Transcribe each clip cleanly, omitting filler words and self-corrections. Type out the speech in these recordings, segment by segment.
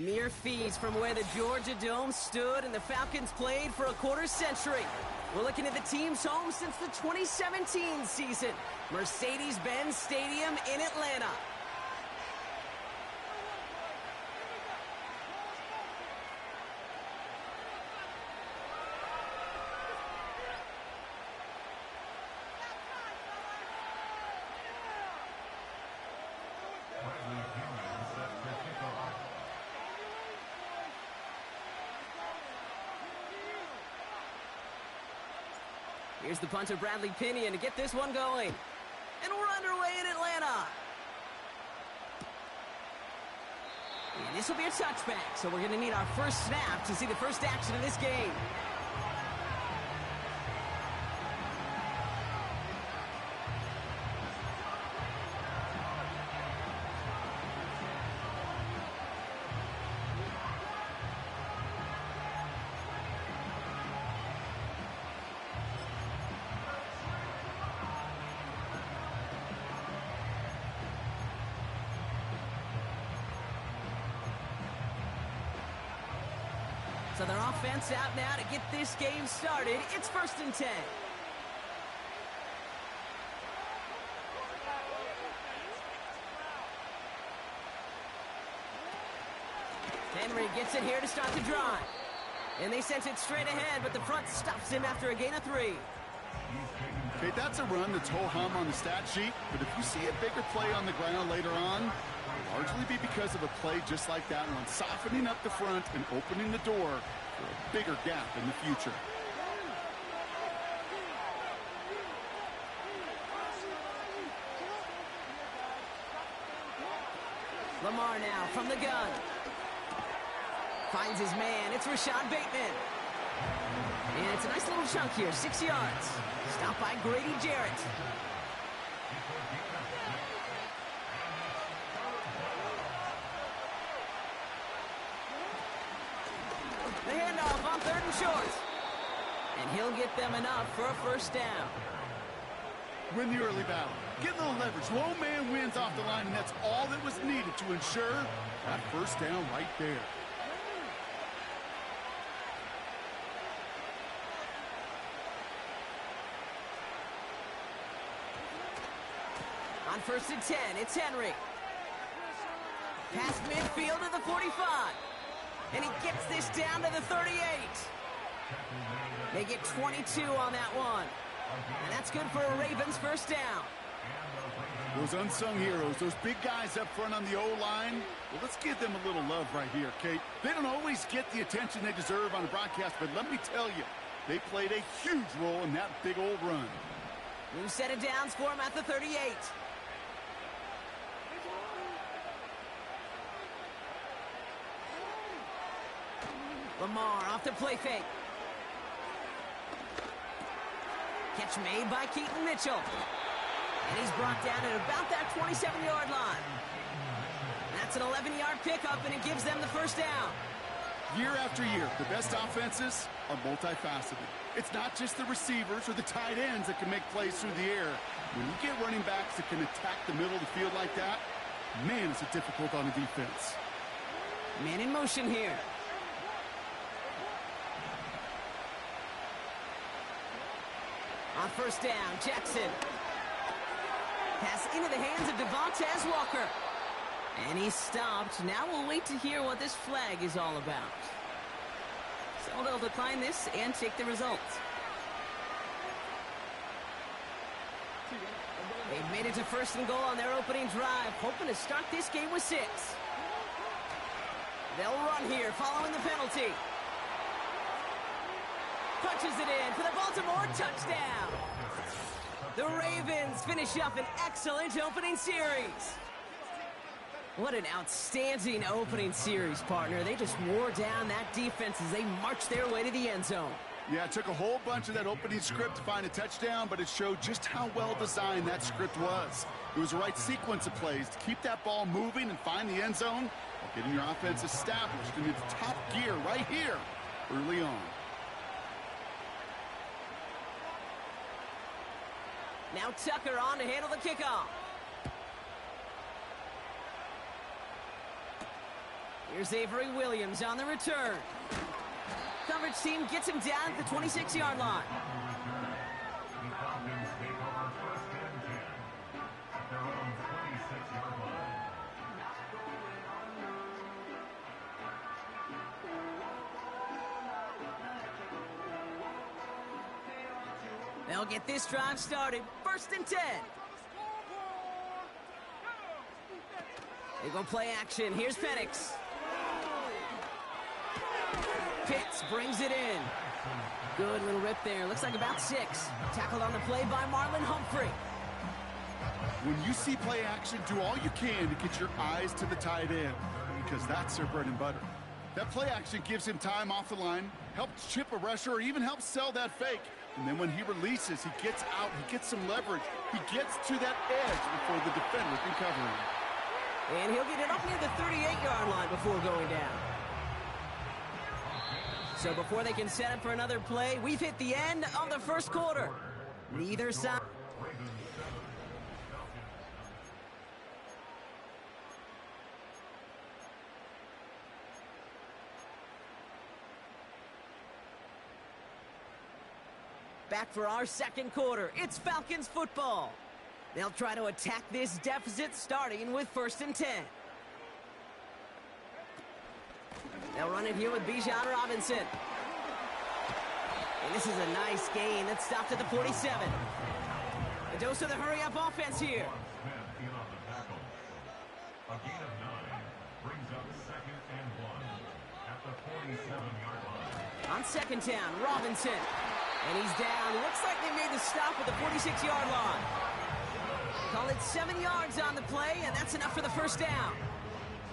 Mere feet from where the Georgia Dome stood and the Falcons played for a quarter century. We're looking at the team's home since the 2017 season. Mercedes-Benz Stadium in Atlanta. Here's the punter, Bradley Pinion, to get this one going. And we're underway in Atlanta. And this will be a touchback, so we're going to need our first snap to see the first action of this game. So their offense out now to get this game started. It's 1st and 10. Henry gets it here to start the drive. And they sent it straight ahead, but the front stops him after a gain of 3. Okay, that's a run that's ho-hum on the stat sheet, but if you see a bigger play on the ground later on, it'll largely be because of a play just like that one, softening up the front and opening the door for a bigger gap in the future. Lamar now from the gun. Finds his man. It's Rashad Bateman. And it's a nice little chunk here, 6 yards. Stopped by Grady Jarrett. The handoff on 3rd and short. And he'll get them enough for a first down. Win the early battle. Get a little leverage. Low man wins off the line, and that's all that was needed to ensure that first down right there. On 1st and 10, it's Henry. Past midfield to the 45. And he gets this down to the 38. They get 22 on that one. And that's good for a Ravens first down. Those unsung heroes, those big guys up front on the O-line, well, let's give them a little love right here, Kate. They don't always get the attention they deserve on a broadcast, but let me tell you, they played a huge role in that big old run. New set of downs for him at the 38. Lamar off the play fake. Catch made by Keaton Mitchell. And he's brought down at about that 27-yard line. That's an 11-yard pickup, and it gives them the first down. Year after year, the best offenses are multifaceted. It's not just the receivers or the tight ends that can make plays through the air. When you get running backs that can attack the middle of the field like that, man, is it difficult on the defense. Man in motion here. On first down, Jackson. Pass into the hands of Devontae Walker. And he's stopped. Now we'll wait to hear what this flag is all about. So they'll decline this and take the results. They've made it to 1st and goal on their opening drive, hoping to start this game with 6. They'll run here following the penalty. Punches it in for the Baltimore touchdown. The Ravens finish up an excellent opening series. What an outstanding opening series, partner. They just wore down that defense as they marched their way to the end zone. Yeah, it took a whole bunch of that opening script to find a touchdown, but it showed just how well designed that script was. It was the right sequence of plays to keep that ball moving and find the end zone while getting your offense established in its top gear right here early on. Now Tucker on to handle the kickoff. Here's Avery Williams on the return. Coverage team gets him down at the 26-yard line. They'll get this drive started. 1st and 10. They go play action. Here's Penix. Pitts brings it in. Good little rip there. Looks like about 6. Tackled on the play by Marlon Humphrey. When you see play action, do all you can to get your eyes to the tight end, because that's their bread and butter. That play action gives him time off the line, helps chip a rusher, or even helps sell that fake. And then when he releases, he gets out, he gets some leverage. He gets to that edge before the defender can cover him. And he'll get it up near the 38-yard line before going down. So before they can set up for another play, we've hit the end of the first quarter. Neither side. Back for our second quarter. It's Falcons football. They'll try to attack this deficit starting with 1st and 10. They'll run it here with Bijan Robinson. And this is a nice gain that stopped at the 47. A dose of the hurry-up offense here. A gain of 9 brings up 2nd and 1 at the 47-yard line. On 2nd down, Robinson. And he's down. Looks like they made the stop at the 46-yard line. Call it 7 yards on the play, and that's enough for the 1st down.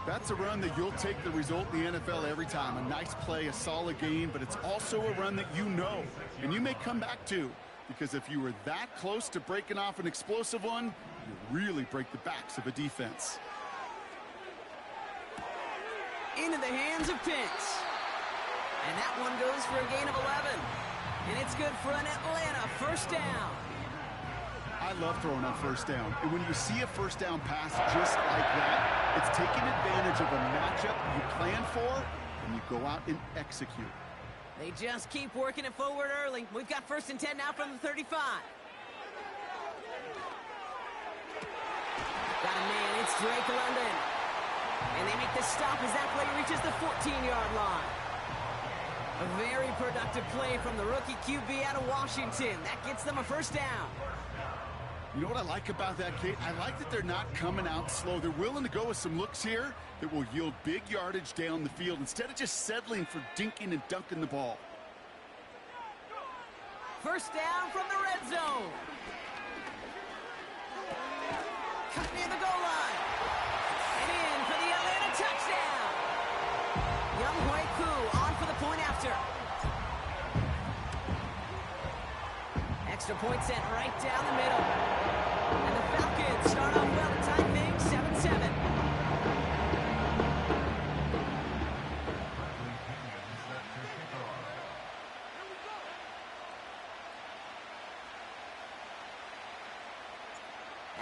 That's a run that you'll take the result in the NFL every time. A nice play, a solid game, but it's also a run that you know, and you may come back to, because if you were that close to breaking off an explosive one, you really break the backs of a defense. Into the hands of Pitts. And that one goes for a gain of 11. And it's good for an Atlanta 1st down. I love throwing on 1st down. And when you see a 1st down pass just like that, it's taking advantage of a matchup you plan for, and you go out and execute. They just keep working it forward early. We've got 1st and 10 now from the 35. Got a man, it's Drake London. And they make the stop as that play reaches the 14-yard line. A very productive play from the rookie QB out of Washington. That gets them a 1st down. You know what I like about that, Kate? I like that they're not coming out slow. They're willing to go with some looks here that will yield big yardage down the field instead of just settling for dinking and dunking the ball. 1st down from the red zone. Cut near the goal line. And in for the Atlanta touchdown. Young Hui Koo on for the point after. Extra point sent right down the middle. And the Falcons start off well to tie things 7-7.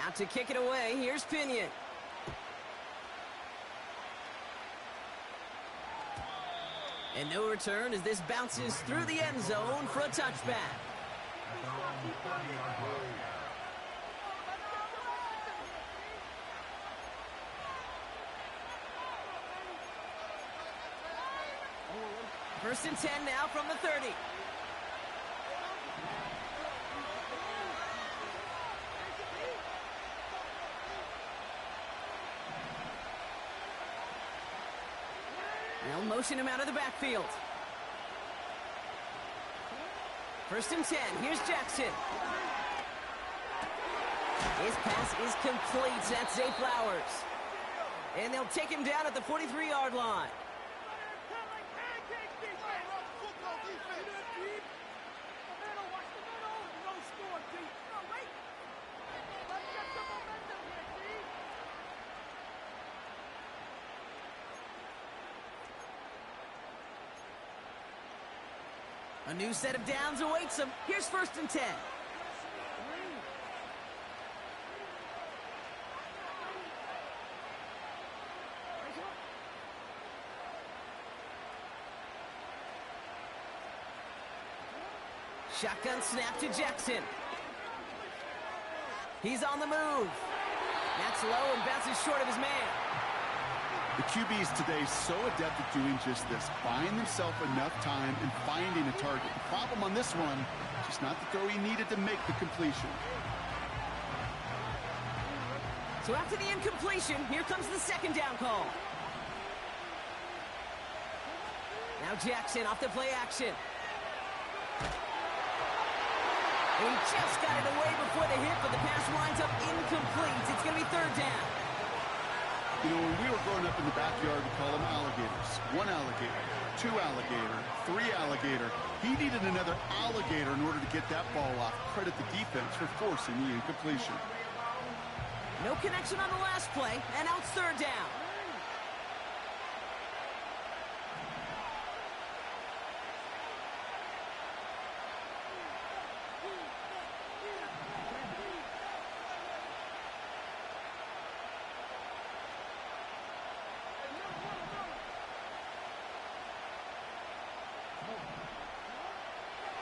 Out to kick it away, here's Pinion. And no return as this bounces through the end zone for a touchback. First and 10 now from the 30. They'll motion him out of the backfield. First and 10. Here's Jackson. His pass is complete. That's Zay Flowers. And they'll take him down at the 43-yard line. A new set of downs awaits them. Here's first and 10. Shotgun snap to Jackson. He's on the move. That's low and bounces short of his man. The QBs today so adept at doing just this, buying themselves enough time and finding a target. The problem on this one, just not the throw he needed to make the completion. So after the incompletion, here comes the second down call. Now Jackson off the play action. And he just got it away before the hit, but the pass winds up incomplete. It's going to be third down. You know, when we were growing up in the backyard, we call them alligators. One alligator, two alligator, three alligator. He needed another alligator in order to get that ball off. Credit the defense for forcing the incompletion. No connection on the last play, and now it's third down.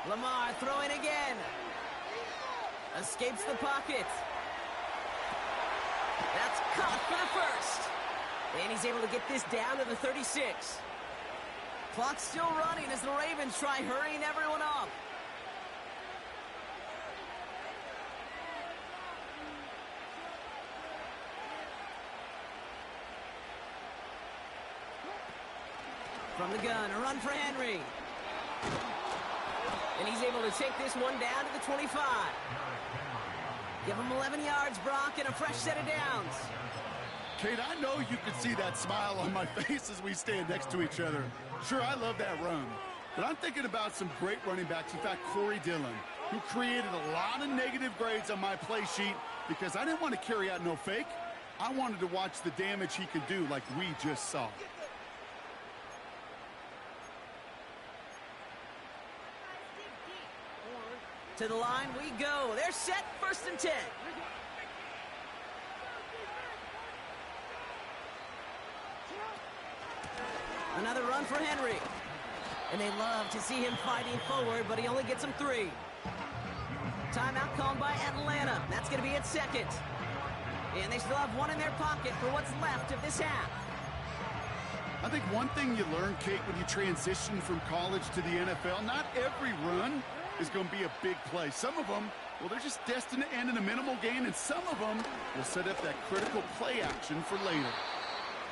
Lamar throwing again. Escapes the pocket. That's caught for the first. And he's able to get this down to the 36. Clock's still running as the Ravens try hurrying everyone up. From the gun, a run for Henry. And he's able to take this one down to the 25. Give him 11 yards, Brock, and a fresh set of downs. Kate, I know you can see that smile on my face as we stand next to each other. Sure, I love that run. But I'm thinking about some great running backs. In fact, Corey Dillon, who created a lot of negative grades on my play sheet because I didn't want to carry out no fake. I wanted to watch the damage he could do like we just saw. To the line we go. They're set, 1st and 10. Another run for Henry. And they love to see him fighting forward, but he only gets them 3. Timeout called by Atlanta. That's going to be its second. And they still have one in their pocket for what's left of this half. I think one thing you learn, Kate, when you transition from college to the NFL, not every run is going to be a big play. Some of them, well, they're just destined to end in a minimal gain, and some of them will set up that critical play action for later.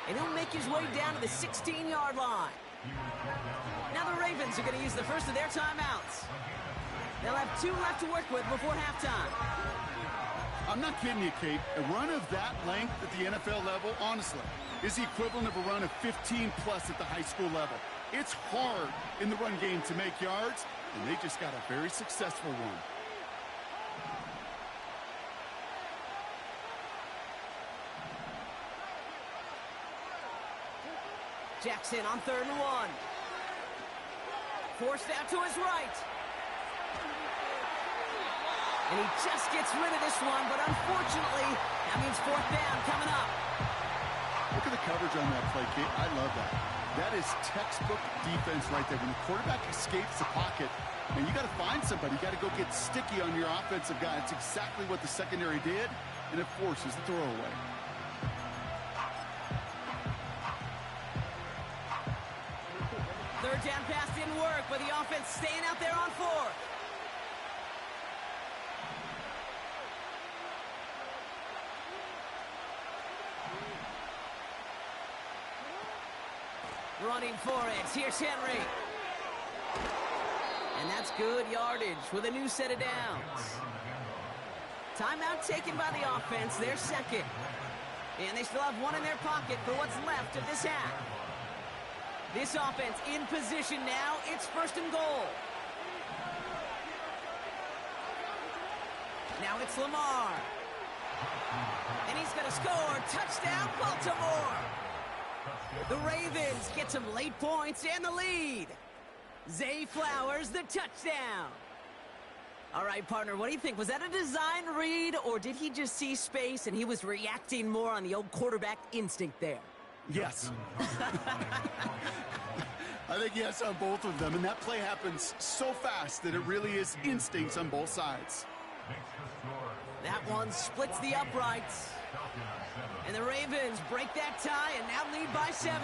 And he'll make his way down to the 16-yard line. Now the Ravens are going to use the first of their timeouts. They'll have 2 left to work with before halftime. I'm not kidding you, Kate. A run of that length at the NFL level, honestly, is the equivalent of a run of 15-plus at the high school level. It's hard in the run game to make yards, and they just got a very successful one. Jackson on 3rd and 1. Forced out to his right. And he just gets rid of this one, but unfortunately, that means 4th down coming up. Look at the coverage on that play, Kate. I love that. That is textbook defense right there. When the quarterback escapes the pocket, and you got to find somebody. You got to go get sticky on your offensive guy. It's exactly what the secondary did, and it forces the throwaway. Third down pass didn't work, but the offense staying out there on 4th. Running for it. Here's Henry. And that's good yardage with a new set of downs. Timeout taken by the offense. Their second. And they still have one in their pocket for what's left of this half. This offense in position now. It's 1st and goal. Now it's Lamar. And he's going to score. Touchdown, Baltimore. The Ravens get some late points and the lead. Zay Flowers, the touchdown. All right, partner, what do you think? Was that a design read, or did he just see space and he was reacting more on the old quarterback instinct there? Yes. I think yes on both of them, and that play happens so fast that it really is instincts on both sides. That one splits the uprights. And the Ravens break that tie and now lead by 7.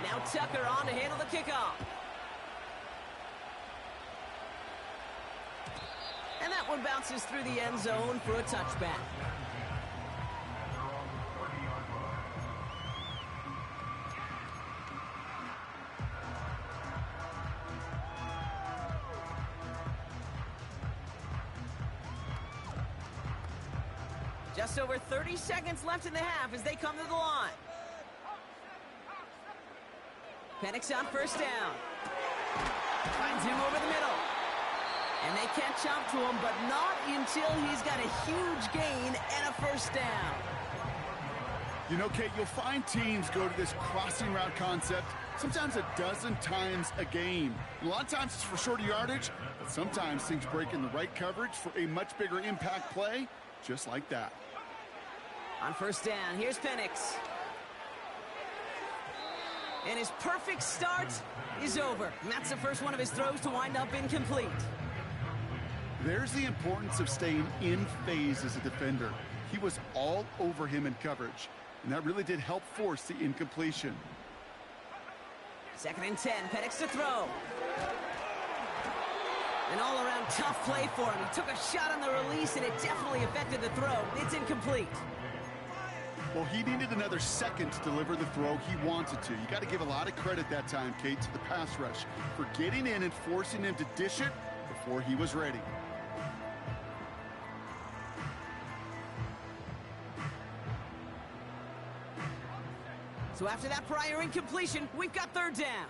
Now Tucker on to handle the kickoff. And that one bounces through the end zone for a touchback. Just over 30 seconds left in the half as they come to the line. Penix on first down. Finds him over the middle. And they catch up to him, but not until he's got a huge gain and a first down. You know, Kate, you'll find teams go to this crossing route concept sometimes a dozen times a game. And a lot of times it's for shorter yardage, but sometimes things break in the right coverage for a much bigger impact play, just like that. On first down, here's Penix. And his perfect start is over. And that's the first one of his throws to wind up incomplete. There's the importance of staying in phase as a defender. He was all over him in coverage, and that really did help force the incompletion. 2nd and 10, Penix to throw. An all-around tough play for him. He took a shot on the release, and it definitely affected the throw. It's incomplete. Well, he needed another second to deliver the throw he wanted to. You got to give a lot of credit that time, Kate, to the pass rush for getting in and forcing him to dish it before he was ready. So after that prior incompletion, we've got 3rd down.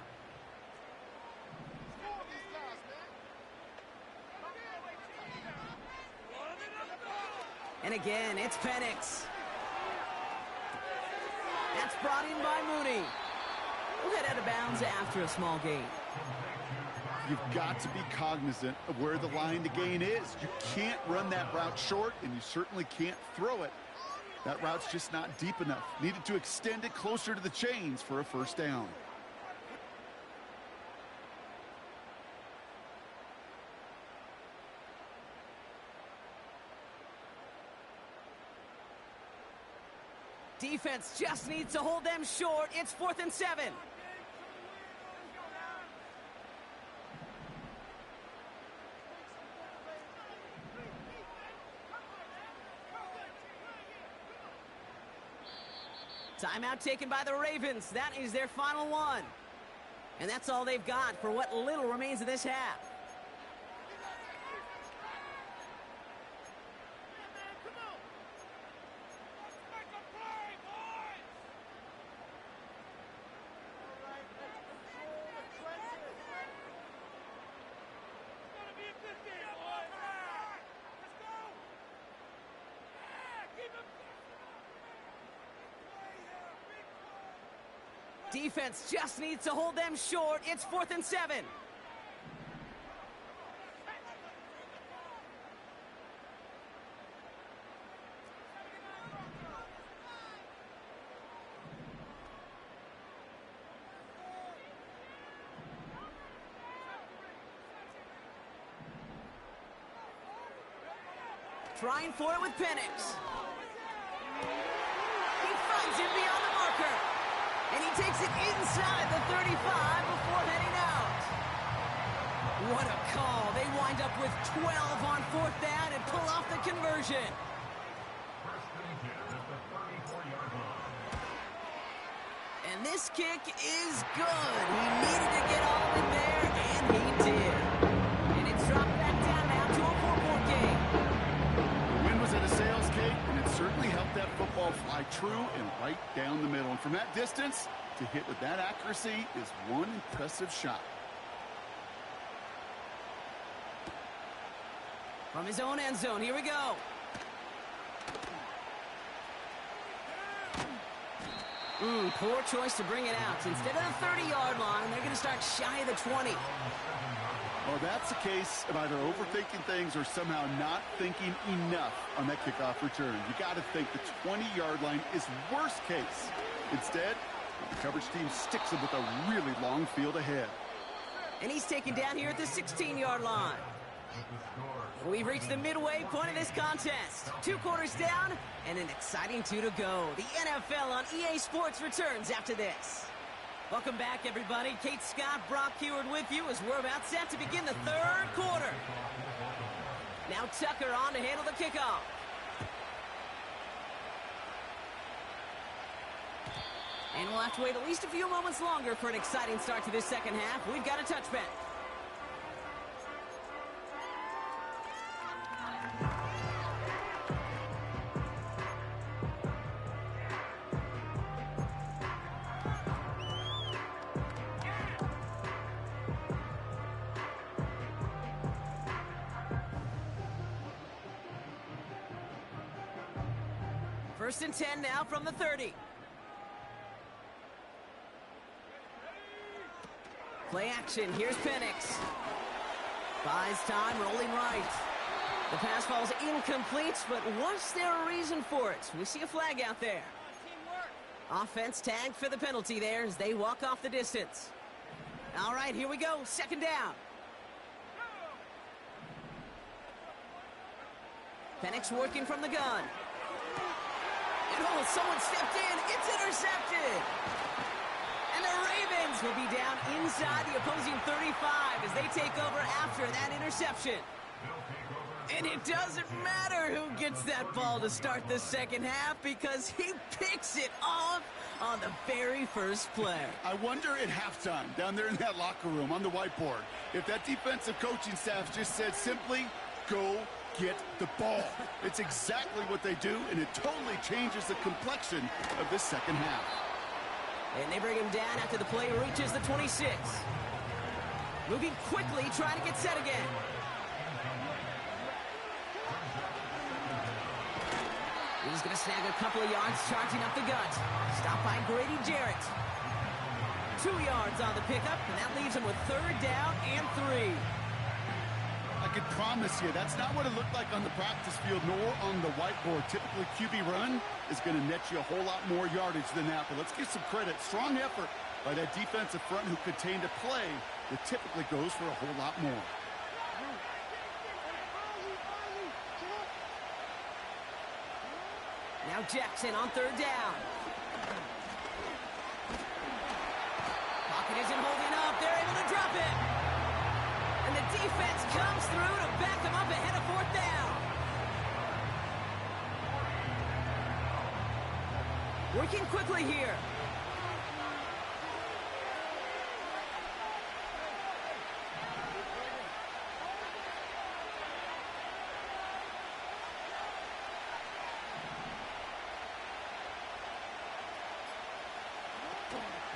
And again, it's Penix. That's brought in by Mooney. We'll head out of bounds after a small gain. You've got to be cognizant of where the line to gain is. You can't run that route short, and you certainly can't throw it. That route's just not deep enough. Needed to extend it closer to the chains for a first down. Defense just needs to hold them short. It's 4th and 7. Timeout taken by the Ravens. That is their final one. And that's all they've got for what little remains of this half. Defense just needs to hold them short. It's 4th and 7. Trying for it with Penix. He finds him beyond the marker. And he takes it inside the 35 before heading out. What a call. They wind up with 12 on 4th down and pull off the conversion. And this kick is good. He needed to get all in there, and he did. And it's dropped back down now to a 4-point game. The win was at a sales cake, and it certainly helped that football fly true and right down the middle. And from that distance, to hit with that accuracy is one impressive shot. From his own end zone, here we go. Poor choice to bring it out. Instead of the 30-yard line, they're going to start shy of the 20. Well, that's a case of either overthinking things or somehow not thinking enough on that kickoff return. You got to think the 20-yard line is worst case. Instead, The coverage team sticks him with a really long field ahead. And he's taken down here at the 16-yard line. We've reached the midway point of this contest. 2 quarters down and an exciting 2 to go. The NFL on EA Sports returns after this. Welcome back, everybody. Kate Scott, Brock Heward with you as we're about set to begin the 3rd quarter. Now Tucker on to handle the kickoff. And we'll have to wait at least a few moments longer for an exciting start to this second half. We've got a touchback. First and 10 now from the 30. Play action. Here's Penix. Buys time, rolling right. The pass falls incomplete, but was there a reason for it? We see a flag out there. Offense tagged for the penalty there as they walk off the distance. All right, here we go. 2nd down. Penix working from the gun. And oh, someone stepped in. It's intercepted. And the Ravens will be down inside the opposing 35 as they take over after that interception. And it doesn't matter who gets that ball to start the second half because he picks it off on the very first play. I wonder at halftime, down there in that locker room on the whiteboard, if that defensive coaching staff just said simply, go get the ball. It's exactly what they do, and it totally changes the complexion of this second half. And they bring him down after the play reaches the 26. Moving quickly, trying to get set again. He's going to snag a couple of yards, charging up the gut. Stopped by Grady Jarrett. 2 yards on the pickup, and that leaves him with 3rd down and 3. I can promise you, that's not what it looked like on the practice field nor on the whiteboard. Typically, QB run is going to net you a whole lot more yardage than that. But let's give some credit. Strong effort by that defensive front who contained a play that typically goes for a whole lot more. Now Jackson on 3rd down. Pocket isn't holding up. They're able to drop it. And the defense comes through to back them up ahead of 4th down. Working quickly here.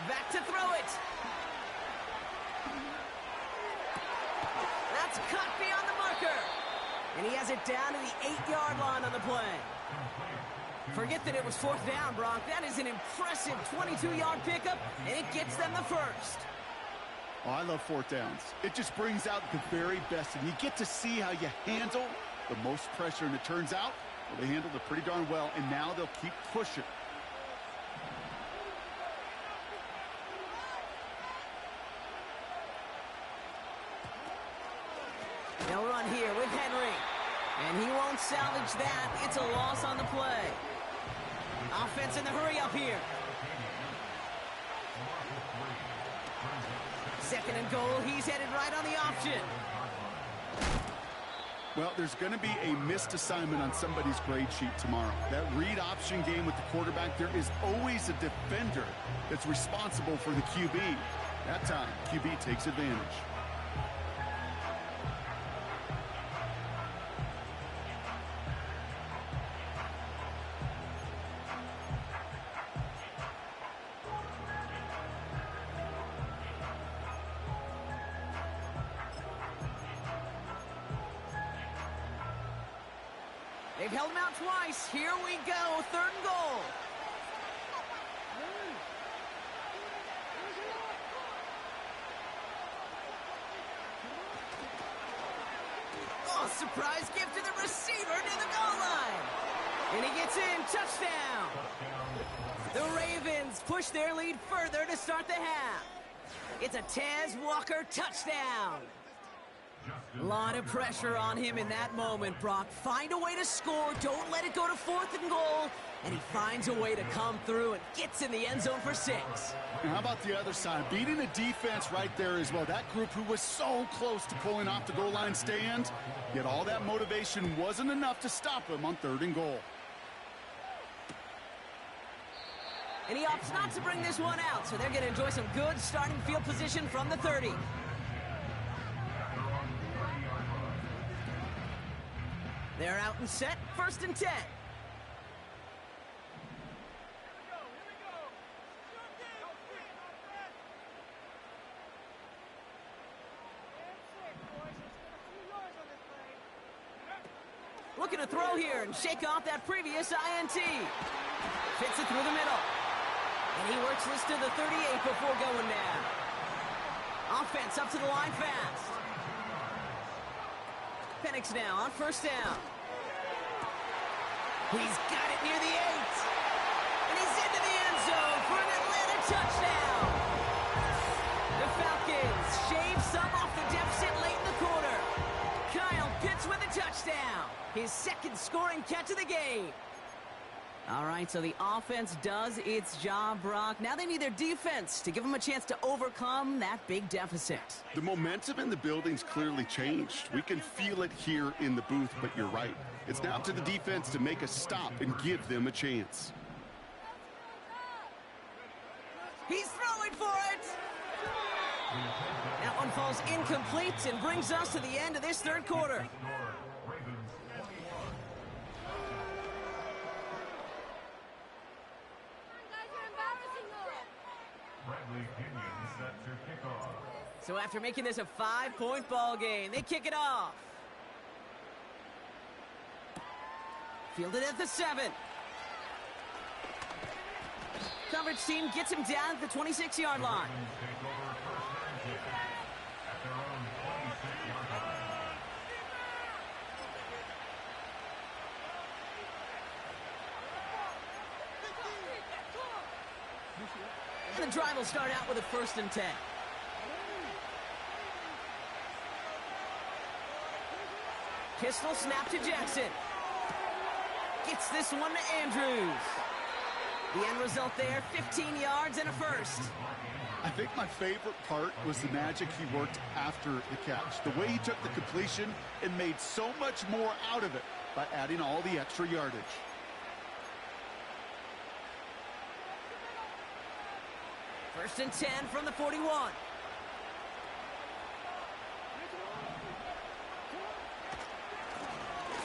Back to throw it. That's cut beyond the marker. And he has it down to the 8-yard line on the play. Forget that it was 4th down, Brock. That is an impressive 22-yard pickup, and it gets them the first. Oh, I love 4th downs. It just brings out the very best, and you get to see how you handle the most pressure, and it turns out well, they handled it pretty darn well, and now they'll keep pushing. They'll run here with Henry. And he won't salvage that. It's a loss on the play. Offense in the hurry up here. 2nd and goal. He's headed right on the option. Well, there's going to be a missed assignment on somebody's grade sheet tomorrow. That read option game with the quarterback, there is always a defender that's responsible for the QB. That time, QB takes advantage. They've held him out twice. Here we go. 3rd and goal. Oh, surprise gift to the receiver near the goal line. And he gets in. Touchdown. The Ravens push their lead further to start the half. It's a Tez Walker touchdown. A lot of pressure on him in that moment, Brock. Find a way to score. Don't let it go to 4th and goal. And he finds a way to come through and gets in the end zone for 6. And how about the other side? Beating the defense right there as well. That group who was so close to pulling off the goal line stand, yet all that motivation wasn't enough to stop him on 3rd and goal. And he opts not to bring this one out, so they're going to enjoy some good starting field position from the 30. They're out and set, 1st and 10. Looking to throw here and shake off that previous INT. Fits it through the middle. And he works this to the 38 before going down. Offense up to the line fast. Penix now on 1st down. He's got it near the 8. And he's into the end zone for an Atlanta touchdown. The Falcons shave some off the deficit late in the quarter. Kyle Pitts with a touchdown. His 2nd scoring catch of the game. All right, so the offense does its job, Brock. Now they need their defense to give them a chance to overcome that big deficit. The momentum in the building's clearly changed. We can feel it here in the booth, but you're right. It's now up to the defense to make a stop and give them a chance. He's throwing for it! That one falls incomplete and brings us to the end of this 3rd quarter. So after making this a 5-point ball game, they kick it off. Fielded at the 7. Coverage team gets him down at the 26-yard line. And the drive will start out with a 1st and 10. Pistol snap to Jackson. Gets this one to Andrews. The end result there, 15 yards and a 1st. I think my favorite part was the magic he worked after the catch. The way he took the completion and made so much more out of it by adding all the extra yardage. First and 10 from the 41.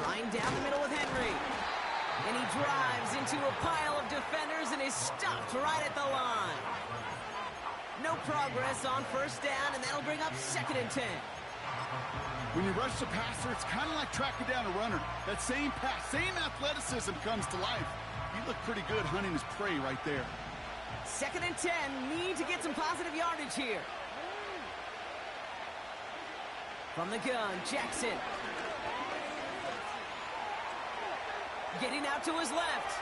Trying down the middle with Henry. And he drives into a pile of defenders and is stopped right at the line. No progress on 1st down, and that'll bring up 2nd and 10. When you rush the passer, it's kind of like tracking down a runner. That same pass, same athleticism comes to life. He looked pretty good hunting his prey right there. 2nd and 10, need to get some positive yardage here. From the gun, Jackson. Getting out to his left.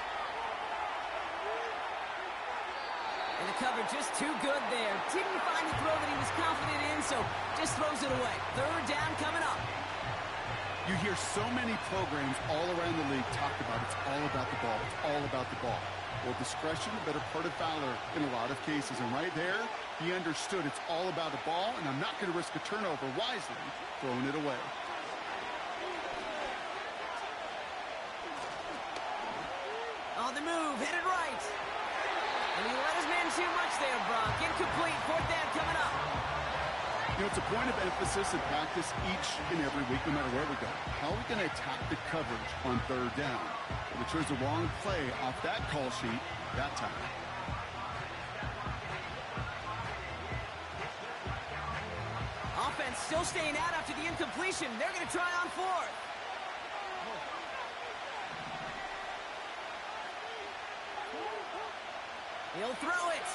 And the cover just too good there. Didn't find the throw that he was confident in, so just throws it away. 3rd down coming up. You hear so many programs all around the league talk about it's all about the ball. It's all about the ball. Well, discretion, the better part of valor in a lot of cases. And right there, he understood it's all about the ball, and I'm not going to risk a turnover wisely, throwing it away. On the move, headed right. And he let his man too much there, Brock. Incomplete, 4th down coming up. You know, it's a point of emphasis in practice each and every week, no matter where we go. How are we going to attack the coverage on 3rd down? Well, they chose the wrong play off that call sheet that time. Offense still staying out after the incompletion. They're going to try on 4th. He'll throw it.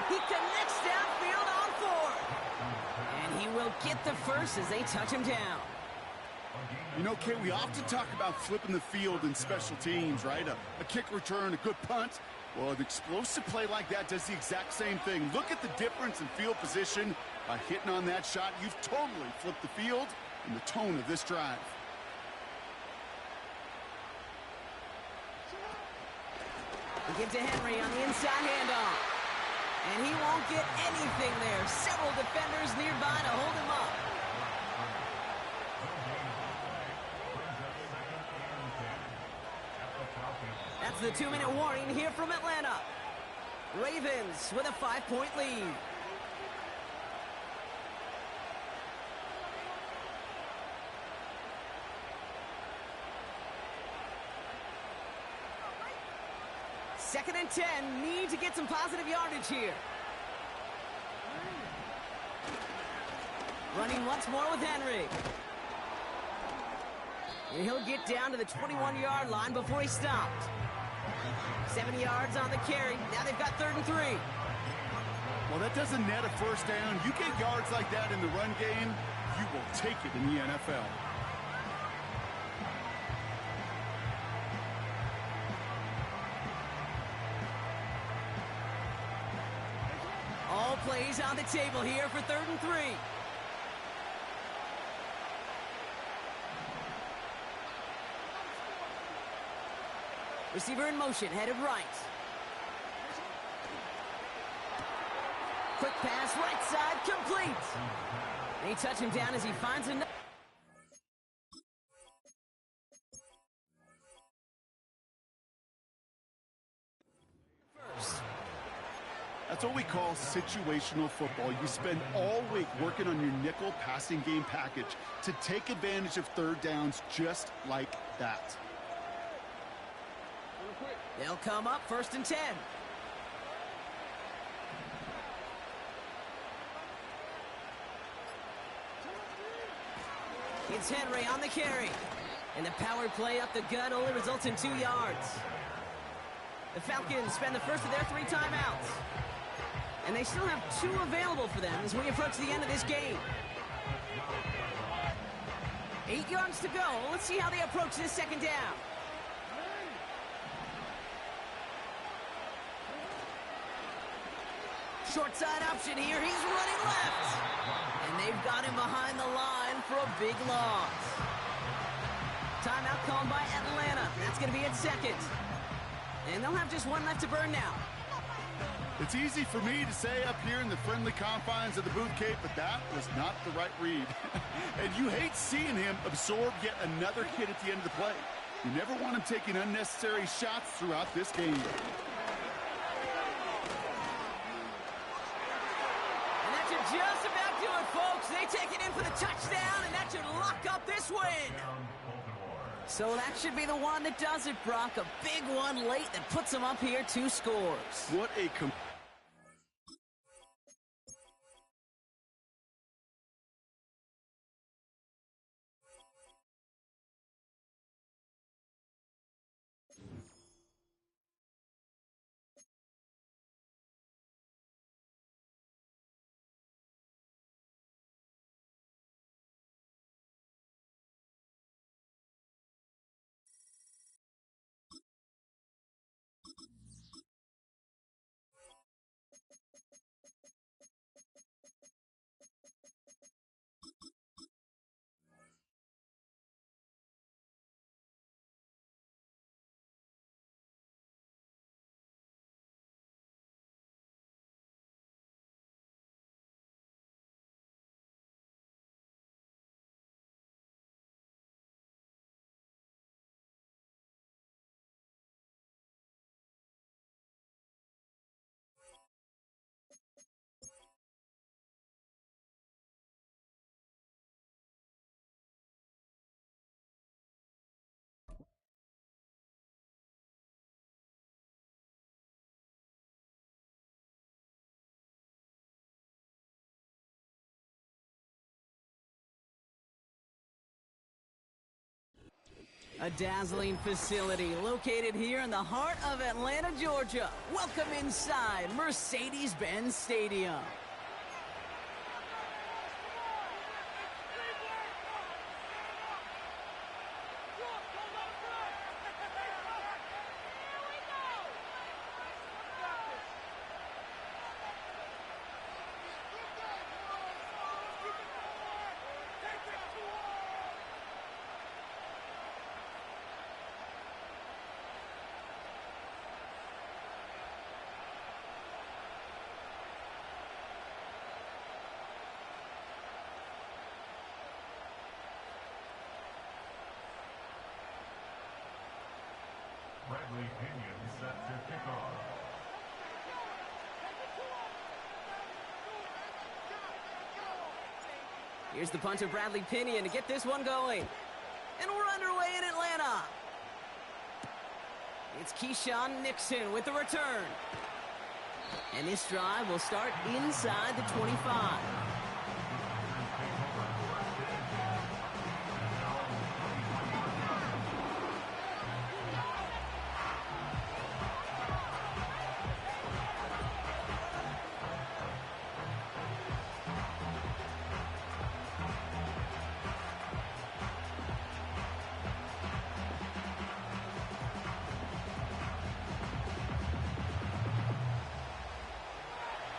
He connects downfield on 4th. And he will get the 1st as they touch him down. You know, Kay, we often talk about flipping the field in special teams, right? A kick return, a good punt. Well, an explosive play like that does the exact same thing. Look at the difference in field position. By hitting on that shot, you've totally flipped the field and the tone of this drive. We get to Henry on the inside handoff. And he won't get anything there. Several defenders nearby to hold him up. That's the 2-minute warning here from Atlanta. Ravens with a 5-point lead. Second and 10, need to get some positive yardage here. Running once more with Henry. And he'll get down to the 21-yard line before he stopped. 7 yards on the carry. Now they've got 3rd and 3. Well, that doesn't net a first down. You get yards like that in the run game, you will take it in the NFL. All plays on the table here for 3rd and 3. Receiver in motion, headed right. Quick pass, right side, complete. They touch him down as he finds another. That's what we call situational football. You spend all week working on your nickel passing game package to take advantage of 3rd downs just like that. They'll come up 1st and 10. It's Henry on the carry. And the power play up the gut only results in 2 yards. The Falcons spend the first of their 3 timeouts. And they still have 2 available for them as we approach the end of this game. 8 yards to go. Let's see how they approach this 2nd down. Short side option here. He's running left. And they've got him behind the line for a big loss. Timeout called by Atlanta. That's going to be at 2nd. And they'll have just 1 left to burn now. It's easy for me to say up here in the friendly confines of the booth, Kate, but that was not the right read. And you hate seeing him absorb yet another hit at the end of the play. You never want him taking unnecessary shots throughout this game. Just about do it, folks. They take it in for the touchdown, and that should lock up this win. So that should be the one that does it, Brock. A big one late that puts them up here 2 scores. What a A dazzling facility located here in the heart of Atlanta, Georgia. Welcome inside Mercedes-Benz Stadium. Bradley Pinion set to kick off. Here's the punter, Bradley Pinion, to get this one going. And we're underway in Atlanta. It's Keyshawn Nixon with the return. And this drive will start inside the 25.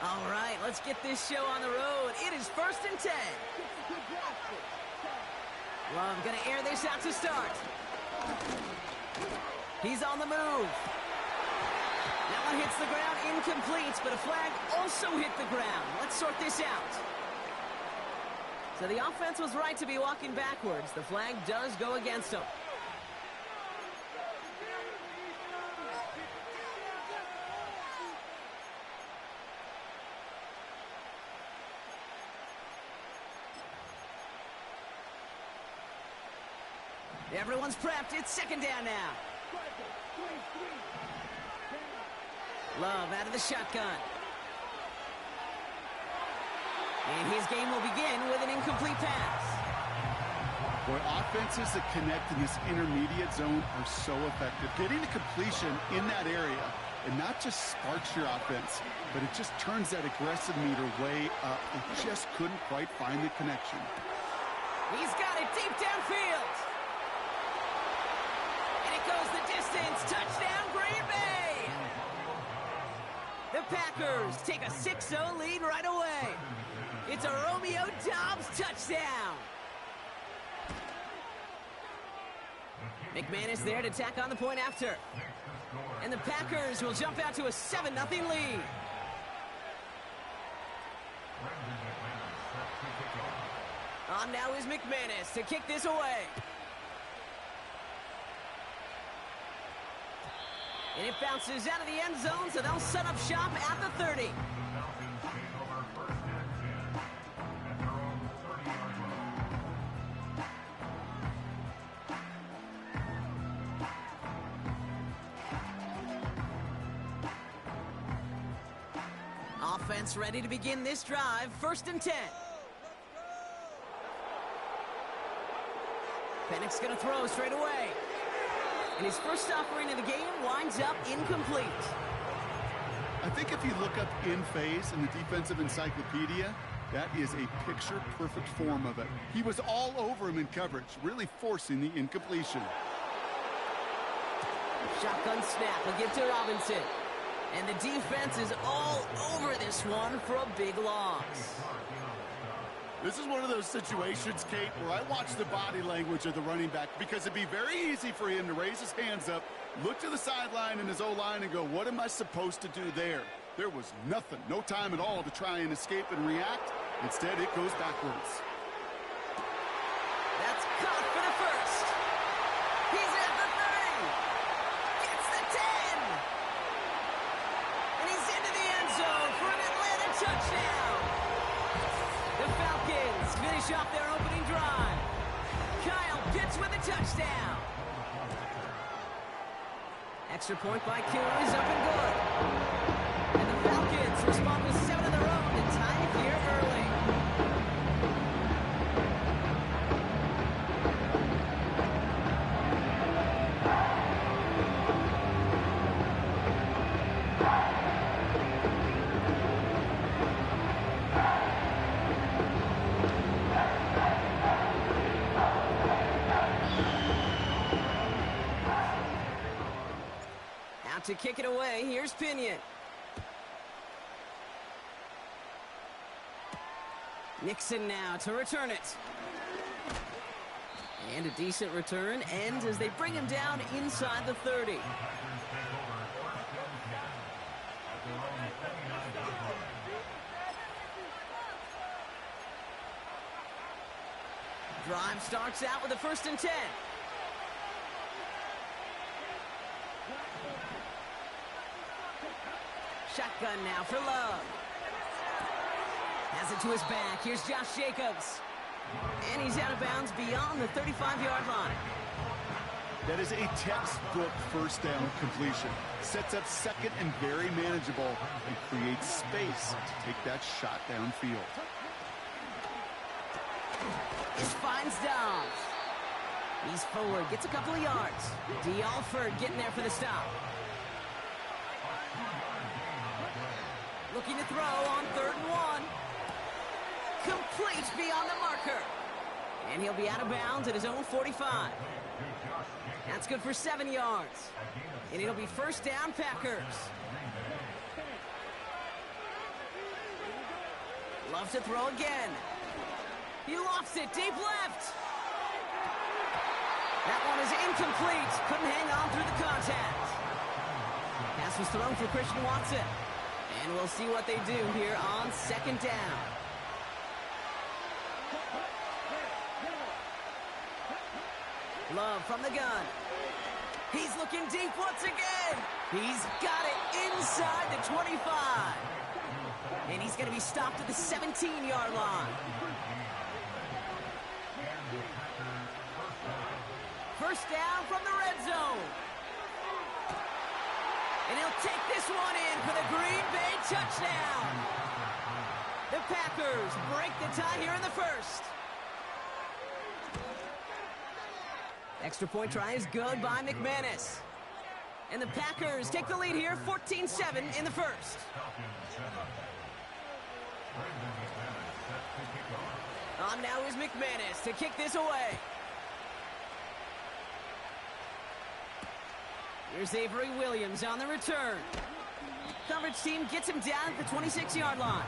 All right, let's get this show on the road. It is 1st and 10. Love gonna air this out to start. He's on the move. That one hits the ground, incomplete, but a flag also hit the ground. Let's sort this out. So the offense was right to be walking backwards. The flag does go against them. Everyone's prepped. It's 2nd down now. Love out of the shotgun. And his game will begin with an incomplete pass. Boy, offenses that connect in this intermediate zone are so effective. Getting the completion in that area, and not just sparks your offense, but it just turns that aggressive meter way up. They just couldn't quite find the connection. He's got it deep downfield. Goes the distance. Touchdown, Green Bay. The Packers take a 6-0 lead right away. It's a Romeo Doubs touchdown. McManus there to tack on the point after. And the Packers will jump out to a 7-0 lead. On now is McManus to kick this away. And it bounces out of the end zone, so they'll set up shop at the 30. Offense ready to begin this drive. 1st and 10. Pennick's going to throw straight away. And his first offering of the game winds up incomplete. I think if you look up in phase in the defensive encyclopedia, that is a picture-perfect form of it. He was all over him in coverage, really forcing the incompletion. Shotgun snap will give to Robinson. And the defense is all over this one for a big loss. This is one of those situations, Kate, where I watch the body language of the running back, because it'd be very easy for him to raise his hands up, look to the sideline in his O-line and go, what am I supposed to do there? There was nothing, no time at all to try and escape and react. Instead, it goes backwards. That's caught for the first. He's at the 30. Gets the 10. And he's into the end zone for an Atlanta touchdown. The Falcons finish off their opening drive. Kyle Pitts with a touchdown. Extra point by Kuhn is up and good. And the Falcons respond with 7 of their own to tie it here early. To kick it away, here's Pinion. Nixon now to return it. And a decent return ends as they bring him down inside the 30. Drive starts out with a 1st and 10. Shotgun now for Love. Has it to his back. Here's Josh Jacobs. And he's out of bounds beyond the 35-yard line. That is a textbook first down completion. Sets up second and very manageable and creates space to take that shot downfield. This finds Dobbs. He's forward, gets a couple of yards. D. Alford getting there for the stop. Looking to throw on 3rd and 1. Complete beyond the marker. And he'll be out of bounds at his own 45. That's good for 7 yards. And it'll be first down, Packers. Love to throw again. He lofts it deep left. That one is incomplete. Couldn't hang on through the contact. Pass was thrown for Christian Watson. And we'll see what they do here on 2nd down. Love from the gun. He's looking deep once again. He's got it inside the 25. And he's going to be stopped at the 17-yard line. First down from the red zone. And he'll take this one in for the Green Bay touchdown. The Packers break the tie here in the first. Extra point try is good by McManus. And the Packers take the lead here, 14-7 in the first. On now is McManus to kick this away. Here's Avery Williams on the return. Coverage team gets him down at the 26-yard line.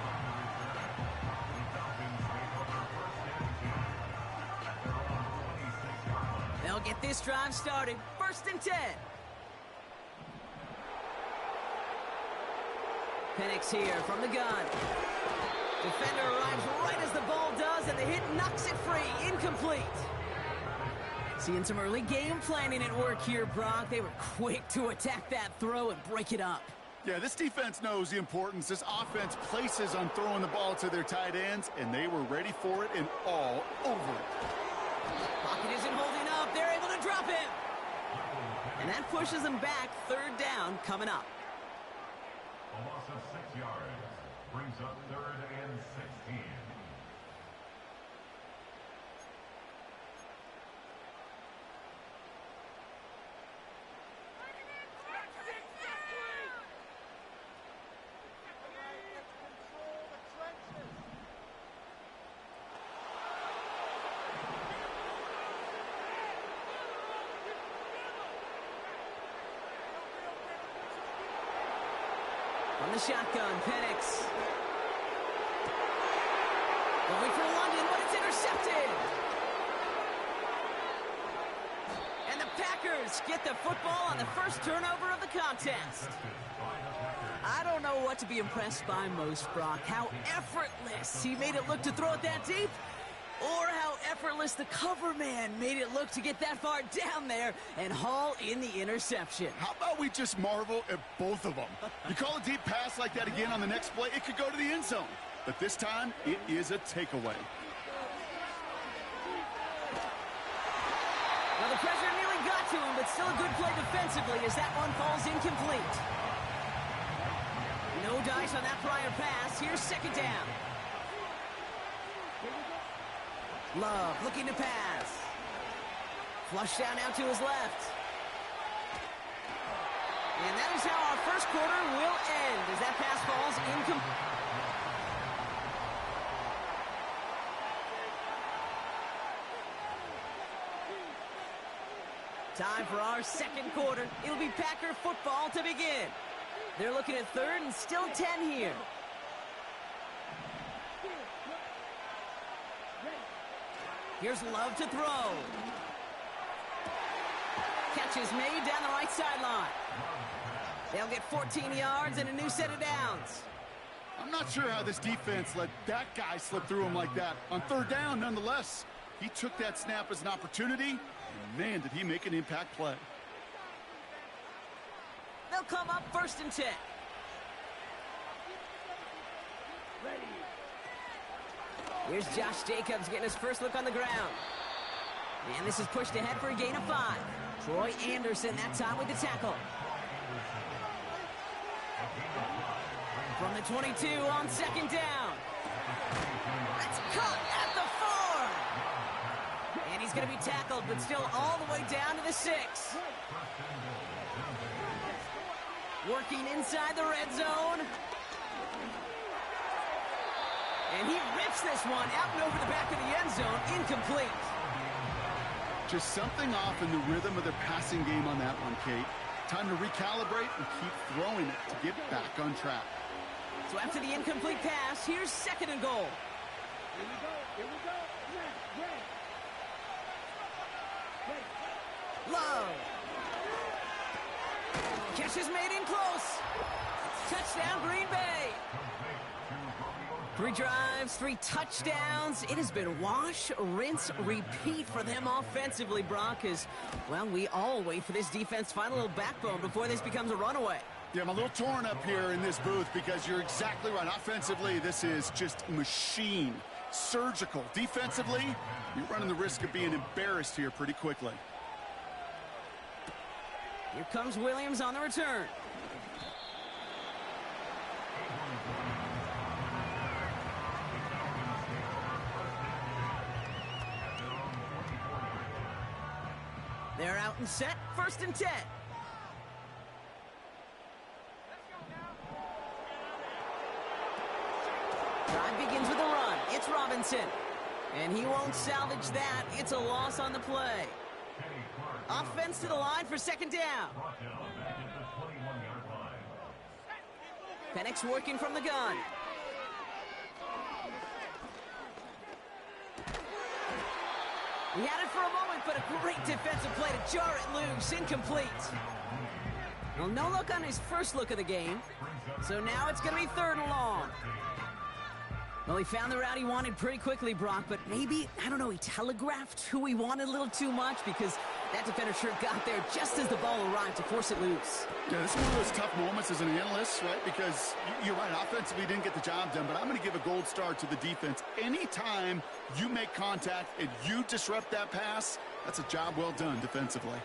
They'll get this drive started. 1st and 10. Penix here from the gun. Defender arrives right as the ball does, and the hit knocks it free. Incomplete. Seeing some early game planning at work here, Brock. They were quick to attack that throw and break it up. Yeah, this defense knows the importance this offense places on throwing the ball to their tight ends, and they were ready for it and all over it. Pocket isn't holding up. They're able to drop him. And that pushes them back. 3rd down coming up. A loss of 6 yards brings up 3rd and 16. On the shotgun, Penix. Going for London, but it's intercepted. And the Packers get the football on the first turnover of the contest. I don't know what to be impressed by most, Brock. How effortless he made it look to throw it that deep, or how effortless the cover man made it look to get that far down there and haul in the interception. How about we just marvel at both of them? You call a deep pass like that again on the next play, it could go to the end zone. But this time, it is a takeaway. Well, the pressure nearly got to him, but still a good play defensively as that one falls incomplete. No dice on that prior pass. Here's 2nd down. Love looking to pass. Flush down out to his left. And that is how our first quarter will end as that pass falls incomplete. Time for our 2nd quarter. It'll be Packer football to begin. They're looking at 3rd and still 10 here. Here's Love to throw. Catch is made down the right sideline. They'll get 14 yards and a new set of downs. I'm not sure how this defense let that guy slip through him like that. On 3rd down, nonetheless, he took that snap as an opportunity, and man, did he make an impact play. They'll come up 1st and 10. Here's Josh Jacobs getting his first look on the ground. And this is pushed ahead for a gain of 5. Troy Anderson that time with the tackle. From the 22 on second down. That's caught at the 4. And he's going to be tackled, but still all the way down to the 6. Working inside the red zone. And he rips this one out and over the back of the end zone. Incomplete. Just something off in the rhythm of their passing game on that one, Kate. Time to recalibrate and keep throwing it to get back on track. So after the incomplete pass, here's second and goal. Here we go. Love. Catch is made in close. Touchdown, Green Bay. 3 drives, 3 touchdowns. It has been wash, rinse, repeat for them offensively, Brock, as, well, we all wait for this defense to find a little backbone before this becomes a runaway. Yeah, I'm a little torn up here in this booth because you're exactly right. Offensively, this is just machine, surgical. Defensively, you're running the risk of being embarrassed here pretty quickly. Here comes Williams on the return. They're out and set, 1st and 10. Drive begins with a run. It's Robinson. And he won't salvage that. It's a loss on the play. Offense to the line for second down. Penix working from the gun. He had it for a moment, but a great defensive play to jar it loose. Incomplete. Well, no look on his first look of the game. So now it's going to be 3rd and long. Well, he found the route he wanted pretty quickly, Brock, but maybe, I don't know, he telegraphed who he wanted a little too much because that defender sure got there just as the ball arrived to force it loose. Yeah, this is one of those tough moments as an analyst, right? Because you're right, offensively didn't get the job done, but I'm going to give a gold star to the defense. Anytime you make contact and you disrupt that pass, that's a job well done defensively.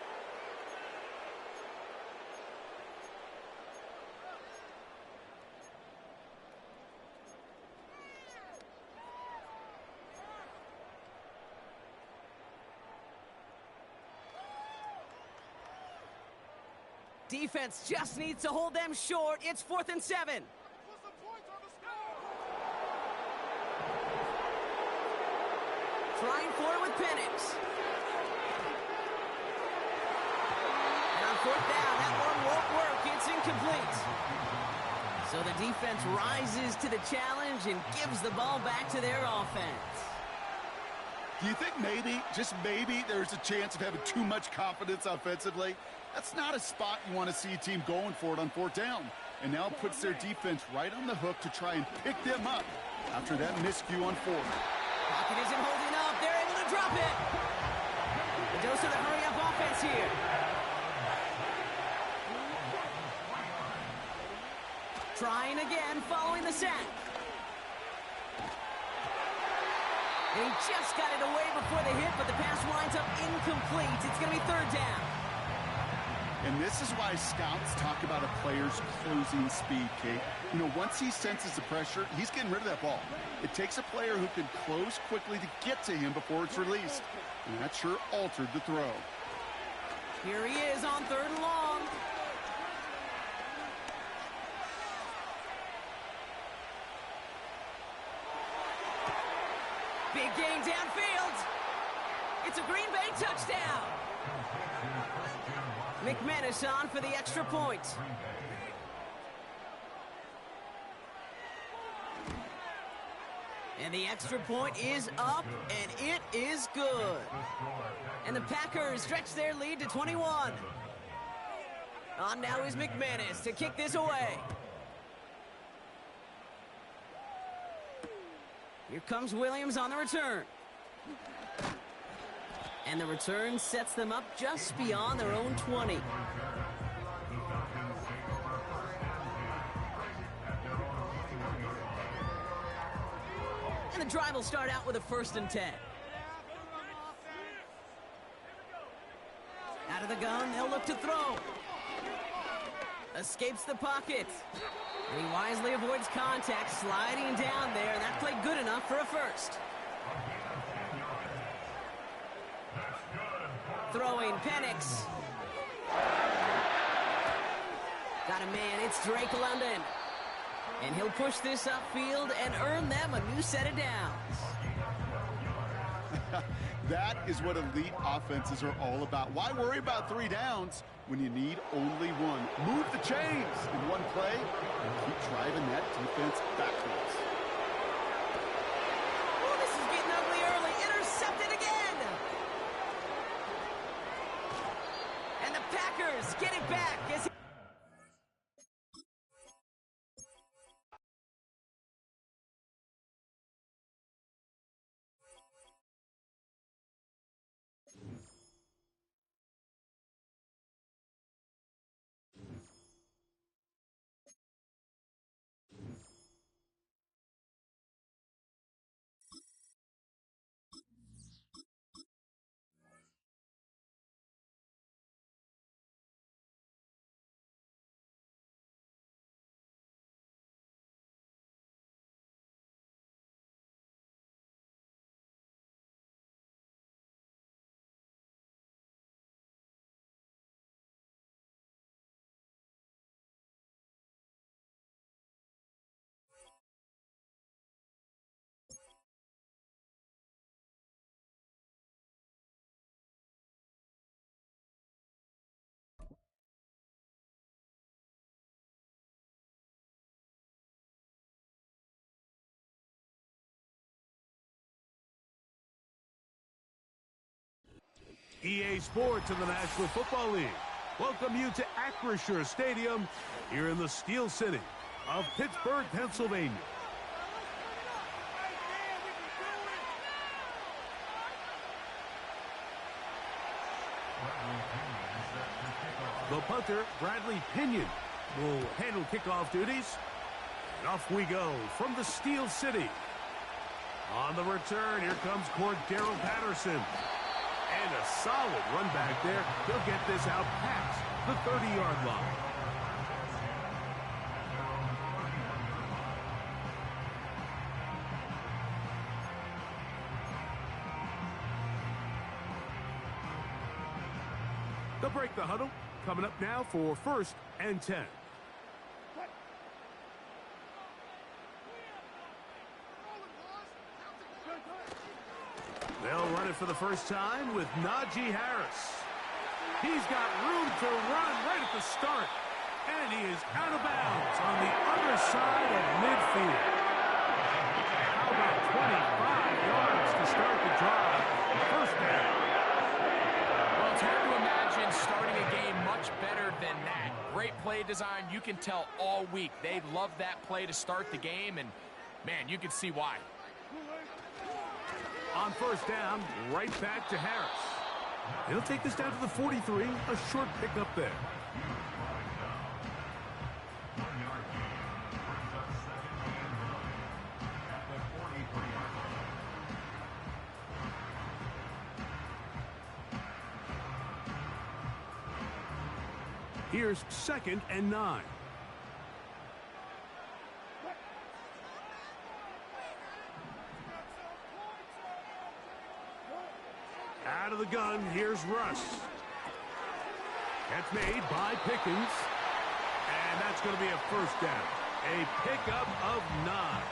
Defense just needs to hold them short. It's 4th and 7. Trying for it with Penix. And on 4th down, that one won't work. It's incomplete. So the defense rises to the challenge and gives the ball back to their offense. Do you think maybe, just maybe, there's a chance of having too much confidence offensively? That's not a spot you want to see a team going for it on 4th down. And now puts their defense right on the hook to try and pick them up after that miscue on 4th. Pocket isn't holding up. They're able to drop it. A dose of the hurry-up offense here. Trying again following the sack. And he just got it away before the hit, but the pass winds up incomplete. It's going to be 3rd down. And this is why scouts talk about a player's closing speed, Kate. You know, once he senses the pressure, he's getting rid of that ball. It takes a player who can close quickly to get to him before it's released. And that sure altered the throw. Here he is on 3rd and long. Big gain downfield. It's a Green Bay touchdown. McManus on for the extra point. And the extra point is up, and it is good. And the Packers stretch their lead to 21. On now is McManus to kick this away. Here comes Williams on the return. And the return sets them up just beyond their own 20. drive will start out with a 1st and 10. Out of the gun, they'll look to throw. Escapes the pocket. And he wisely avoids contact, sliding down there. That played good enough for a 1st. Throwing Penix. Got a man, it's Drake London. And he'll push this upfield and earn them a new set of downs. That is what elite offenses are all about. Why worry about 3 downs when you need only 1? Move the chains in one play and keep driving that defense backwards. Oh, this is getting ugly early. Intercepted again. And the Packers get it back as EA Sports in the National Football League welcome you to Acrisure Stadium here in the Steel City of Pittsburgh, Pennsylvania. The punter, Bradley Pinion, will handle kickoff duties. And off we go from the Steel City. On the return, here comes Cordero Patterson. And a solid run back there. He'll get this out past the 30-yard line. They'll break the huddle. Coming up now for 1st and 10. They'll run it for the first time with Najee Harris. He's got room to run right at the start. And he is out of bounds on the other side of midfield. How about 25 yards to start the drive? 1st down. Well, it's hard to imagine starting a game much better than that. Great play design. You can tell all week they love that play to start the game, and, man, you can see why. On 1st down, right back to Harris. He'll take this down to the 43, a short pickup there. Here's 2nd and 9. Out of the gun, here's Russ. Catch made by Pickens. And that's going to be a 1st down. A pickup of 9.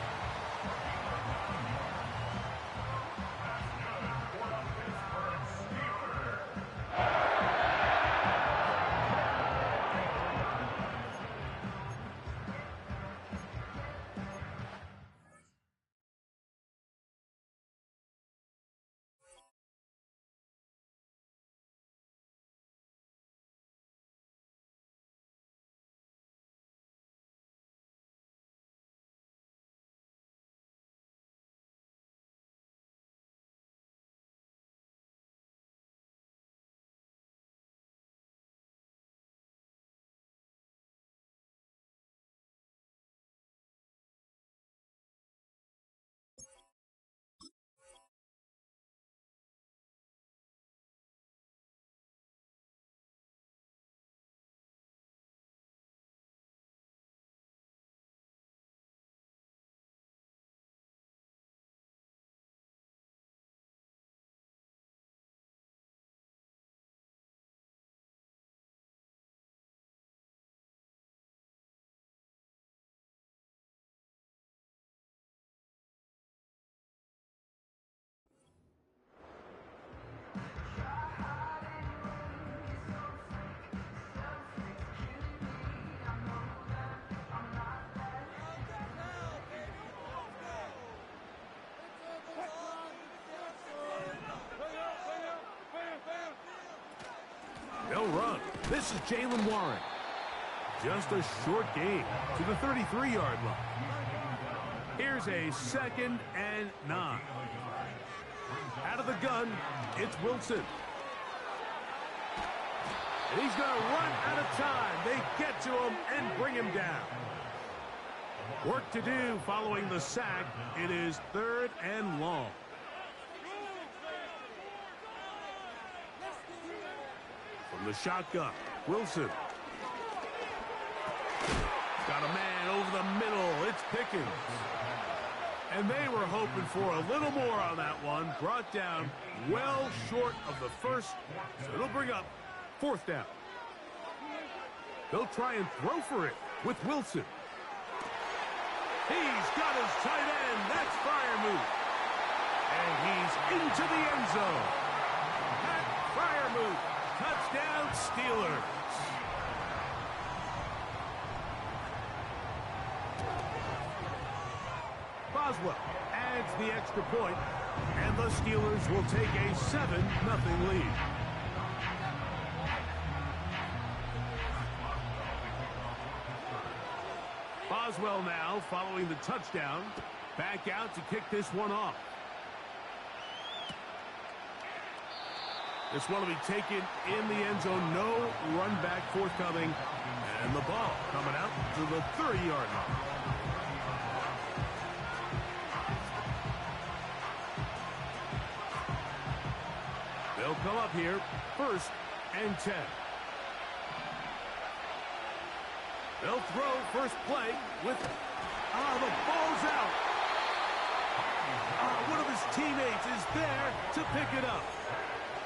They'll run. This is Jalen Warren. Just a short gain to the 33-yard line. Here's a 2nd and 9. Out of the gun, it's Wilson. And he's going to run out of time. They get to him and bring him down. Work to do following the sack. It is 3rd and long. From the shotgun, Wilson. Got a man over the middle. It's Pickens. And they were hoping for a little more on that one. Brought down well short of the first. So it'll bring up 4th down. They'll try and throw for it with Wilson. He's got his tight end. That's Freiermuth. And he's into the end zone. Pat Freiermuth. Touchdown, Steelers. Boswell adds the extra point, and the Steelers will take a 7-0 lead. Boswell now following the touchdown. Back out to kick this one off. This one will be taken in the end zone. No run back forthcoming. And the ball coming out to the 30-yard line. They'll come up here, 1st and 10. They'll throw first play with, the ball's out. One of his teammates is there to pick it up.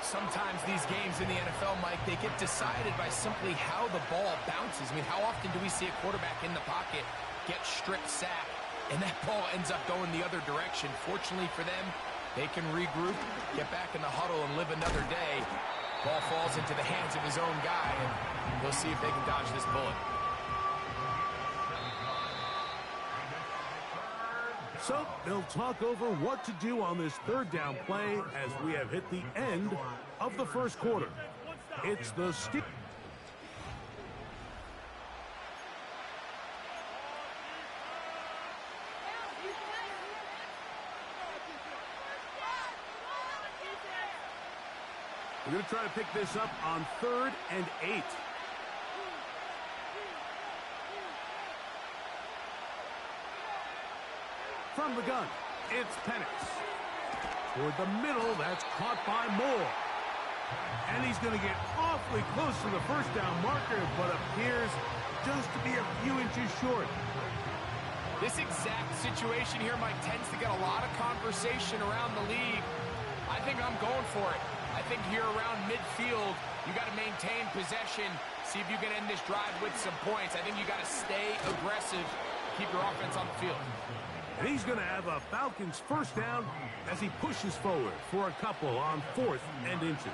Sometimes these games in the NFL, Mike, they get decided by simply how the ball bounces. I mean, how often do we see a quarterback in the pocket get strip sacked, and that ball ends up going the other direction? Fortunately for them, they can regroup, get back in the huddle, and live another day. Ball falls into the hands of his own guy, and we'll see if they can dodge this bullet. So they'll talk over what to do on this 3rd down play as we have hit the end of the first quarter. It's the Steelers. We're going to try to pick this up on 3rd and 8. From the gun, it's Penix. Toward the middle, that's caught by Moore. And he's going to get awfully close to the 1st down marker, but appears just to be a few inches short. This exact situation here, Mike, tends to get a lot of conversation around the league. I think I'm going for it. I think here around midfield, you got to maintain possession, see if you can end this drive with some points. I think you got to stay aggressive, keep your offense on the field. And he's going to have a Falcons 1st down as he pushes forward for a couple on 4th and inches.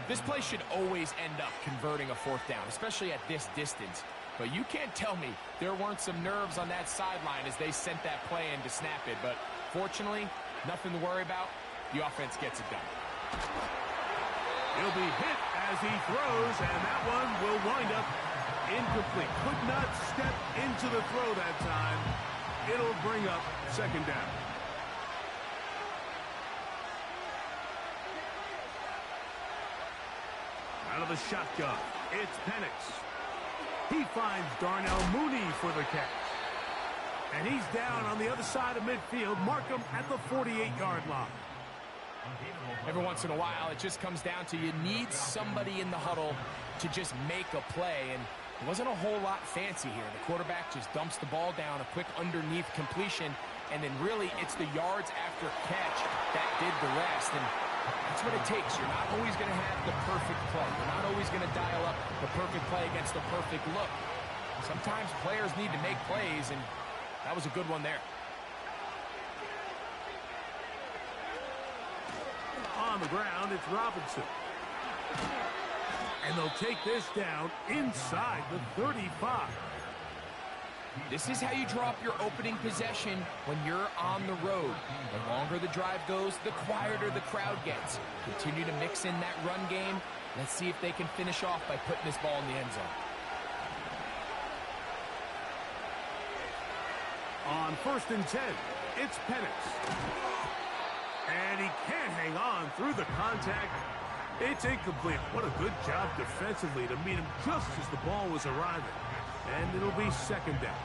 This play should always end up converting a 4th down, especially at this distance. But you can't tell me there weren't some nerves on that sideline as they sent that play in to snap it. But fortunately, nothing to worry about. The offense gets it done. He'll be hit as he throws, and that one will wind up incomplete. Could not step into the throw that time. It'll bring up 2nd down. Out of the shotgun, it's Penix. He finds Darnell Mooney for the catch. And he's down on the other side of midfield. Mark him at the 48-yard line. Every once in a while, it just comes down to you need somebody in the huddle to just make a play. And it wasn't a whole lot fancy here. The quarterback just dumps the ball down, a quick underneath completion, and then really it's the yards after catch that did the rest. And that's what it takes. You're not always going to have the perfect play. You're not always going to dial up the perfect play against the perfect look. Sometimes players need to make plays, and that was a good one there. On the ground, it's Robinson. And they'll take this down inside the 35. This is how you draw up your opening possession when you're on the road. The longer the drive goes, the quieter the crowd gets. Continue to mix in that run game. Let's see if they can finish off by putting this ball in the end zone. On 1st and 10, it's Penix. And he can't hang on through the contact. It's incomplete. What a good job defensively to meet him just as the ball was arriving. And it'll be 2nd down.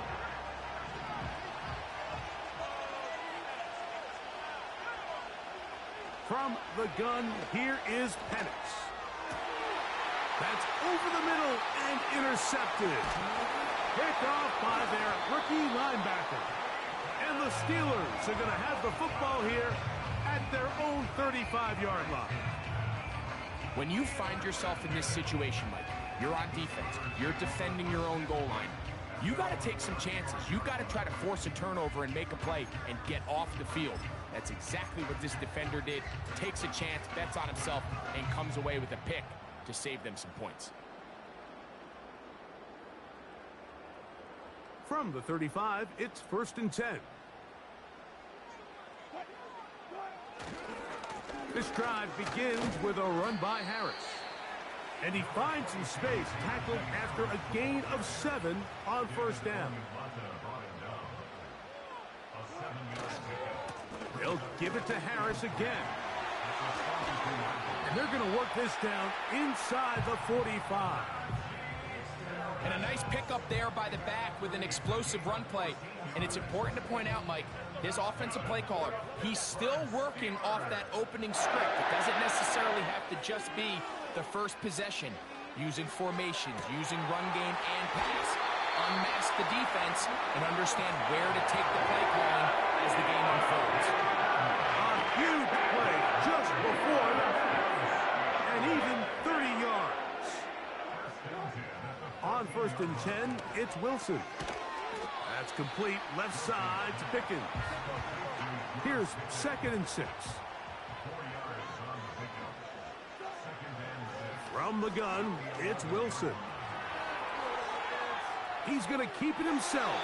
From the gun, here is Penix. That's over the middle and intercepted. Picked off by their rookie linebacker. And the Steelers are going to have the football here at their own 35-yard line. When you find yourself in this situation, Mike, you're on defense, you're defending your own goal line, you got to take some chances. You got to try to force a turnover and make a play and get off the field. That's exactly what this defender did. Takes a chance, bets on himself, and comes away with a pick to save them some points. From the 35, it's 1st and 10. This drive begins with a run by Harris. And he finds some space, tackled after a gain of 7 on 1st down. They'll give it to Harris again. And they're going to work this down inside the 45. And a nice pickup there by the back with an explosive run play. And it's important to point out, Mike, his offensive play caller, he's still working off that opening script. It doesn't necessarily have to just be the first possession. Using formations, using run game and pass. Unmask the defense and understand where to take the play calling as the game unfolds. A huge play just before the and even 30 yards. On 1st and 10, it's Wilson. That's complete left side to Pickens. Here's 2nd and 6. From the gun, it's Wilson. He's going to keep it himself.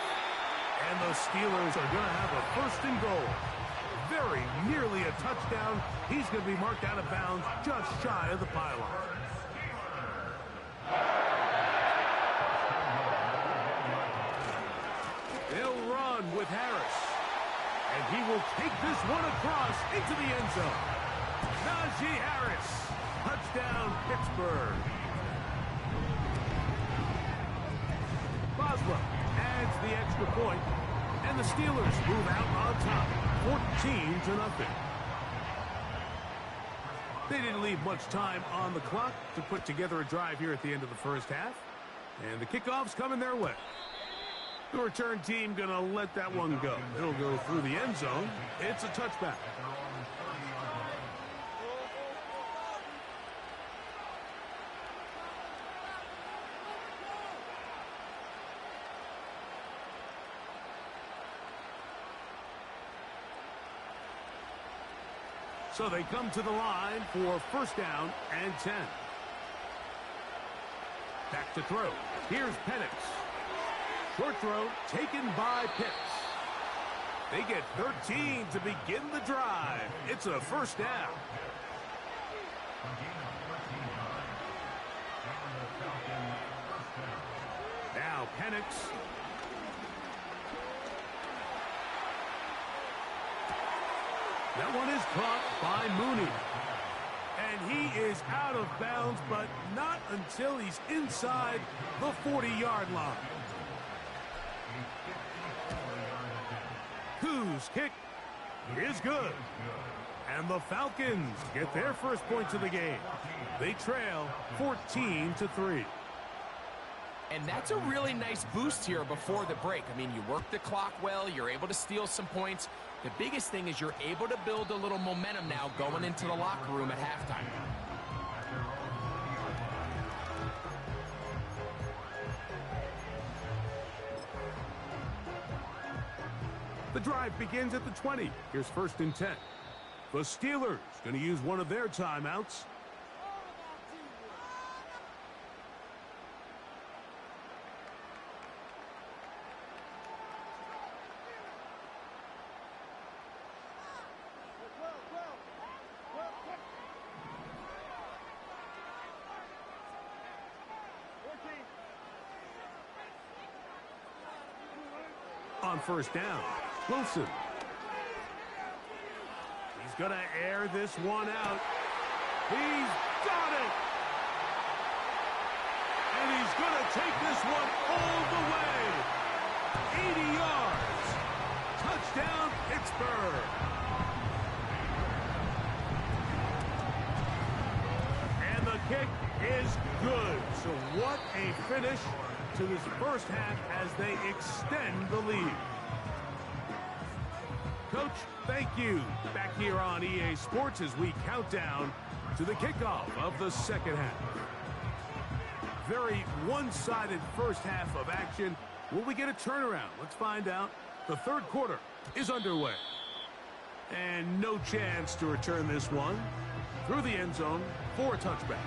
And the Steelers are going to have a 1st and goal. Very nearly a touchdown. He's going to be marked out of bounds just shy of the pylon. They'll run with Harris. And he will take this one across into the end zone. Najee Harris. Touchdown, Pittsburgh. Boswell adds the extra point, and the Steelers move out on top, 14-0. They didn't leave much time on the clock to put together a drive here at the end of the 1st half, and the kickoff's coming their way. The return team going to let that one go. It'll go through the end zone. It's a touchback. So they come to the line for 1st down and 10. Back to throw. Here's Penix. Short throw taken by Pitts. They get 13 to begin the drive. It's a 1st down. Now Penix. That one is caught by Mooney. And he is out of bounds, but not until he's inside the 40-yard line. Whose kick is good. And the Falcons get their 1st points of the game. They trail 14-3. And that's a really nice boost here before the break. I mean, you work the clock well, you're able to steal some points. The biggest thing is you're able to build a little momentum now going into the locker room at halftime. The drive begins at the 20. Here's 1st and 10. The Steelers going to use one of their timeouts. on first down. Wilson. He's going to air this one out. He's got it! And he's going to take this one all the way. 80 yards. Touchdown, Pittsburgh. And the kick is good. So what a finish to this first half as they extend the lead. Coach, thank you. Back here on EA Sports as we count down to the kickoff of the second half. Very one-sided first half of action. Will we get a turnaround? Let's find out. The third quarter is underway. And no chance to return this one through the end zone for a touchback.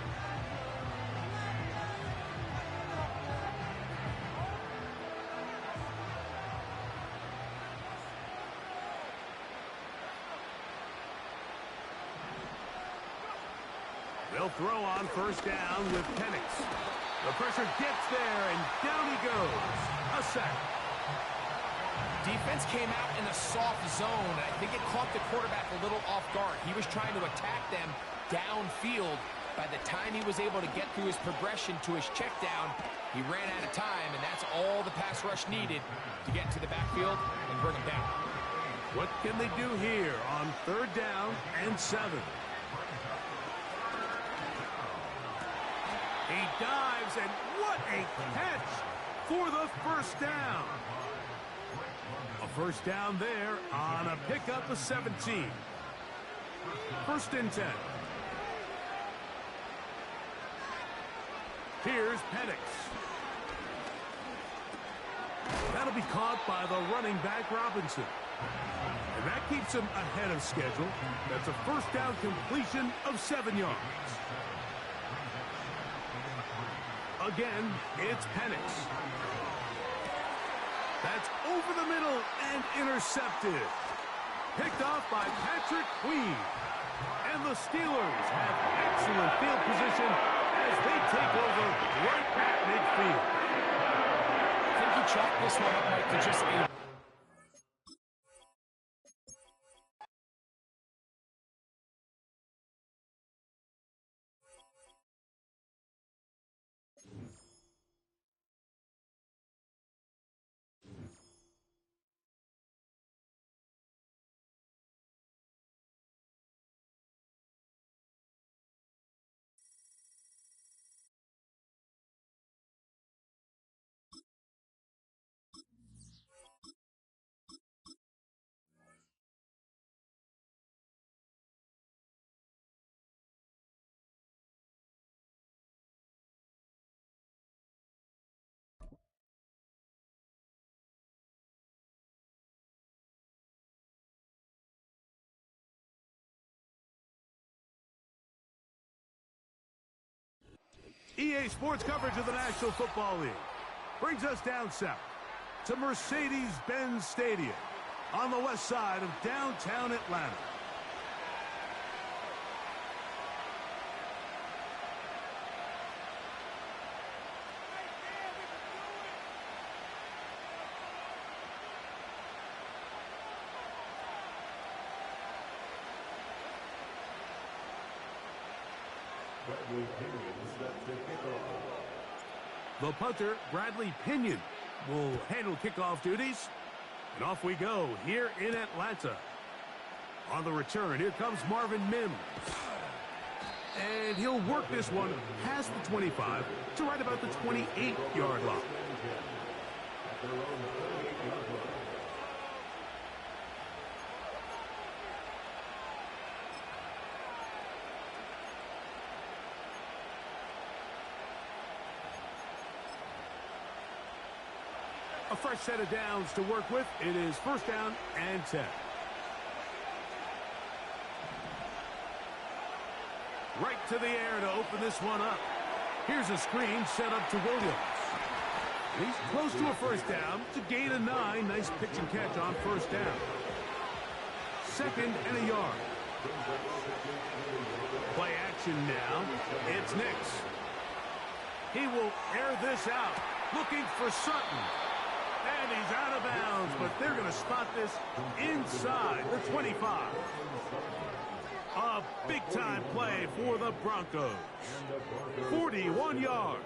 They'll throw on first down with Penix. The pressure gets there, and down he goes. A sack. Defense came out in a soft zone, and I think it caught the quarterback a little off guard. He was trying to attack them downfield. By the time he was able to get through his progression to his check down, he ran out of time, and that's all the pass rush needed to get to the backfield and bring him down. What can they do here on third down and 7? He dives, and what a catch for the first down. A first down there on a pickup of 17. First and 10. Here's Penix. That'll be caught by the running back Robinson. And that keeps him ahead of schedule. That's a first down completion of 7 yards. Again, it's Penix. That's over the middle and intercepted. Picked off by Patrick Queen. And the Steelers have excellent field position as they take over right at midfield. I think he chalked this one up, Mike, to just a... EA Sports coverage of the National Football League brings us down south to Mercedes-Benz Stadium on the west side of downtown Atlanta. The punter, Bradley Pinion, will handle kickoff duties. And off we go here in Atlanta. On the return, here comes Marvin Mims. And he'll work this one past the 25 to right about the 28-yard line. A fresh set of downs to work with. It is first down and 10. Right to the air to open this one up. Here's a screen set up to Williams. He's close to a first down to gain a 9. Nice pitch and catch on first down. Second and a yard. Play action now. It's Nix. He will air this out. Looking for Sutton. And he's out of bounds, but they're going to spot this inside the 25. A big-time play for the Broncos. 41 yards.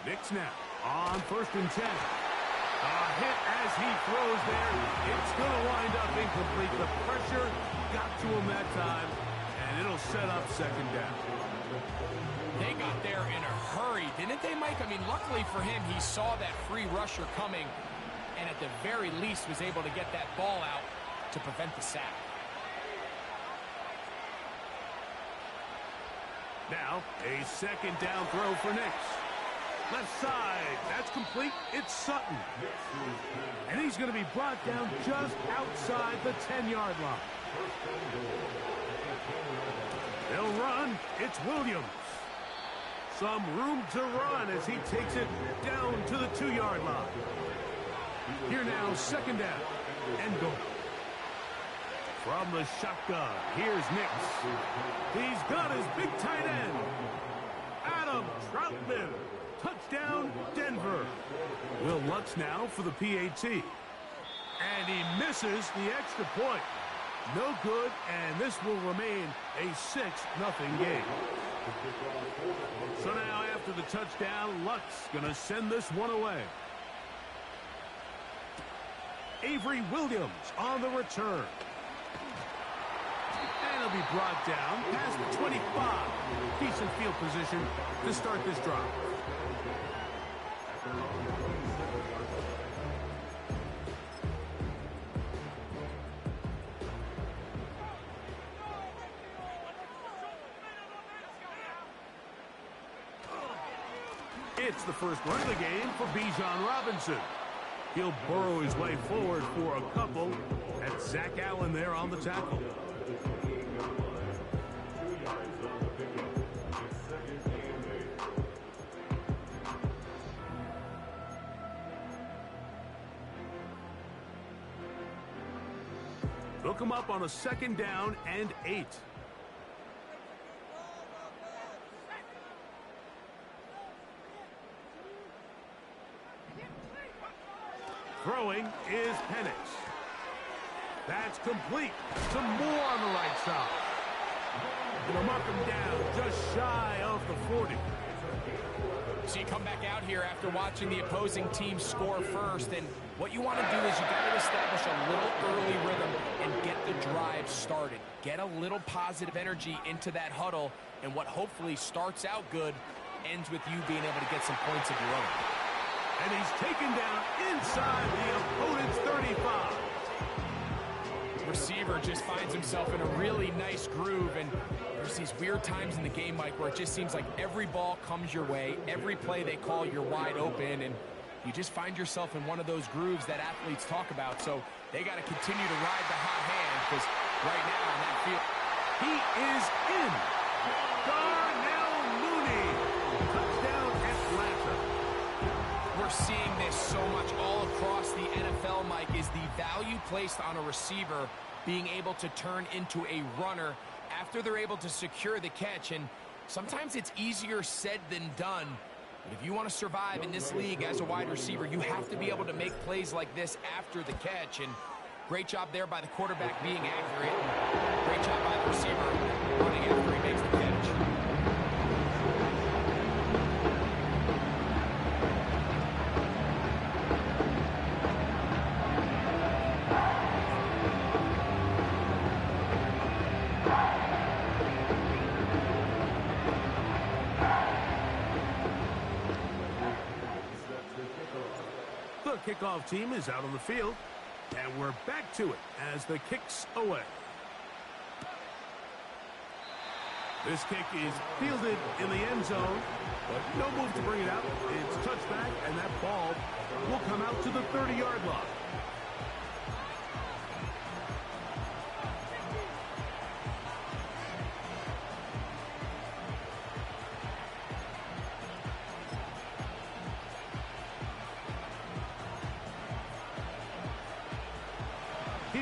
Knicks now on 1st and 10. A hit as he throws there. It's going to wind up incomplete. The pressure got to him that time, and it'll set up 2nd down. They got there in a hurry, didn't they, Mike? I mean, luckily for him, he saw that free rusher coming, and at the very least was able to get that ball out to prevent the sack. Now, a 2nd down throw for Knicks. Left side, that's complete. It's Sutton. And he's going to be brought down just outside the 10-yard line. They'll run. It's Williams. Some room to run as he takes it down to the 2-yard line. Here now, 2nd down and goal. From the shotgun, here's Knicks. He's got his big tight end, Adam Troutman. Touchdown, Denver. Will Lutz now for the PAT. And he misses the extra point. No good, and this will remain a 6-0 game. So now after the touchdown, Lutz going to send this one away. Avery Williams on the return. And he'll be brought down past the 25. Decent field position to start this drive. It's the first run of the game for Bijan Robinson. He'll burrow his way forward for a couple. That's Zach Allen there on the tackle. They'll come up on a 2nd down and 8. Throwing is Penix. That's complete. Some more on the right side. They'll mark him down just shy of the 40. So you come back out here after watching the opposing team score first, and what you want to do is you got to establish a little early rhythm and get the drive started. Get a little positive energy into that huddle, and what hopefully starts out good ends with you being able to get some points of your own. And he's taken down inside the opponent's 35. Receiver just finds himself in a really nice groove, and there's these weird times in the game, Mike, where it just seems like every ball comes your way, every play they call, you're wide open, and you just find yourself in one of those grooves that athletes talk about. So they got to continue to ride the hot hand, because right now in that field, he is in. Darnell Mooney. Touchdown, Atlanta. We're seeing this so much all across the NFL, Mike, is the value placed on a receiver being able to turn into a runner after they're able to secure the catch. And sometimes it's easier said than done. But if you want to survive in this league as a wide receiver, you have to be able to make plays like this after the catch. And great job there by the quarterback being accurate. Great job by the receiver running after he makes the catch. The kickoff team is out on the field, and we're back to it as the kick's away. This kick is fielded in the end zone, but no move to bring it out. It's touchback, and that ball will come out to the 30-yard line.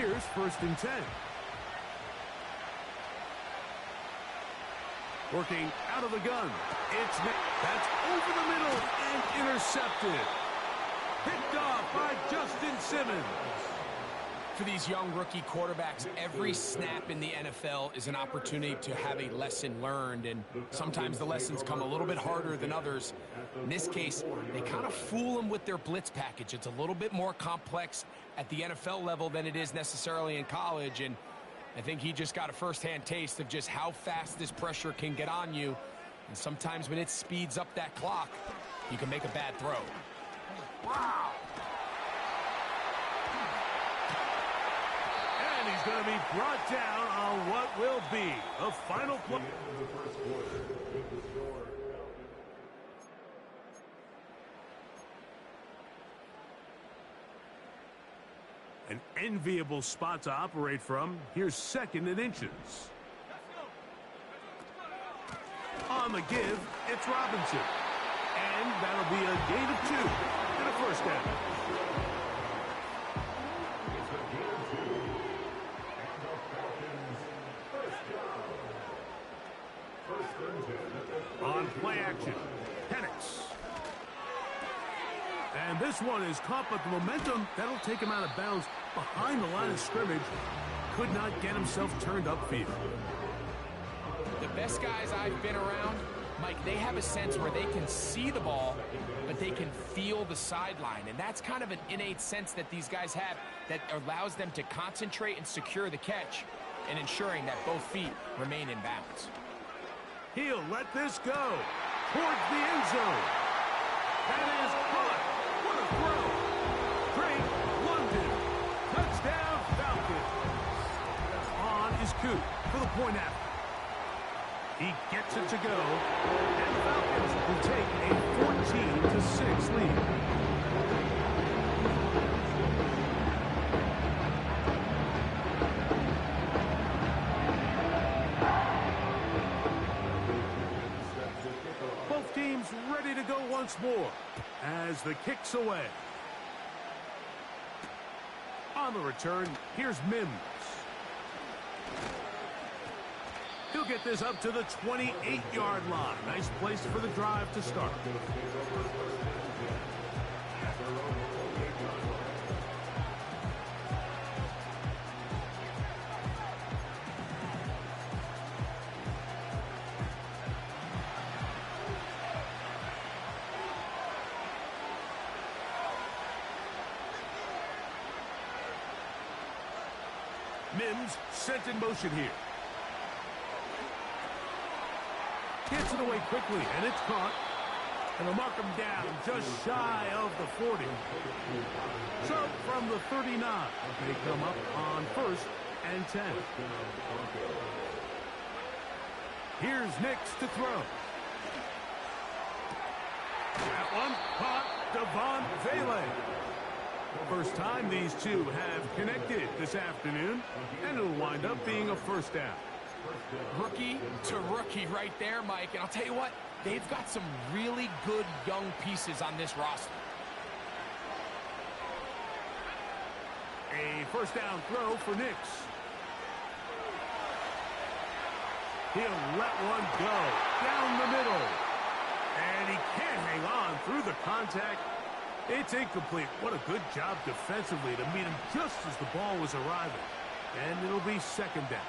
Here's 1st and 10. Working out of the gun. That's over the middle and intercepted. Picked off by Justin Simmons. For these young rookie quarterbacks, every snap in the NFL is an opportunity to have a lesson learned, and sometimes the lessons come a little bit harder than others. In this case, they kind of fool them with their blitz package. It's a little bit more complex at the NFL level than it is necessarily in college, and I think he just got a first-hand taste of just how fast this pressure can get on you, and sometimes when it speeds up that clock, you can make a bad throw. Wow! And he's going to be brought down on what will be a final play. An enviable spot to operate from. Here's 2nd and inches. On the give, it's Robinson. And that'll be a gain of 2 and a first down. On play action, Penix. And this one is caught, but the momentum, that'll take him out of bounds behind the line of scrimmage. Could not get himself turned upfield. The best guys I've been around, Mike, they have a sense where they can see the ball, but they can feel the sideline. And that's kind of an innate sense that these guys have that allows them to concentrate and secure the catch and ensuring that both feet remain in bounds. He'll let this go towards the end zone. That is caught. What a throw. Drake London. Touchdown Falcons. On is Coop for the point after. He gets it to go. And the Falcons will take a 14-6 lead. Ready to go once more as the kick's away. On the return, here's Mims. He'll get this up to the 28-yard line. Nice place for the drive to start. Mims sent in motion here. Gets it away quickly, and it's caught. And they'll mark him down just shy of the 40. So from the 39, they come up on 1st and 10. Here's Nix to throw. That one caught Devon Vele. First time these two have connected this afternoon, and it'll wind up being a first down. Rookie to rookie right there, Mike. And I'll tell you what, they've got some really good young pieces on this roster. A first down throw for Nix. He'll let one go down the middle. And he can't hang on through the contact. It's incomplete. What a good job defensively to meet him just as the ball was arriving. And it'll be 2nd down.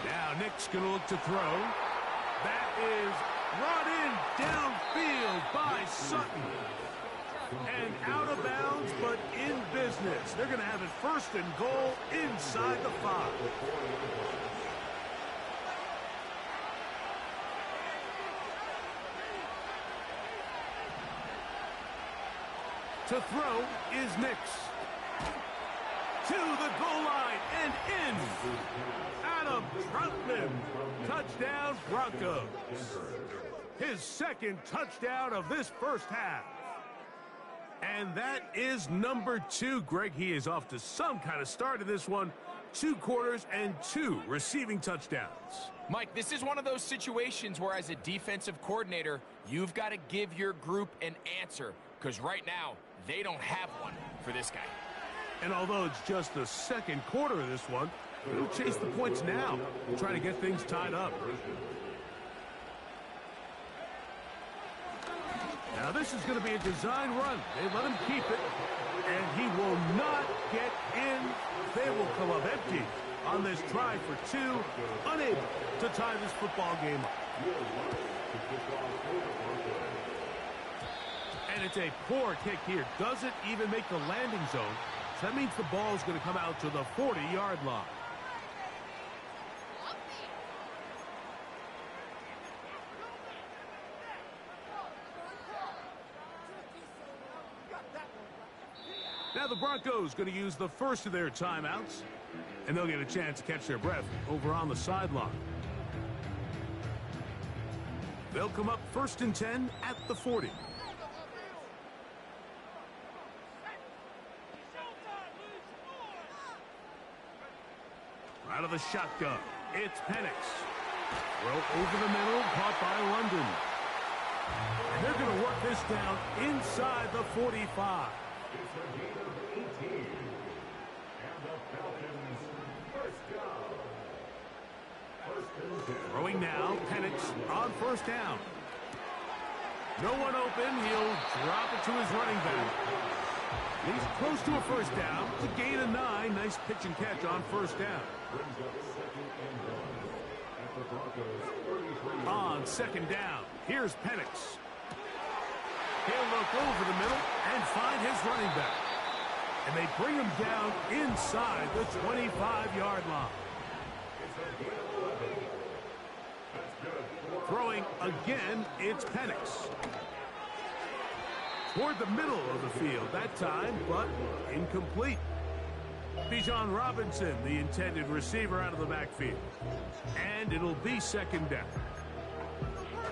Now Nick's going to look to throw. That is brought in downfield by Sutton. And out of bounds, but in business. They're going to have it 1st and goal inside the 5. To throw is Nix. To the goal line and in. Adam Troutman. Touchdown Broncos. His 2nd touchdown of this first half. And that is number 2. Greg, he is off to some kind of start in this one. 2 quarters and 2 receiving touchdowns. Mike, this is one of those situations where as a defensive coordinator, you've got to give your group an answer. Because right now, they don't have one for this guy. And although it's just the second quarter of this one, he'll chase the points now and try to get things tied up. Now this is going to be a design run. They let him keep it, and he will not get in. They will come up empty on this try for two, unable to tie this football game up. And it's a poor kick here. Doesn't even make the landing zone. So that means the ball is going to come out to the 40-yard line. Now the Broncos going to use the first of their timeouts, and they'll get a chance to catch their breath over on the sideline. They'll come up 1st and 10 at the 40. Out of the shotgun, it's Penix. Throw over the middle, caught by London. And they're going to work this down inside the 45. Throwing now, Penix on 1st down. No one open, he'll drop it to his running back. He's close to a 1st down. It's a gain of 9. Nice pitch and catch on 1st down. On 2nd down, here's Penix. He'll look over the middle and find his running back. And they bring him down inside the 25-yard line. Throwing again, it's Penix. Toward the middle of the field that time, but incomplete. Bijan Robinson, the intended receiver, out of the backfield. And it'll be 2nd down.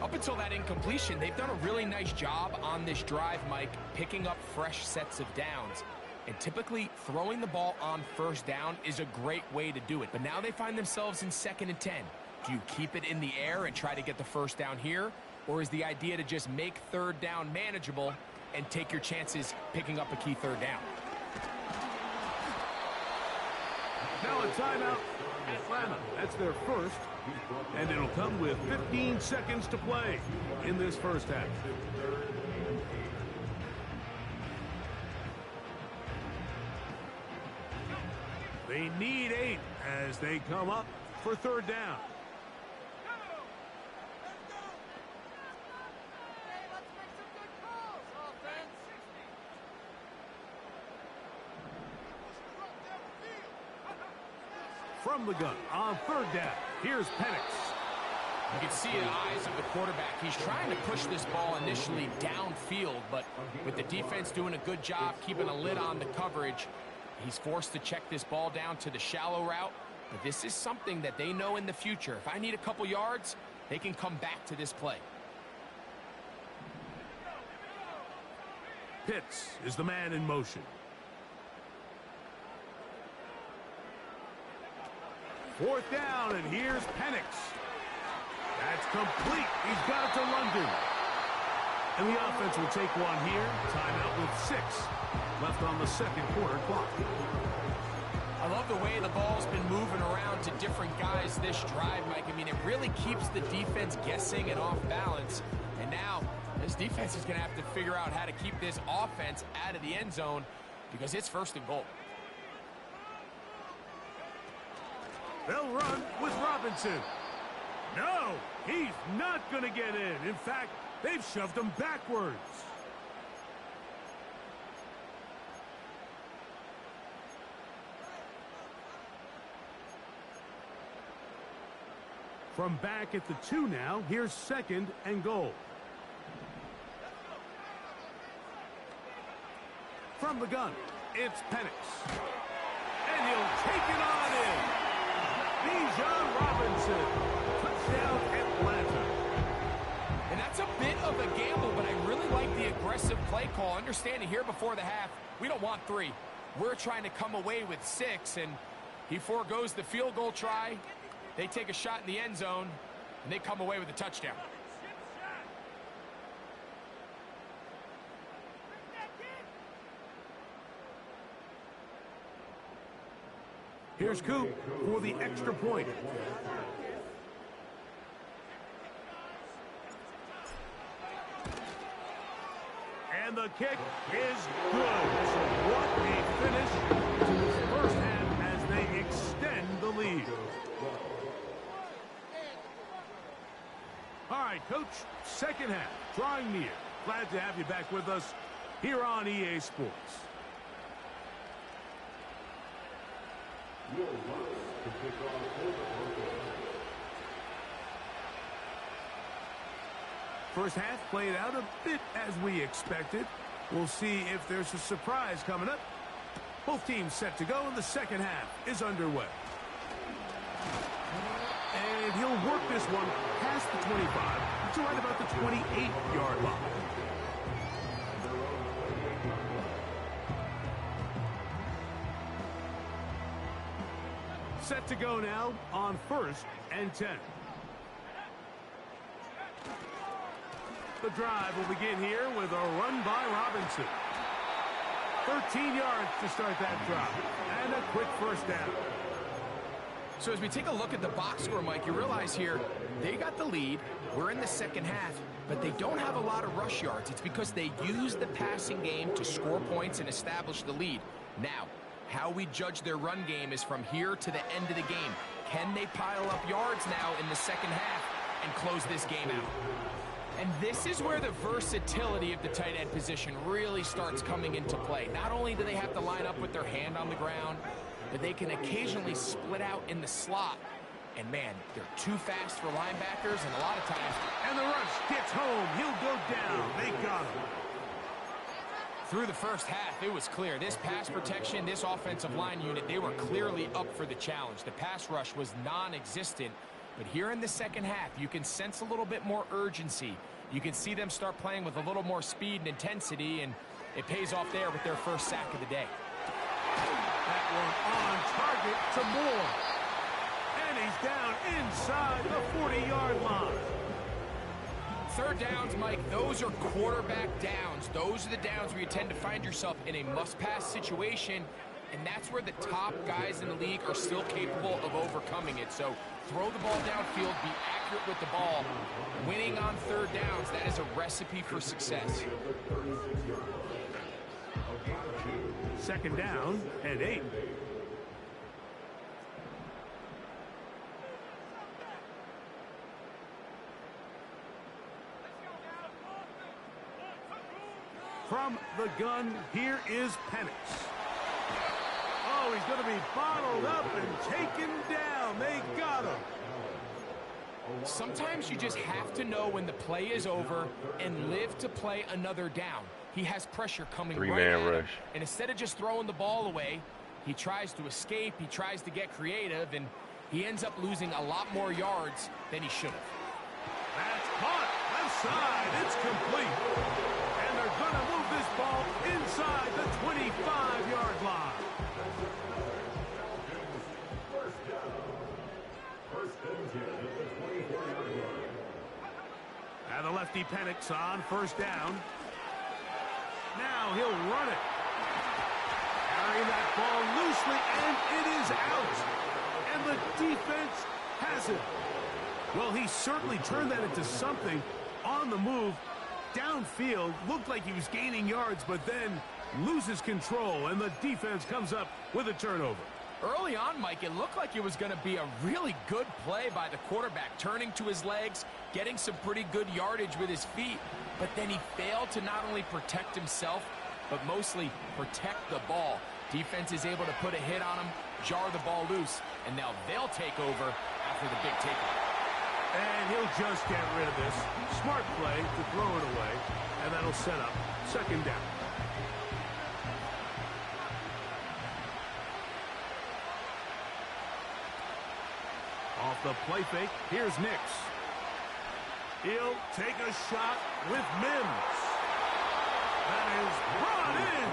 Up until that incompletion, they've done a really nice job on this drive, Mike, picking up fresh sets of downs. And typically, throwing the ball on 1st down is a great way to do it. But now they find themselves in 2nd and 10. Do you keep it in the air and try to get the 1st down here? Or is the idea to just make 3rd down manageable and take your chances picking up a key 3rd down? Now a timeout, Atlanta. That's their first. And it'll come with 15 seconds to play in this 1st half. They need 8 as they come up for 3rd down. From the gun on 3rd down, here's Penix. You can see the eyes of the quarterback. He's trying to push this ball initially downfield, but with the defense doing a good job keeping a lid on the coverage, he's forced to check this ball down to the shallow route. But this is something that they know in the future. If I need a couple yards, they can come back to this play. Pitts is the man in motion. 4th down, and here's Penix. That's complete. He's got it to London. And the offense will take one here. Timeout with 6 left on the 2nd quarter clock. I love the way the ball's been moving around to different guys this drive, Mike. I mean, it really keeps the defense guessing and off balance. And now, this defense is going to have to figure out how to keep this offense out of the end zone because it's 1st and goal. They'll run with Robinson. No, he's not going to get in. In fact, they've shoved him backwards. From back at the 2 now, here's 2nd and goal. From the gun, it's Penix. And he'll take it on in. Bijan Robinson. Touchdown, Atlanta. And that's a bit of a gamble, but I really like the aggressive play call. Understanding here before the half, we don't want 3. We're trying to come away with 6, and he forgoes the field goal try. They take a shot in the end zone, and they come away with a touchdown. Here's Coop for the extra point. And the kick is good. So what a finish to the first half as they extend the lead. All right, Coach, second half, drawing near. Glad to have you back with us here on EA Sports. First half played out a bit as we expected. We'll see if there's a surprise coming up. Both teams set to go, and the second half is underway. And he'll work this one past the 25 to right about the 28-yard line. Set to go now on 1st and 10. The drive will begin here with a run by Robinson. 13 yards to start that drive. And a quick first down. So as we take a look at the box score, Mike, you realize here they got the lead. We're in the second half, but they don't have a lot of rush yards. It's because they use the passing game to score points and establish the lead. Now, how we judge their run game is from here to the end of the game. Can they pile up yards now in the second half and close this game out? And this is where the versatility of the tight end position really starts coming into play. Not only do they have to line up with their hand on the ground, but they can occasionally split out in the slot. And man, they're too fast for linebackers, and a lot of times... And the rush gets home. He'll go down. They got him. Through the first half, it was clear. This pass protection, this offensive line unit, they were clearly up for the challenge. The pass rush was non-existent. But here in the second half, you can sense a little bit more urgency. You can see them start playing with a little more speed and intensity, and it pays off there with their first sack of the day. That one on target to Moore. And he's down inside the 40-yard line. Third downs, Mike, those are quarterback downs. Those are the downs where you tend to find yourself in a must-pass situation, and that's where the top guys in the league are still capable of overcoming it. So throw the ball downfield, be accurate with the ball. Winning on third downs, that is a recipe for success. Second down and 8. From the gun, here is Penix. Oh, he's going to be bottled up and taken down. They got him. Sometimes you just have to know when the play is over and live to play another down. He has pressure coming right at him. And instead of just throwing the ball away, he tries to escape, he tries to get creative, and he ends up losing a lot more yards than he should have. That's caught. Left side. It's complete. And they're going to move this ball inside the 25-yard line. And the lefty Penix on first down. Now he'll run it. Carrying that ball loosely, and it is out. And the defense has it. Well, he certainly turned that into something on the move. Downfield, looked like he was gaining yards, but then loses control, and the defense comes up with a turnover. Early on, Mike, it looked like it was going to be a really good play by the quarterback, turning to his legs, getting some pretty good yardage with his feet, but then he failed to not only protect himself, but mostly protect the ball. Defense is able to put a hit on him, jar the ball loose, and now they'll take over after the big takeover. And he'll just get rid of this. Smart play to throw it away, and that'll set up second down. Off the play fake, here's Nix. He'll take a shot with Mims. That is brought in.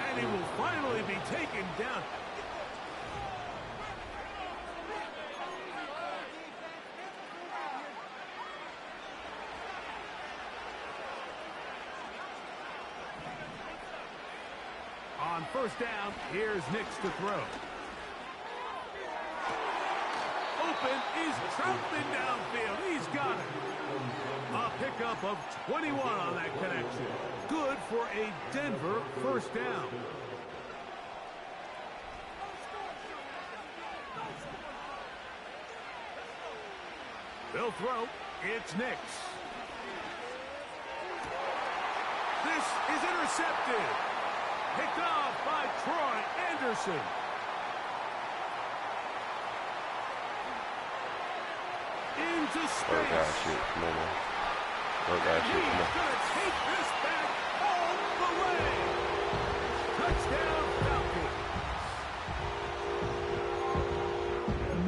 And he will finally be taken down. On first down, here's Nix to throw. open. He's trooping downfield. He's got it. A pickup of 21 on that connection. Good for a Denver first down. They'll throw. It's Nix. This is intercepted. Picked off by Troy Anderson. Into space. And he's going to take this back all the way. Touchdown Falcons.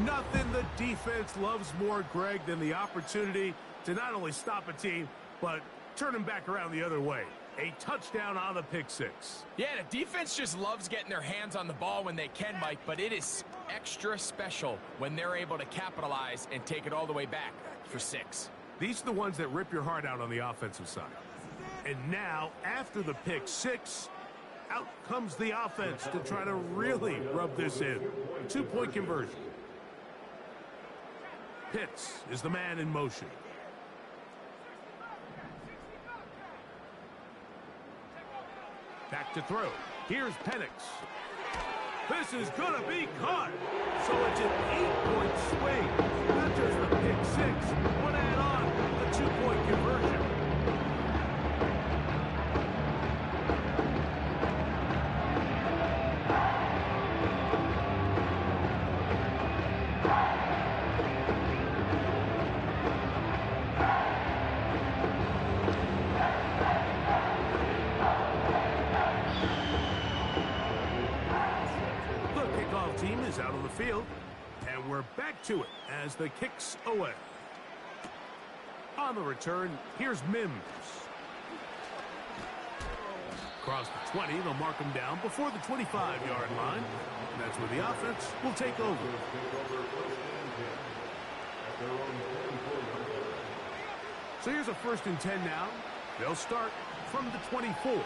Nothing the defense loves more, Greg, than the opportunity to not only stop a team, but turn them back around the other way. A touchdown on the pick six. Yeah, the defense just loves getting their hands on the ball when they can, Mike, but it is extra special when they're able to capitalize and take it all the way back for 6. These are the ones that rip your heart out on the offensive side. And now, after the pick six, out comes the offense to try to really rub this in. 2-point conversion. Pitts is the man in motion. Back to throw. Here's Penix. This is going to be caught. So it's an 8-point swing. Not just the pick six, but add on the 2-point conversion. Team is out on the field, and we're back to it as the kick's away. On the return, here's Mims. Across the 20, they'll mark him down before the 25-yard line. And that's where the offense will take over. So here's a 1st and 10 now. They'll start from the 24.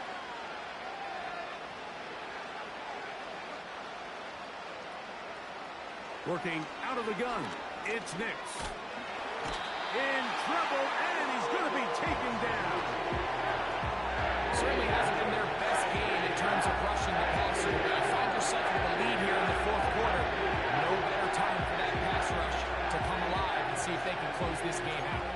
Working out of the gun, it's Nix. In trouble, and he's going to be taken down. Certainly hasn't been their best game in terms of rushing the passer. You find yourself with a lead here in the 4th quarter. No better time for that pass rush to come alive and see if they can close this game out.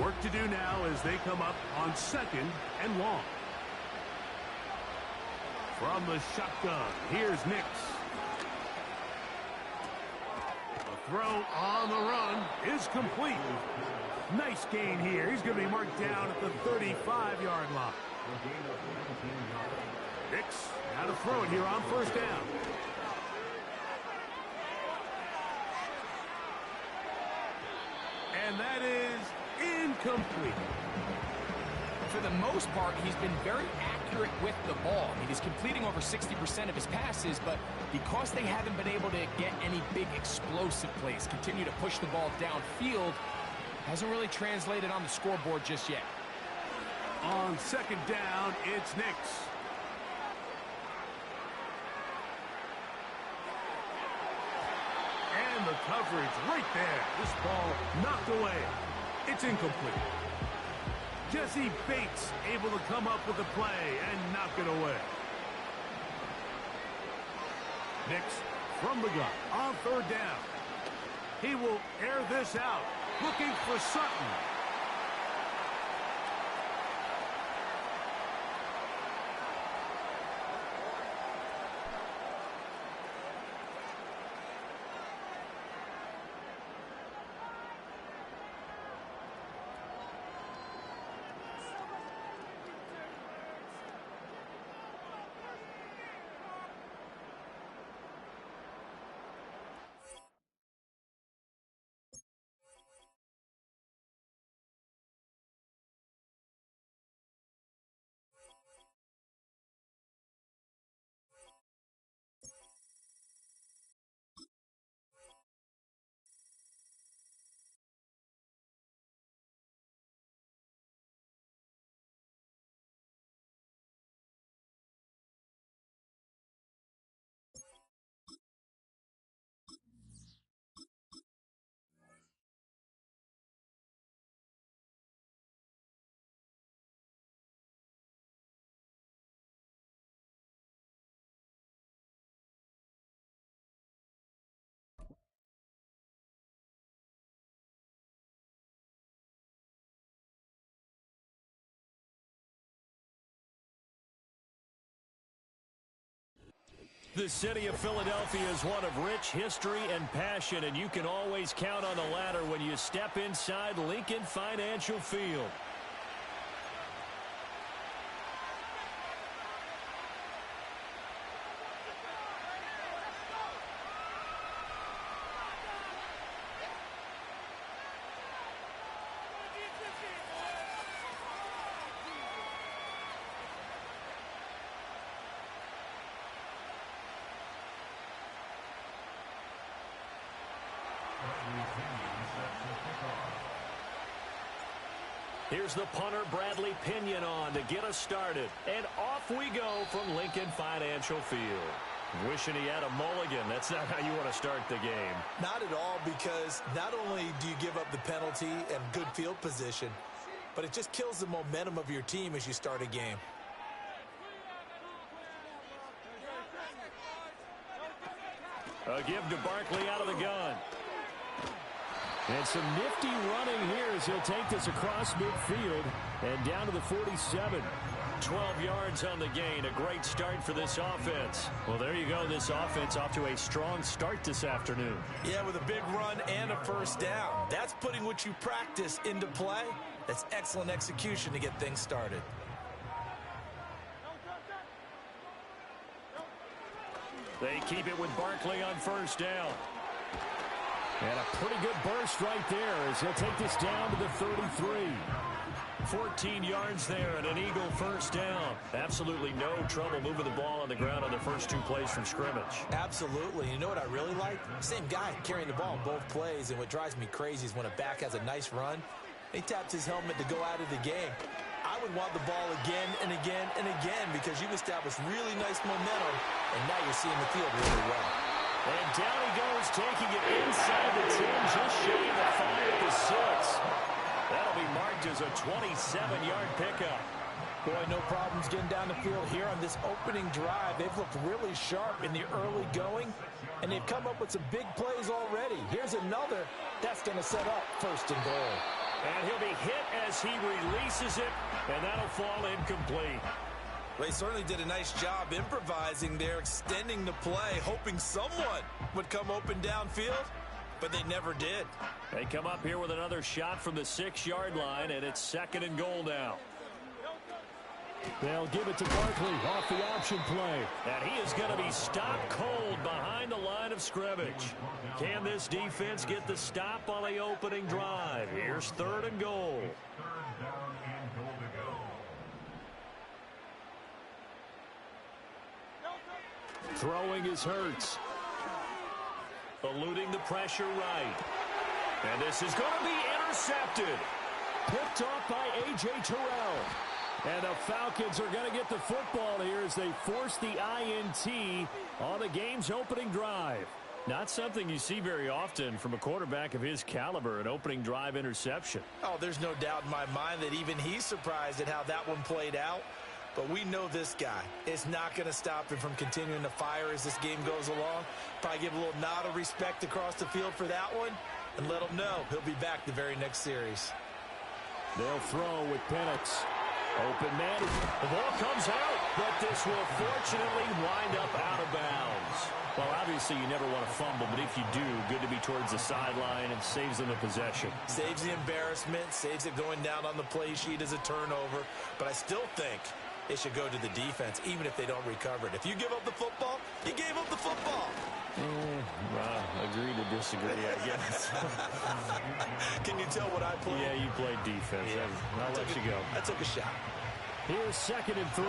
Work to do now as they come up on 2nd and long. From the shotgun, here's Nix. Throw on the run is complete. Nice gain here. He's going to be marked down at the 35-yard line. Nix now to throw it here on 1st down. And that is incomplete. For the most part, he's been very accurate with the ball. I mean, he's completing over 60% of his passes, but because they haven't been able to get any big explosive plays, continue to push the ball downfield, hasn't really translated on the scoreboard just yet. On 2nd down, it's Nix. And the coverage right there. This ball knocked away. It's incomplete. Jesse Bates able to come up with the play and knock it away. Nix from the gun on 3rd down. He will air this out, looking for Sutton. The city of Philadelphia is one of rich history and passion, and you can always count on the latter when you step inside Lincoln Financial Field. Here's the punter, Bradley Pinion, on to get us started. And off we go from Lincoln Financial Field. Wishing he had a mulligan. That's not how you want to start the game. Not at all, because not only do you give up the penalty and good field position, but it just kills the momentum of your team as you start a game. A give to Barkley out of the gun. And some nifty running here as he'll take this across midfield and down to the 47. 12 yards on the gain. A great start for this offense. Well, there you go. This offense off to a strong start this afternoon. Yeah, with a big run and a first down. That's putting what you practice into play. That's excellent execution to get things started. They keep it with Barkley on first down. And a pretty good burst right there as he'll take this down to the 33. 14 yards there and an Eagle first down. Absolutely no trouble moving the ball on the ground on the first two plays from scrimmage. Absolutely. You know what I really like? Same guy carrying the ball in both plays, and what drives me crazy is when a back has a nice run, he taps his helmet to go out of the game. I would want the ball again and again and again because you've established really nice momentum, and now you're seeing the field really well. And down he goes, taking it inside the 10, just shy of the 5 at the 6. That'll be marked as a 27-yard pickup. Boy, no problems getting down the field here on this opening drive. They've looked really sharp in the early going, and they've come up with some big plays already. Here's another. That's going to set up first and goal. And he'll be hit as he releases it, and that'll fall incomplete. They certainly did a nice job improvising there, extending the play, hoping someone would come open downfield, but they never did. They come up here with another shot from the 6-yard line, and it's second and goal now. They'll give it to Barkley off the option play. And he is going to be stopped cold behind the line of scrimmage. Can this defense get the stop on the opening drive? Here's third and goal. Third down and goal to go. Throwing is Hurts. Eluding the pressure right. And this is going to be intercepted. Picked off by A.J. Terrell. And the Falcons are going to get the football here as they force the INT on the game's opening drive. Not something you see very often from a quarterback of his caliber, an opening drive interception. Oh, there's no doubt in my mind that even he's surprised at how that one played out. But we know this guy is not going to stop him from continuing to fire as this game goes along. Probably give a little nod of respect across the field for that one and let him know he'll be back the very next series. They'll throw with Penix. Open man. The ball comes out, but this will fortunately wind up out of bounds. Well, obviously you never want to fumble, but if you do, good to be towards the sideline and saves them the possession. Saves the embarrassment, saves it going down on the play sheet as a turnover. But I still think it should go to the defense, even if they don't recover it. If you give up the football, you gave up the football. Well, agree to disagree, I guess. Can you tell what I played? Yeah, you played defense. Yeah. I'll let you go. I took a shot. Here's second and 3.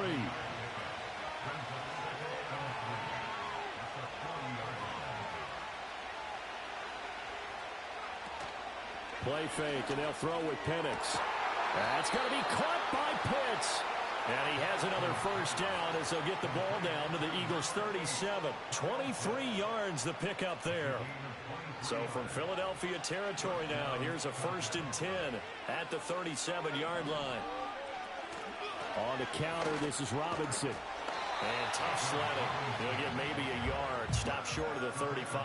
Play fake, and they'll throw with Penix. That's going to be caught by Pitts. And he has another first down as they'll get the ball down to the Eagles' 37. 23 yards the pickup there. So from Philadelphia territory now, here's a first and 10 at the 37-yard line. On the counter, this is Robinson. And tough sledding. He'll get maybe a yard. Stop short of the 35.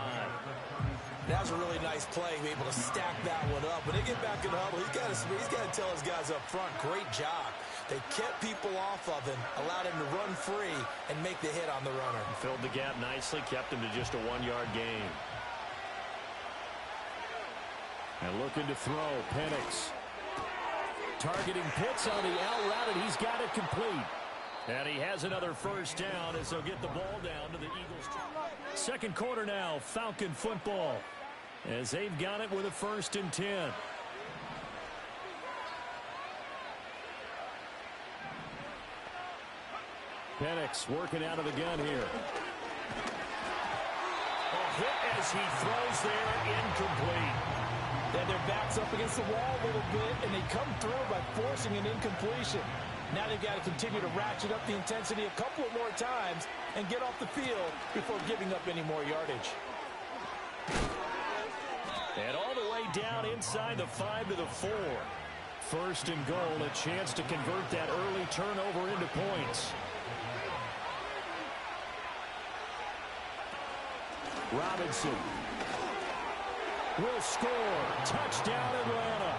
That was a really nice play, be able to stack that one up. When they get back in the huddle, he's got to tell his guys up front, great job. They kept people off of him, allowed him to run free and make the hit on the runner. Filled the gap nicely, kept him to just a 1-yard gain. And looking to throw, Penix. Targeting Pitts on the out route, and he's got it complete. And he has another first down as they'll get the ball down to the Eagles. Second quarter now, Falcon football, as they've got it with a 1st and 10. Penix working out of the gun here. A hit as he throws there, incomplete. Then their back's up against the wall a little bit, and they come through by forcing an incompletion. Now they've got to continue to ratchet up the intensity a couple of more times and get off the field before giving up any more yardage. And all the way down inside the 5 to the 4. 1st and goal, a chance to convert that early turnover into points. Robinson will score. Touchdown, Atlanta.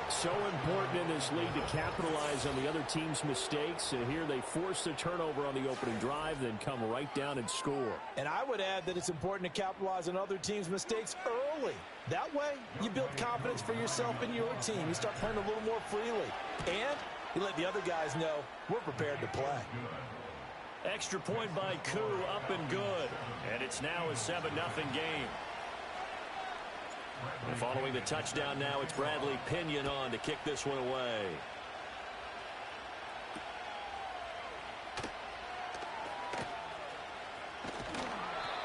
So important in this league to capitalize on the other team's mistakes. And here they force the turnover on the opening drive, then come right down and score. And I would add that it's important to capitalize on other teams' mistakes early. That way, you build confidence for yourself and your team. You start playing a little more freely. And you let the other guys know we're prepared to play. Extra point by Koo, up and good. And it's now a 7-0 game. And following the touchdown now, it's Bradley Pinion on to kick this one away.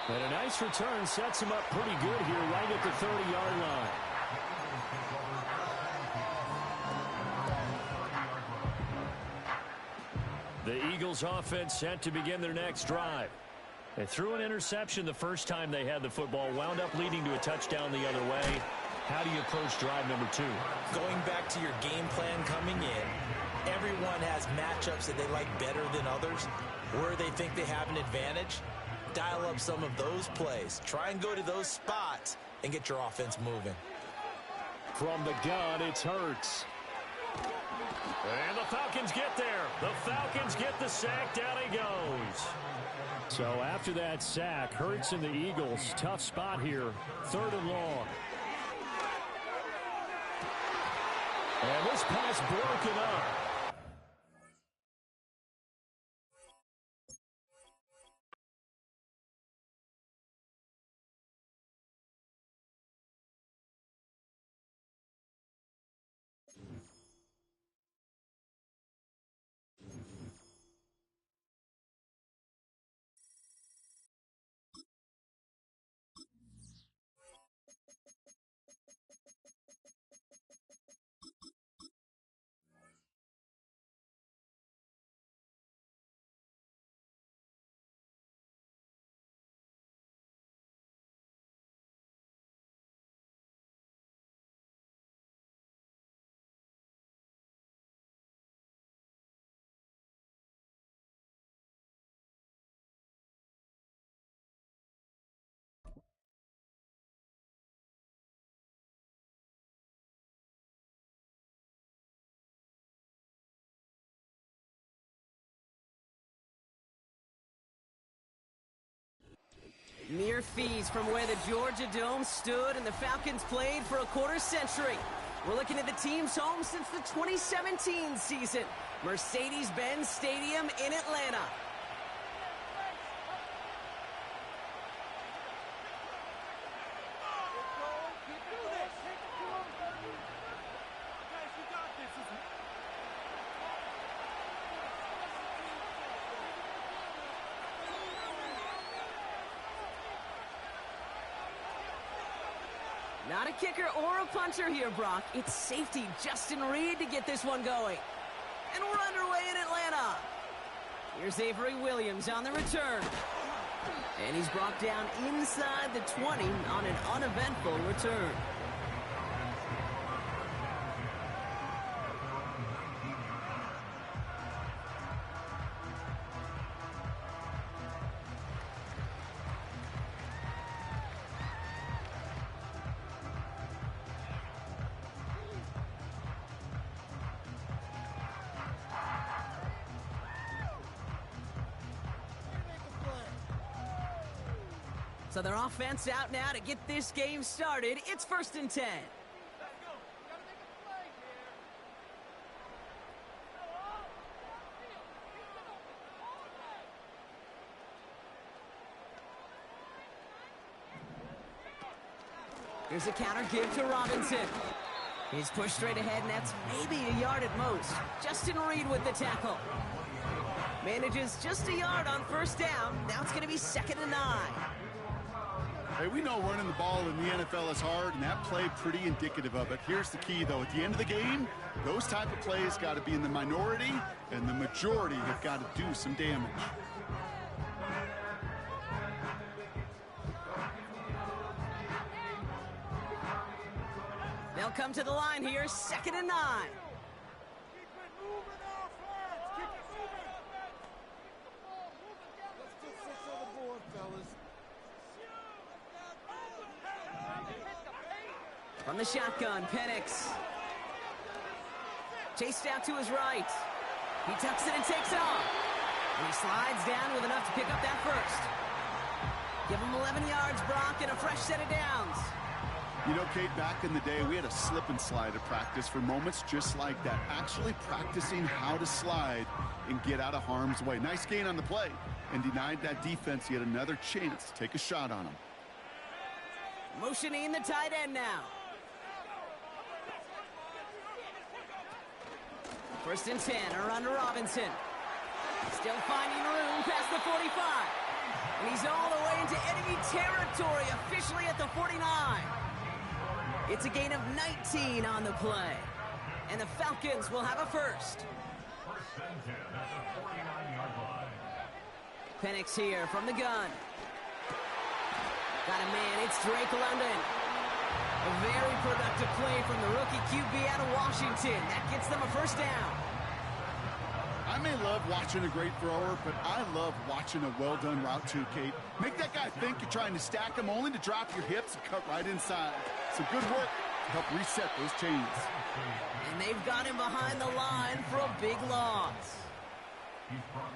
And a nice return sets him up pretty good here right at the 30-yard line. The Eagles offense set to begin their next drive. They threw an interception the first time they had the football, wound up leading to a touchdown the other way. How do you approach drive number 2? Going back to your game plan coming in, everyone has matchups that they like better than others. Where they think they have an advantage, dial up some of those plays. Try and go to those spots and get your offense moving. From the gun, it's Hurts. And the Falcons get there. The Falcons get the sack. Down he goes. So after that sack, Hurts and the Eagles, tough spot here. 3rd and long. And this pass broken up. Mere fees from where the Georgia Dome stood and the Falcons played for a quarter-century. We're looking at the team's home since the 2017 season. Mercedes-Benz Stadium in Atlanta. Not a kicker or a punter here, Brock. It's safety Justin Reed to get this one going. And we're underway in Atlanta. Here's Avery Williams on the return. And he's brought down inside the 20 on an uneventful return. So their offense out now to get this game started. It's 1st and 10. Here's a counter give to Robinson. He's pushed straight ahead, and that's maybe a yard at most. Justin Reed with the tackle. Manages just a yard on 1st down. Now it's going to be 2nd and 9. Hey, we know running the ball in the NFL is hard, and that play pretty indicative of it. Here's the key, though. At the end of the game, those type of plays got to be in the minority, and the majority have got to do some damage. They'll come to the line here, 2nd and 9. From the shotgun, Penix. Chased out to his right. He tucks it and takes off. And he slides down with enough to pick up that first. Give him 11 yards, Brock, and a fresh set of downs. You know, Kate, back in the day, we had a slip and slide at practice for moments just like that. Actually practicing how to slide and get out of harm's way. Nice gain on the play, and denied that defense yet another chance to take a shot on him. Motioning the tight end now. 1st and 10, a run to Robinson. Still finding room past the 45. And he's all the way into enemy territory, officially at the 49. It's a gain of 19 on the play. And the Falcons will have a first. 1st and 10 at the 49-yard line. Penix here from the gun. Got a man, it's Drake London. A very productive play from the rookie QB out of Washington. That gets them a 1st down. I may love watching a great thrower, but I love watching a well-done route too, Kate. Make that guy think you're trying to stack him only to drop your hips and cut right inside. Some good work to help reset those chains. And they've got him behind the line for a big loss.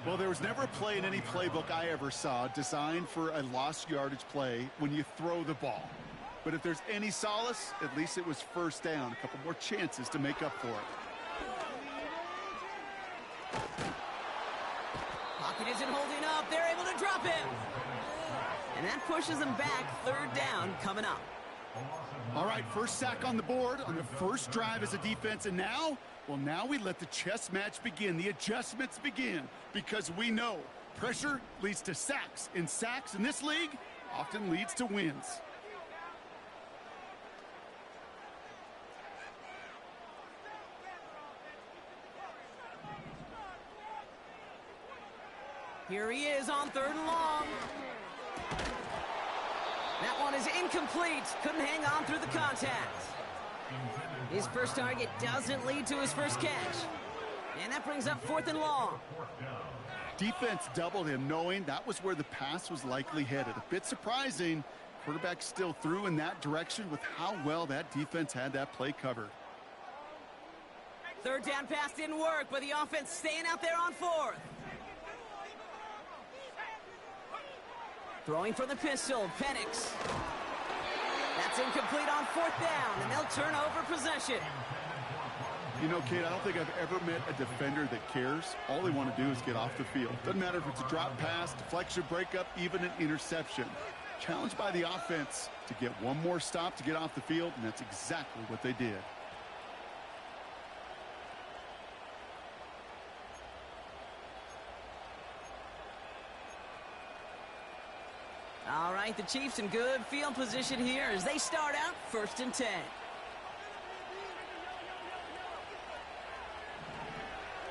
Well, there was never a play in any playbook I ever saw designed for a lost yardage play when you throw the ball. But if there's any solace, at least it was 1st down. A couple more chances to make up for it. Pocket isn't holding up. They're able to drop him. And that pushes them back. 3rd down coming up. All right, first sack on the board on the first drive as a defense. And now, well, now we let the chess match begin. The adjustments begin because we know pressure leads to sacks. And sacks in this league often leads to wins. Here he is on 3rd and long. That one is incomplete. Couldn't hang on through the contact. His first target doesn't lead to his first catch. And that brings up 4th and long. Defense doubled him, knowing that was where the pass was likely headed. A bit surprising. Quarterback still threw in that direction with how well that defense had that play covered. 3rd down pass didn't work, but the offense staying out there on 4th. Throwing for the pistol, Penix. That's incomplete on 4th down, and they'll turn over possession. You know, Kate, I don't think I've ever met a defender that cares. All they want to do is get off the field. Doesn't matter if it's a drop pass, deflection, breakup, even an interception. Challenged by the offense to get one more stop to get off the field, and that's exactly what they did. All right, the Chiefs in good field position here as they start out 1st and 10.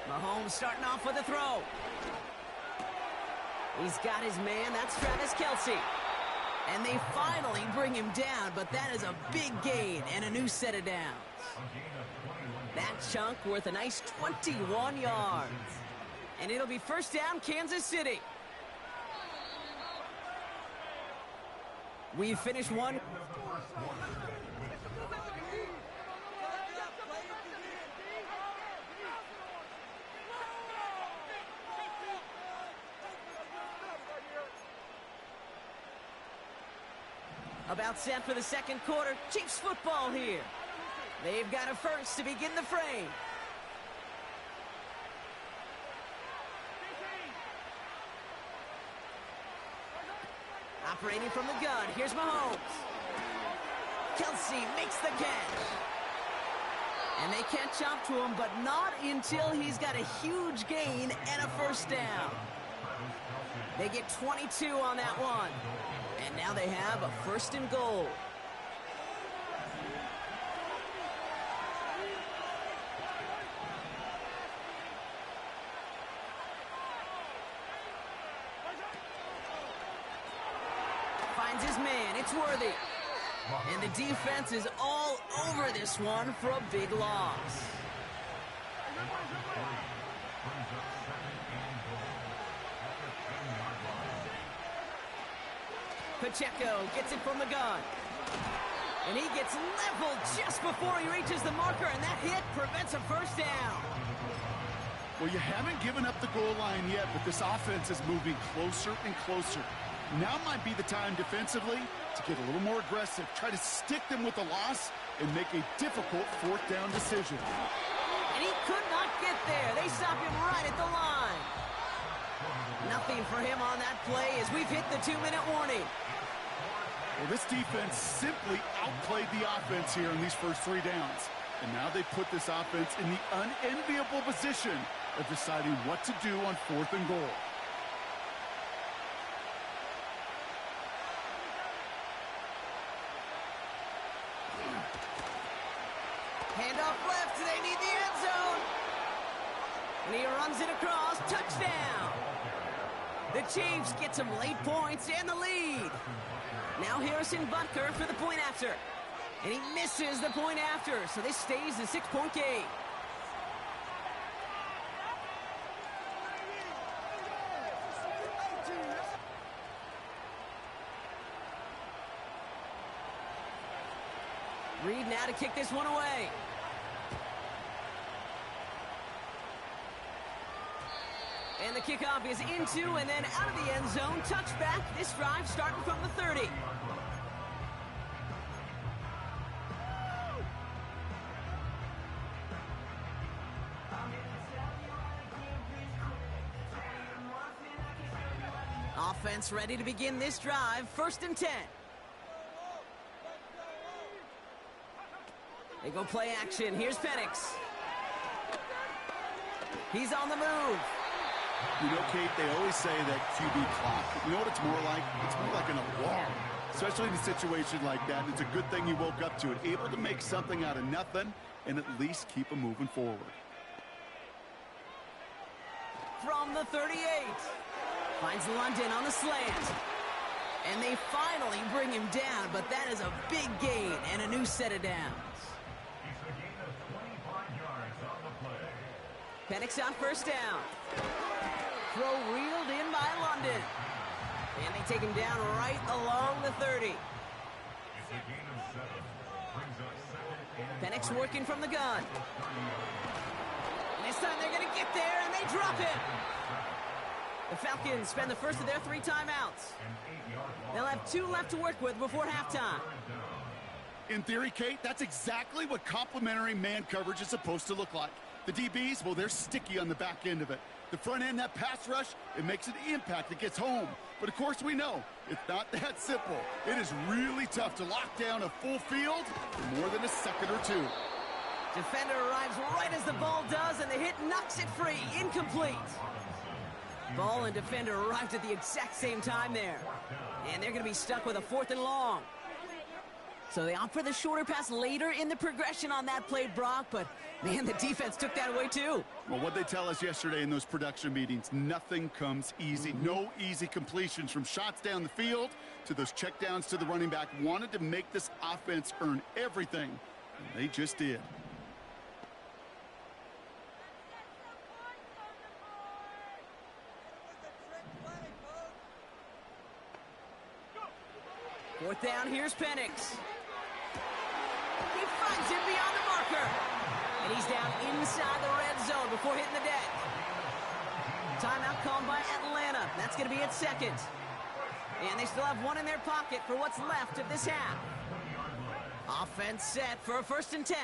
Mahomes starting off with a throw. He's got his man. That's Travis Kelce. And they finally bring him down, but that is a big gain and a new set of downs. That chunk worth a nice 21 yards. And it'll be 1st down, Kansas City. We've finished one. About set for the second quarter. Chiefs football here. They've got a first to begin the frame. Operating from the gun, here's Mahomes. Kelsey makes the catch. And they catch up to him, but not until he's got a huge gain and a first down. They get 22 on that one. And now they have a first and goal. Finds his man. It's Worthy. And the defense is all over this one for a big loss. Pacheco gets it from the gun. And he gets leveled just before he reaches the marker, and that hit prevents a first down. Well, you haven't given up the goal line yet, but this offense is moving closer and closer. Now might be the time defensively to get a little more aggressive, try to stick them with a loss, and make a difficult fourth down decision. And he could not get there. They stop him right at the line. Nothing for him on that play as we've hit the 2-minute warning. Well, this defense simply outplayed the offense here in these first 3 downs. And now they put this offense in the unenviable position of deciding what to do on 4th and goal. Handoff left, they need the end zone. And he runs it across, touchdown. The Chiefs get some late points and the lead. Now Harrison Butker for the point after. And he misses the point after, so this stays a 6-point game. Reed now to kick this one away. And the kickoff is into and then out of the end zone. Touchback. This drive starting from the 30. Offense ready to begin this drive. 1st and 10. They go play action. Here's Penix. He's on the move. You know, Kate, they always say that QB clock. You know what it's more like? It's more like an alarm, especially in a situation like that. It's a good thing you woke up to it, able to make something out of nothing and at least keep them moving forward. From the 38. Finds London on the slant. And they finally bring him down, but that is a big gain and a new set of downs. Penix on first down. Throw reeled in by London. And they take him down right along the 30. Penix working from the gun. And this time they're going to get there, and they drop it. The Falcons spend the first of their 3 timeouts. They'll have 2 left to work with before halftime. In theory, Kate, that's exactly what complementary man coverage is supposed to look like. The DBs, well, they're sticky on the back end of it. The front end, that pass rush, it makes an impact. It gets home. But, of course, we know it's not that simple. It is really tough to lock down a full field for more than a second or 2. Defender arrives right as the ball does, and the hit knocks it free. Incomplete. Ball and defender arrived at the exact same time there. And they're going to be stuck with a 4th and long. So they opt for the shorter pass later in the progression on that play, Brock. But, man, the defense took that away, too. Well, what they tell us yesterday in those production meetings, nothing comes easy. No easy completions from shots down the field to those checkdowns to the running back. Wanted to make this offense earn everything, and they just did. Fourth down, here's Penix. He finds him beyond the marker. And he's down inside the red zone before hitting the deck. Timeout called by Atlanta. That's going to be its 2nd. And they still have one in their pocket for what's left of this half. Offense set for a 1st and 10.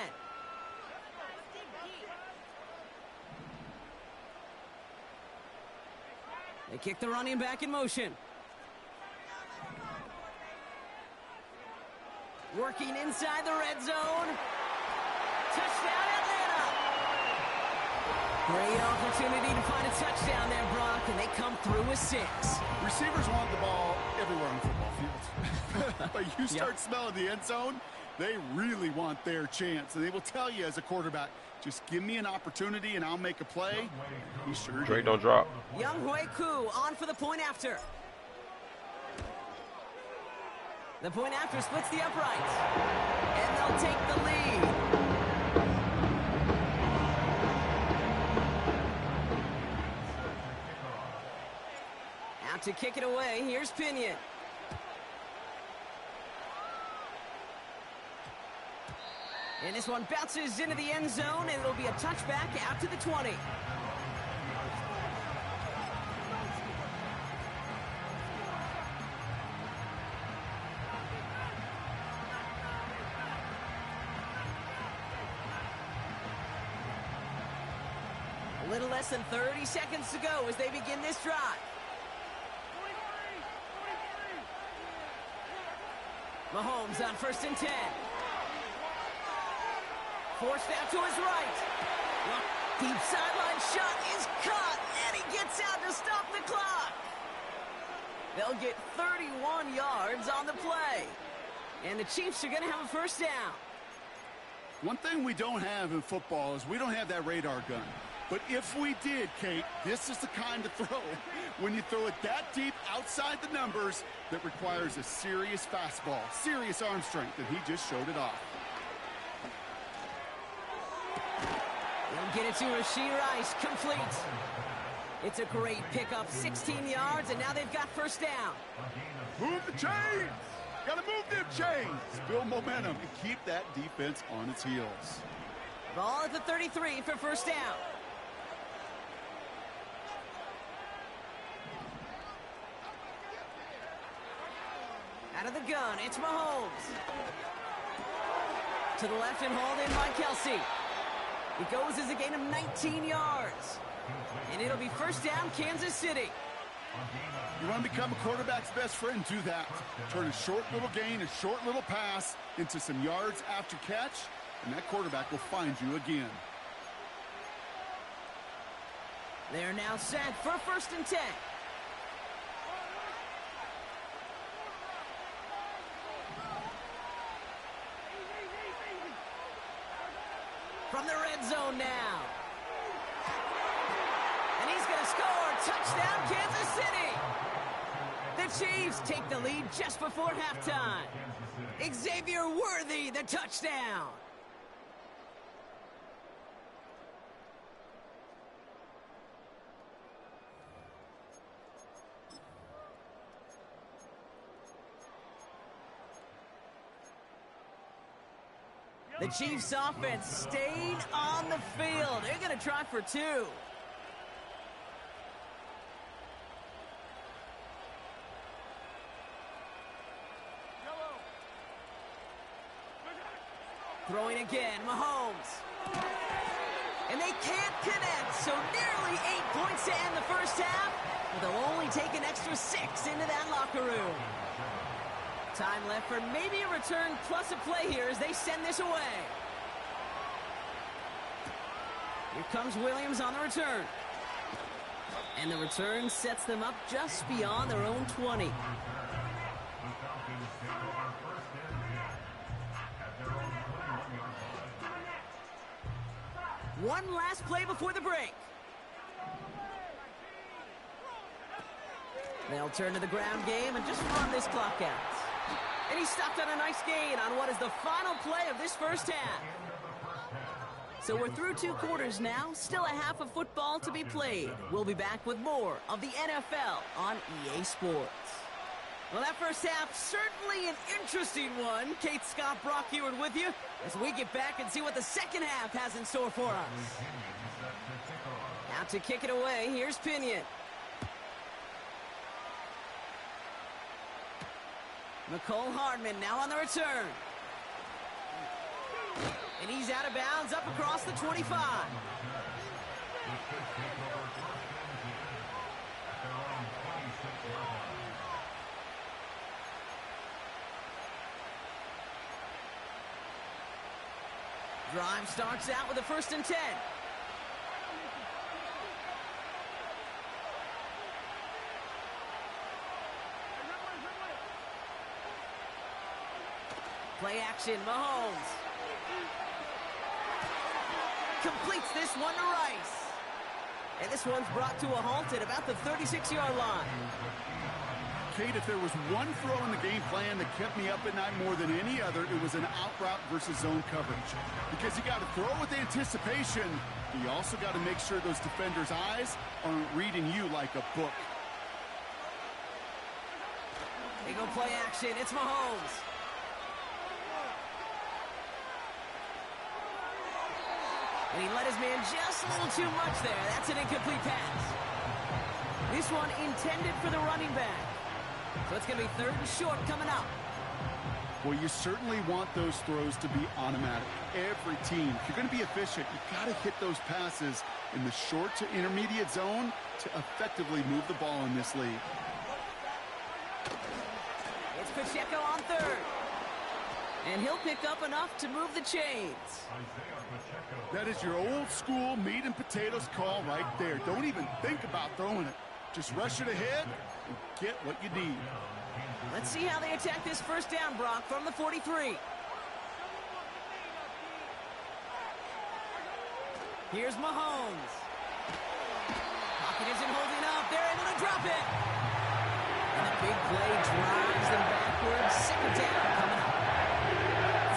They kick the running back in motion. Working inside the red zone. Touchdown, Atlanta! Great opportunity to find a touchdown there, Brock, and they come through with 6. Receivers want the ball everywhere on the football field. But you start smelling the end zone, they really want their chance. And they will tell you as a quarterback, just give me an opportunity and I'll make a play. He sure Drake, don't drop. Young Hui Koo on for the point after. The point after splits the uprights. And they'll take the lead. Out to kick it away, here's Pinion. And this one bounces into the end zone, and it'll be a touchback out to the 20. A little less than 30 seconds to go as they begin this drive. Mahomes on 1st and 10. Forced out to his right. Deep sideline shot is caught, and he gets out to stop the clock. They'll get 31 yards on the play. And the Chiefs are going to have a 1st down. One thing we don't have in football is we don't have that radar gun. But if we did, Kate, this is the kind of throw, when you throw it that deep outside the numbers, that requires a serious fastball, serious arm strength, and he just showed it off. They'll get it to Rashee Rice, complete. It's a great pickup, 16 yards, and now they've got 1st down. Move the chains! Gotta move them chains! Build momentum and keep that defense on its heels. Ball at the 33 for 1st down. Out of the gun, it's Mahomes. To the left and hauled in by Kelsey. It goes as a gain of 19 yards. And it'll be 1st down, Kansas City. You want to become a quarterback's best friend, do that. Turn a short little gain, a short little pass into some yards after catch, and that quarterback will find you again. They're now set for 1st and 10. From the red zone now. And he's going to score. Touchdown, Kansas City. The Chiefs take the lead just before halftime. Xavier Worthy, the touchdown. The Chiefs offense stayed on the field. They're going to try for 2. Throwing again, Mahomes. And they can't connect, so nearly 8 points to end the 1st half, but they'll only take an extra 6 into that locker room. Time left for maybe a return plus a play here as they send this away. Here comes Williams on the return. And the return sets them up just beyond their own 20. One last play before the break. They'll turn to the ground game and just run this clock out. And he stopped on a nice gain on what is the final play of this 1st half. So we're through 2 quarters now, still a half of football to be played. We'll be back with more of the NFL on EA Sports. Well, that 1st half, certainly an interesting one. Kate, Scott, Brock Ewart with you as we get back and see what the 2nd half has in store for us. Out to kick it away, here's Pinion. McCole Hardman now on the return. And he's out of bounds up across the 25. Drive starts out with a 1st and 10. Play action, Mahomes. Completes this one to Rice. And this one's brought to a halt at about the 36-yard line. Kate, if there was one throw in the game plan that kept me up at night more than any other, it was an out route versus zone coverage. Because you got to throw with anticipation, but you also got to make sure those defenders' eyes aren't reading you like a book. They go play action. It's Mahomes. And he let his man just a little too much there. That's an incomplete pass. This one intended for the running back. So it's going to be 3rd and short coming up. Well, you certainly want those throws to be automatic. Every team, if you're going to be efficient, you've got to hit those passes in the short to intermediate zone to effectively move the ball in this league. It's Pacheco on 3rd. And he'll pick up enough to move the chains. That is your old school meat and potatoes call right there. Don't even think about throwing it. Just rush it ahead and get what you need. Let's see how they attack this 1st down, Brock, from the 43. Here's Mahomes. Pocket isn't holding up. They're able to drop it. And the big play drives them backwards. 2nd down coming up.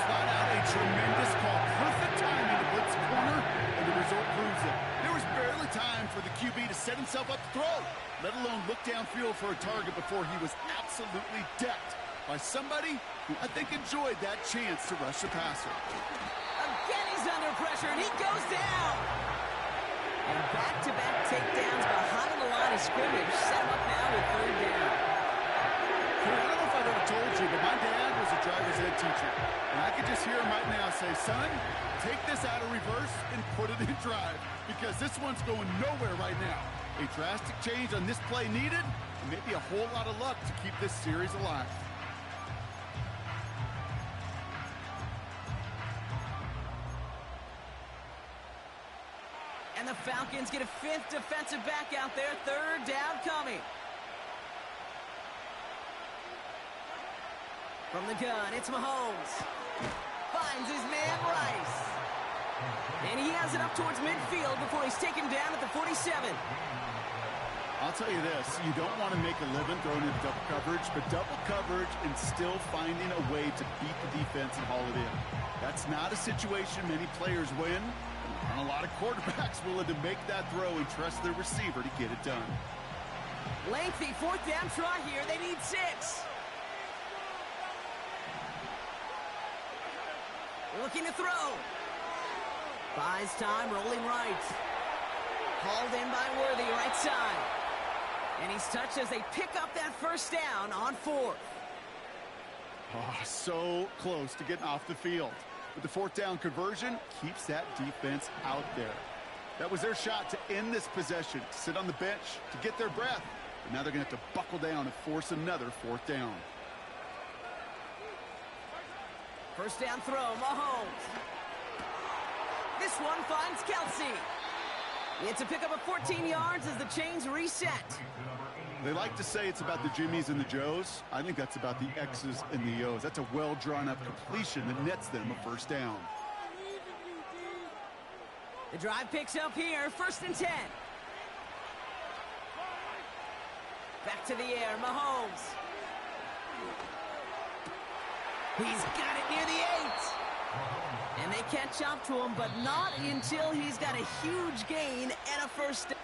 Flat out a tremendous call. Perfect timing to blitz corner, and the result proves it. There was barely time for the QB to set himself up to throw, let alone look downfield for a target before he was absolutely decked by somebody who I think enjoyed that chance to rush the passer. Again, he's under pressure, and he goes down. And back-to-back takedowns behind the line of scrimmage set him up now with 3rd down. I don't know if I've ever told you, but my dad was a driver's ed teacher. And I could just hear him right now say, son, take this out of reverse and put it in drive. Because this one's going nowhere right now. A drastic change on this play needed, and maybe a whole lot of luck to keep this series alive. And the Falcons get a 5th defensive back out there. 3rd down coming. From the gun, it's Mahomes. Finds his man, Rice. And he has it up towards midfield before he's taken down at the 47. I'll tell you this, you don't want to make a living throwing in double coverage, but double coverage and still finding a way to beat the defense and haul it in. That's not a situation many players win. And a lot of quarterbacks willing to make that throw and trust their receiver to get it done. Lengthy 4th down try here. They need 6. Looking to throw. Buys time, rolling right. Hauled in by Worthy, right side. And he's touched as they pick up that 1st down on 4th. Oh, so close to getting off the field. But the 4th down conversion keeps that defense out there. That was their shot to end this possession, to sit on the bench, to get their breath. But now they're going to have to buckle down and force another 4th down. 1st down throw, Mahomes. This one finds Kelsey. It's a pickup of 14 yards as the chains reset. They like to say it's about the Jimmies and the Joes. I think that's about the X's and the O's. That's a well-drawn-up completion that nets them a 1st down. The drive picks up here, 1st and 10. Back to the air, Mahomes. He's got it near the 8. And they catch up to him, but not until he's got a huge gain and a 1st down.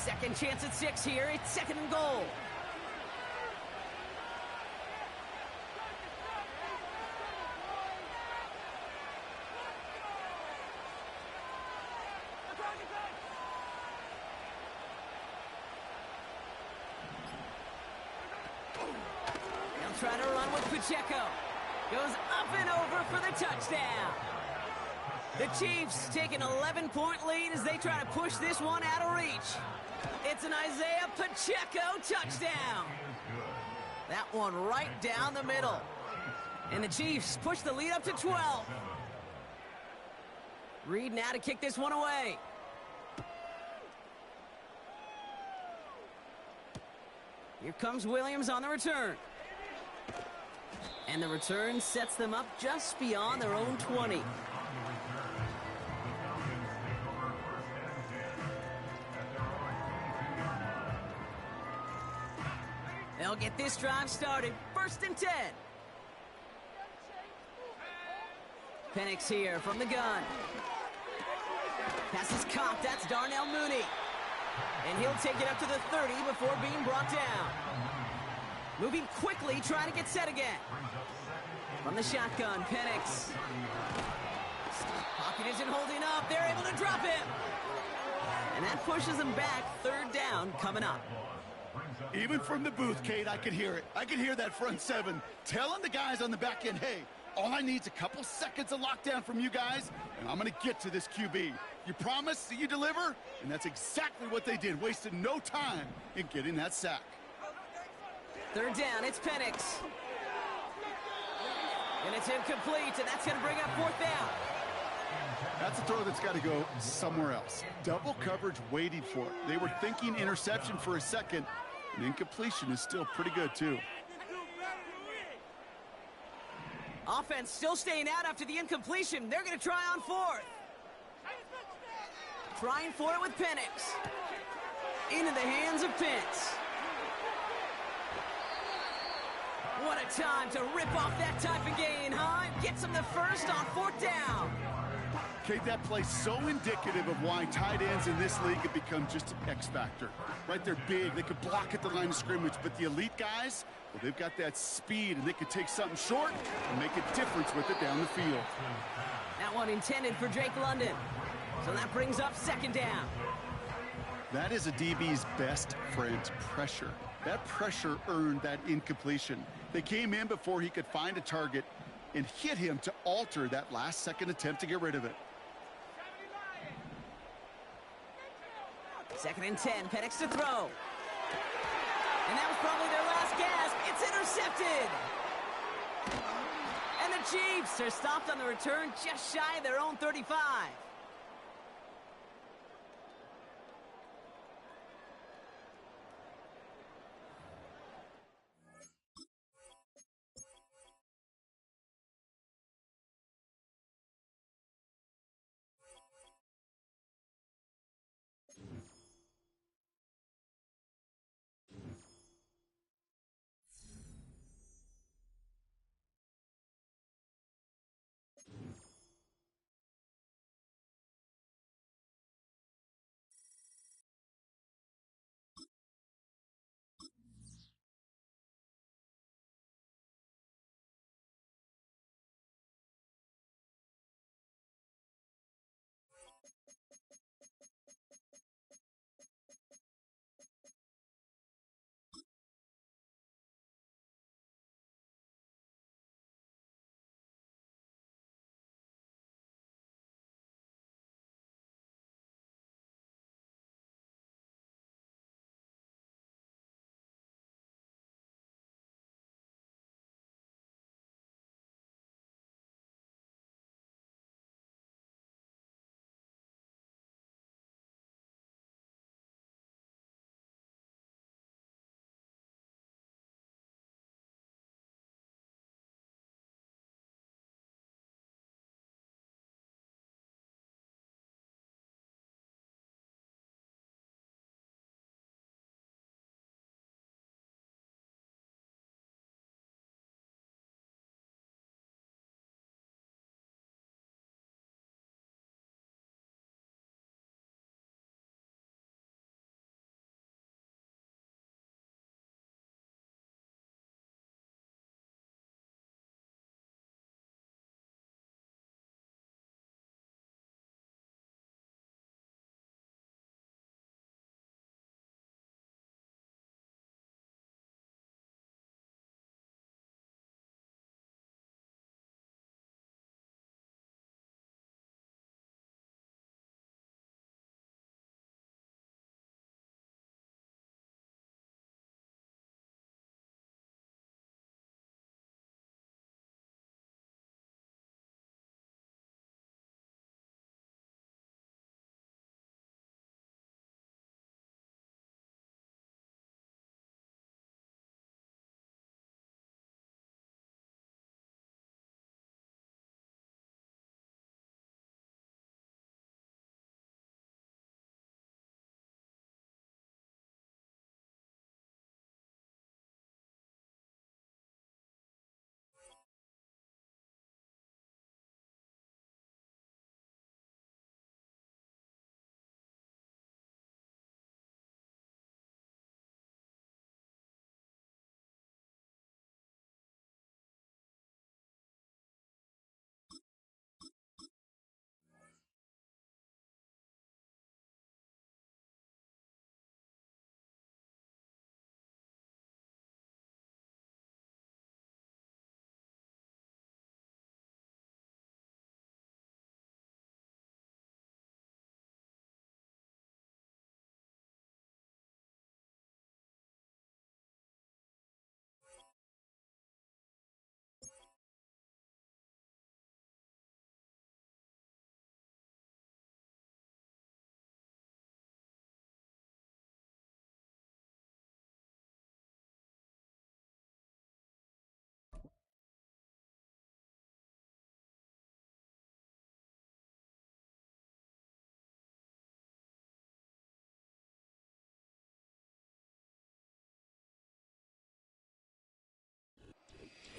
Second chance at 6 here. It's second and goal. They'll try to run with Pacheco. Goes up and over for the touchdown. The Chiefs take an 11-point lead as they try to push this one out of reach. It's an Isaiah Pacheco touchdown. That one right down the middle. And the Chiefs push the lead up to 12. Reed now to kick this one away. Here comes Williams on the return. And the return sets them up just beyond their own 20. They'll get this drive started. First and 10. Penix here from the gun. Pass is caught. That's Darnell Mooney. And he'll take it up to the 30 before being brought down. Moving quickly, trying to get set again. From the shotgun, Penix. Pocket isn't holding up. They're able to drop him. And that pushes them back. Third down coming up. Even from the booth, Kate, I could hear it. I could hear that front seven telling the guys on the back end, hey, all I need is a couple seconds of lockdown from you guys, and I'm going to get to this QB. You promise that you deliver? And that's exactly what they did, wasted no time in getting that sack. Third down, it's Penix. And it's incomplete, and that's going to bring up fourth down. That's a throw that's got to go somewhere else. Double coverage waiting for it. They were thinking interception for a second, and incompletion is still pretty good, too. Offense still staying out after the incompletion. They're going to try on fourth. Trying for it with Penix. Into the hands of Pitts. What a time to rip off that type of gain, huh? Gets him the first on fourth down. Kate, that play's so indicative of why tight ends in this league have become just an X factor. Right, they're big, they could block at the line of scrimmage, but the elite guys, well, they've got that speed, and they could take something short and make a difference with it down the field. That one intended for Drake London. So that brings up second down. That is a DB's best friend, pressure. That pressure earned that incompletion. They came in before he could find a target and hit him to alter that last-second attempt to get rid of it. Second and 10, Penix to throw. And that was probably their last gasp. It's intercepted. And the Chiefs are stopped on the return just shy of their own 35.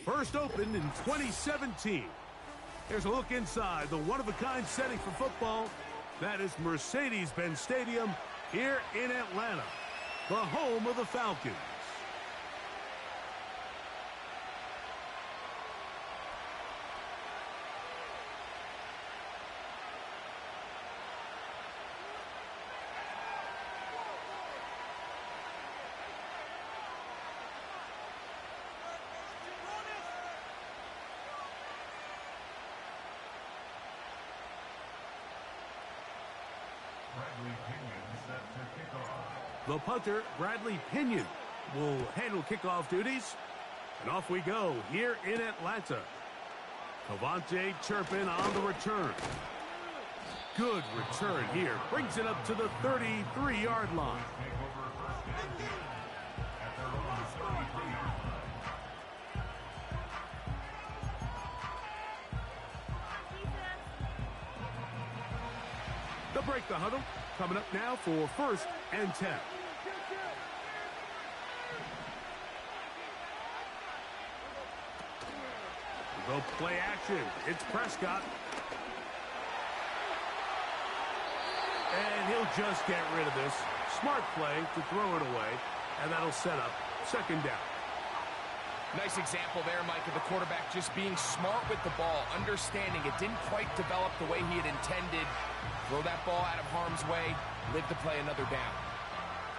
First opened in 2017. Here's a look inside the one-of-a-kind setting for football. That is Mercedes-Benz Stadium here in Atlanta, the home of the Falcons. The punter, Bradley Pinion, will handle kickoff duties. And off we go here in Atlanta. Cavante Turpin on the return. Good return here. Brings it up to the 33-yard line. They'll break the huddle. Coming up now for 1st and 10. Go play action. It's Prescott. And he'll just get rid of this. Smart play to throw it away. And that'll set up 2nd down. Nice example there, Mike, of the quarterback just being smart with the ball, understanding it didn't quite develop the way he had intended. Throw that ball out of harm's way, live to play another down.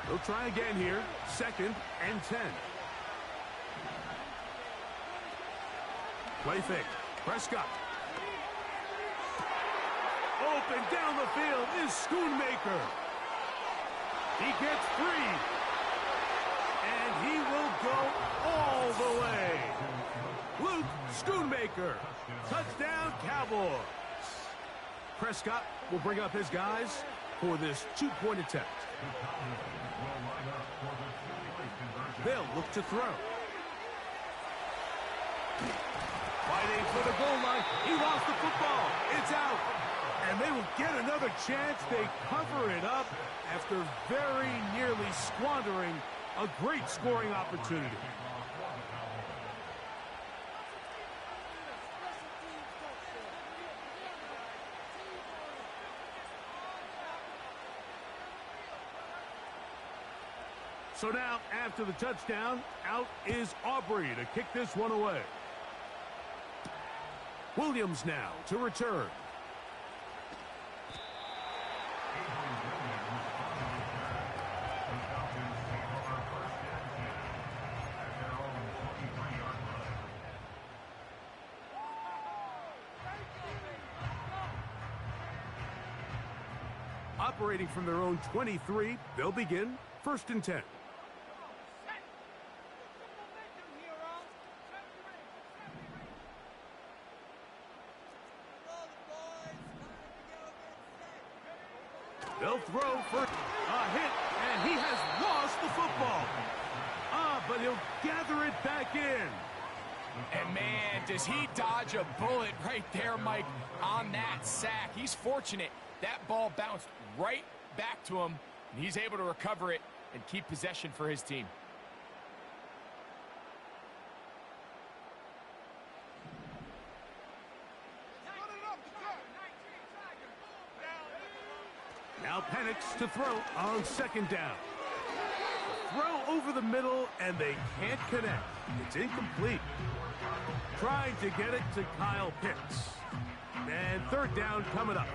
They'll try again here. 2nd and 10. Play fake. Prescott. Open down the field is Schoonmaker. He gets free. And he will go all the way. Luke Schoonmaker. Touchdown, Cowboys. Prescott will bring up his guys for this 2-point attempt. They'll look to throw. Fighting for the goal line. He lost the football. It's out. And they will get another chance. They cover it up after very nearly squandering a great scoring opportunity. So now, after the touchdown, out is Aubrey to kick this one away. Williams now to return. Operating from their own 23, they'll begin 1st and 10. They'll throw for a hit, and he has lost the football. But he'll gather it back in. And, man, does he dodge a bullet right there, Mike, on that sack. He's fortunate. That ball bounced right back to him, and he's able to recover it and keep possession for his team. Now Penix to throw on 2nd down. Throw over the middle, and they can't connect. It's incomplete. Trying to get it to Kyle Pitts. And 3rd down coming up.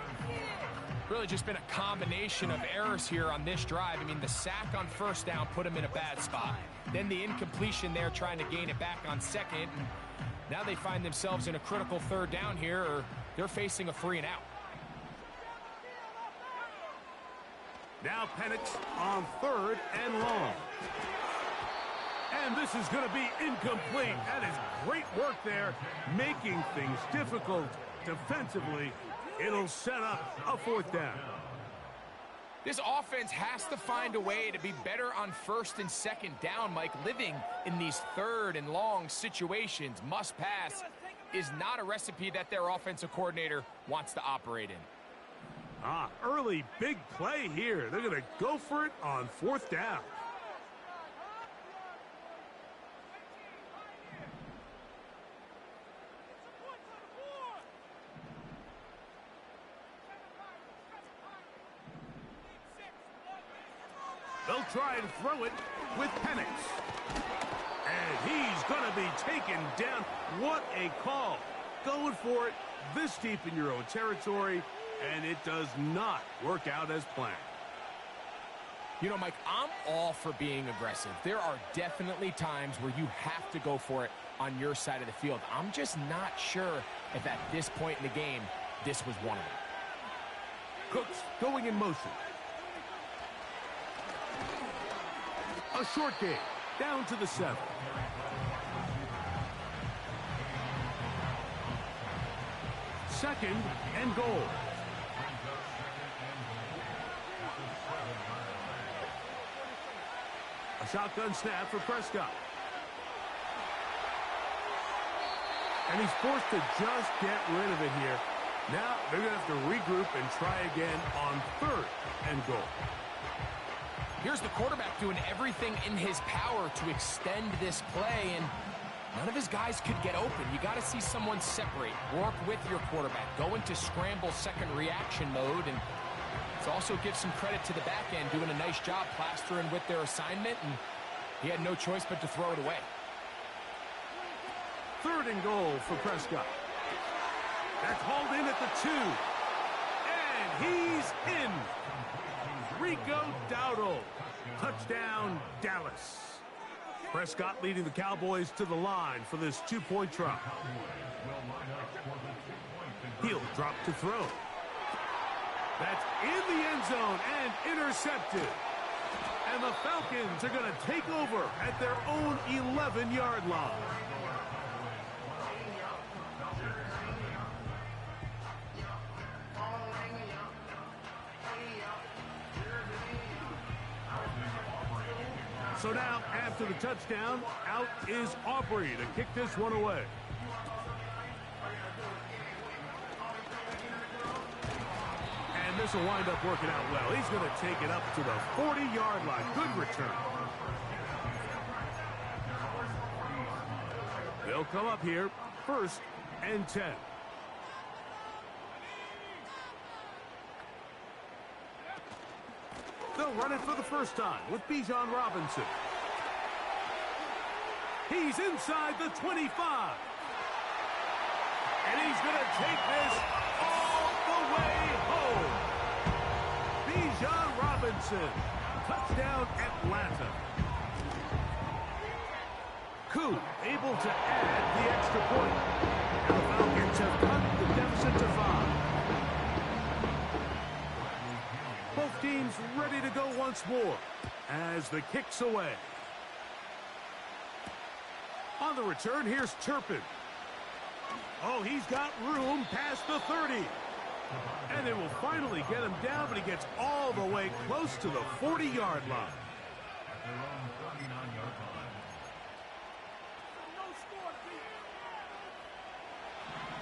Really just been a combination of errors here on this drive. I mean, the sack on 1st down put him in a bad spot. Then the incompletion there trying to gain it back on 2nd. And now they find themselves in a critical 3rd down here, or they're facing a 3 and out. Now Penix on 3rd and long. And this is going to be incomplete. That is great work there, making things difficult defensively. It'll set up a 4th down. This offense has to find a way to be better on 1st and 2nd down, Mike. Living in these 3rd and long situations, must pass, is not a recipe that their offensive coordinator wants to operate in. Early big play here. They're going to go for it on 4th down. They'll try and throw it with Penix. And he's going to be taken down. What a call. Going for it this deep in your own territory, and it does not work out as planned. You know, Mike, I'm all for being aggressive. There are definitely times where you have to go for it on your side of the field. I'm just not sure if at this point in the game, this was one of them. Cooks going in motion. A short game, down to the 7. Second and goal. A shotgun snap for Prescott. And he's forced to just get rid of it here. Now they're going to have to regroup and try again on third and goal. Here's the quarterback doing everything in his power to extend this play, and none of his guys could get open. You got to see someone separate, work with your quarterback, go into scramble second reaction mode, and it also gives some credit to the back end doing a nice job plastering with their assignment, and he had no choice but to throw it away. Third and goal for Prescott. That's hauled in at the 2. And he's in. Rico Dowdle. Touchdown, Dallas. Prescott leading the Cowboys to the line for this 2-point try. He'll drop to throw. That's in the end zone and intercepted. And the Falcons are going to take over at their own 11-yard line. So now, after the touchdown, out is Aubrey to kick this one away. And this will wind up working out well. He's going to take it up to the 40-yard line. Good return. They'll come up here, 1st and 10. They'll run it for the first time with Bijan Robinson. He's inside the 25. And he's going to take this all the way home. Bijan Robinson. Touchdown, Atlanta. Koo able to add the extra point. And the Falcons have cut the deficit to 5. Both teams ready to go once more as the kick's away. On the return, here's Turpin. Oh, he's got room past the 30. And they will finally get him down, but he gets all the way close to the 40-yard line.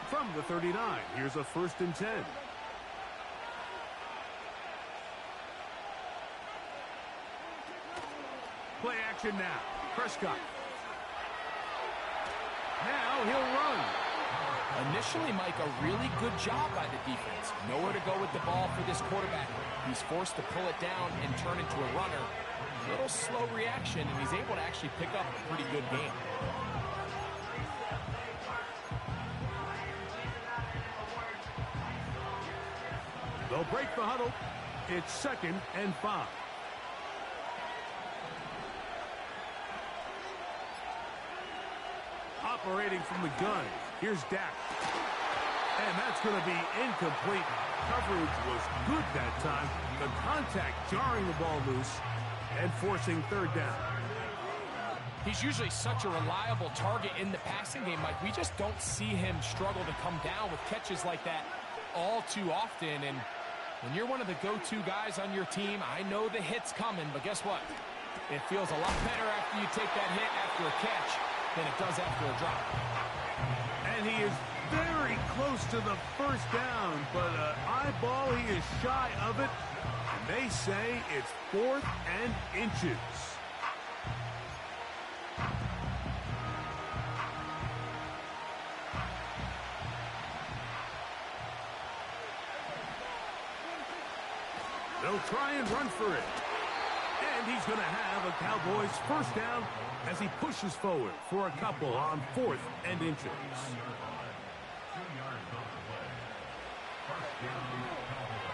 From the 39, here's a 1st and 10. Play action now. Prescott. Now he'll run. Initially, Mike, a really good job by the defense. Nowhere to go with the ball for this quarterback. He's forced to pull it down and turn into a runner. A little slow reaction, and he's able to actually pick up a pretty good game. They'll break the huddle. It's 2nd and 5. Operating from the gun. Here's Dak. And that's going to be incomplete. Coverage was good that time. The contact jarring the ball loose and forcing 3rd down. He's usually such a reliable target in the passing game, Mike. We just don't see him struggle to come down with catches like that all too often. And when you're one of the go-to guys on your team, I know the hit's coming, but guess what? It feels a lot better after you take that hit after a catch than it does after a drop. And he is very close to the 1st down, but eyeball, he is shy of it. And they say it's 4th and inches. They'll try and run for it. And he's he's going to have a Cowboys first down as he pushes forward for a couple on 4th and inches. 2 yards on the play. First down, Cowboys.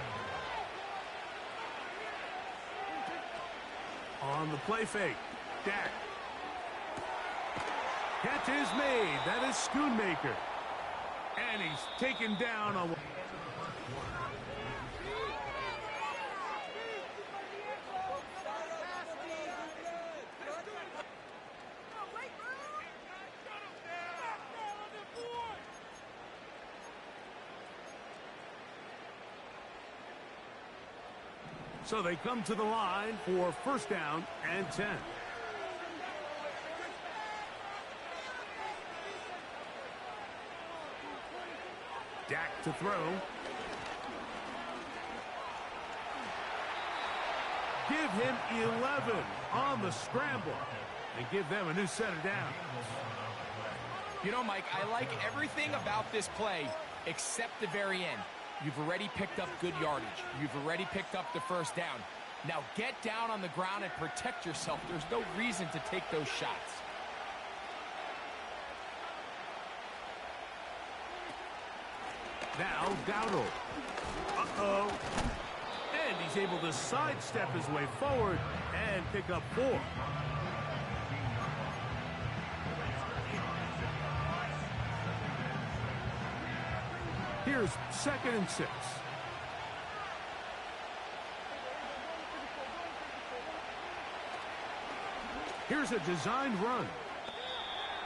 On the play fake, Dak. Catch is made. That is Schoonmaker. And he's taken down on... So they come to the line for first down and 10. Dak to throw. Give him 11 on the scramble and give them a new set of downs. You know, Mike, I like everything about this play except the very end. You've already picked up good yardage. You've already picked up the first down. Now get down on the ground and protect yourself. There's no reason to take those shots. Now Dowdle. Uh-oh. And he's able to sidestep his way forward and pick up 4. Here's 2nd and 6. Here's a designed run.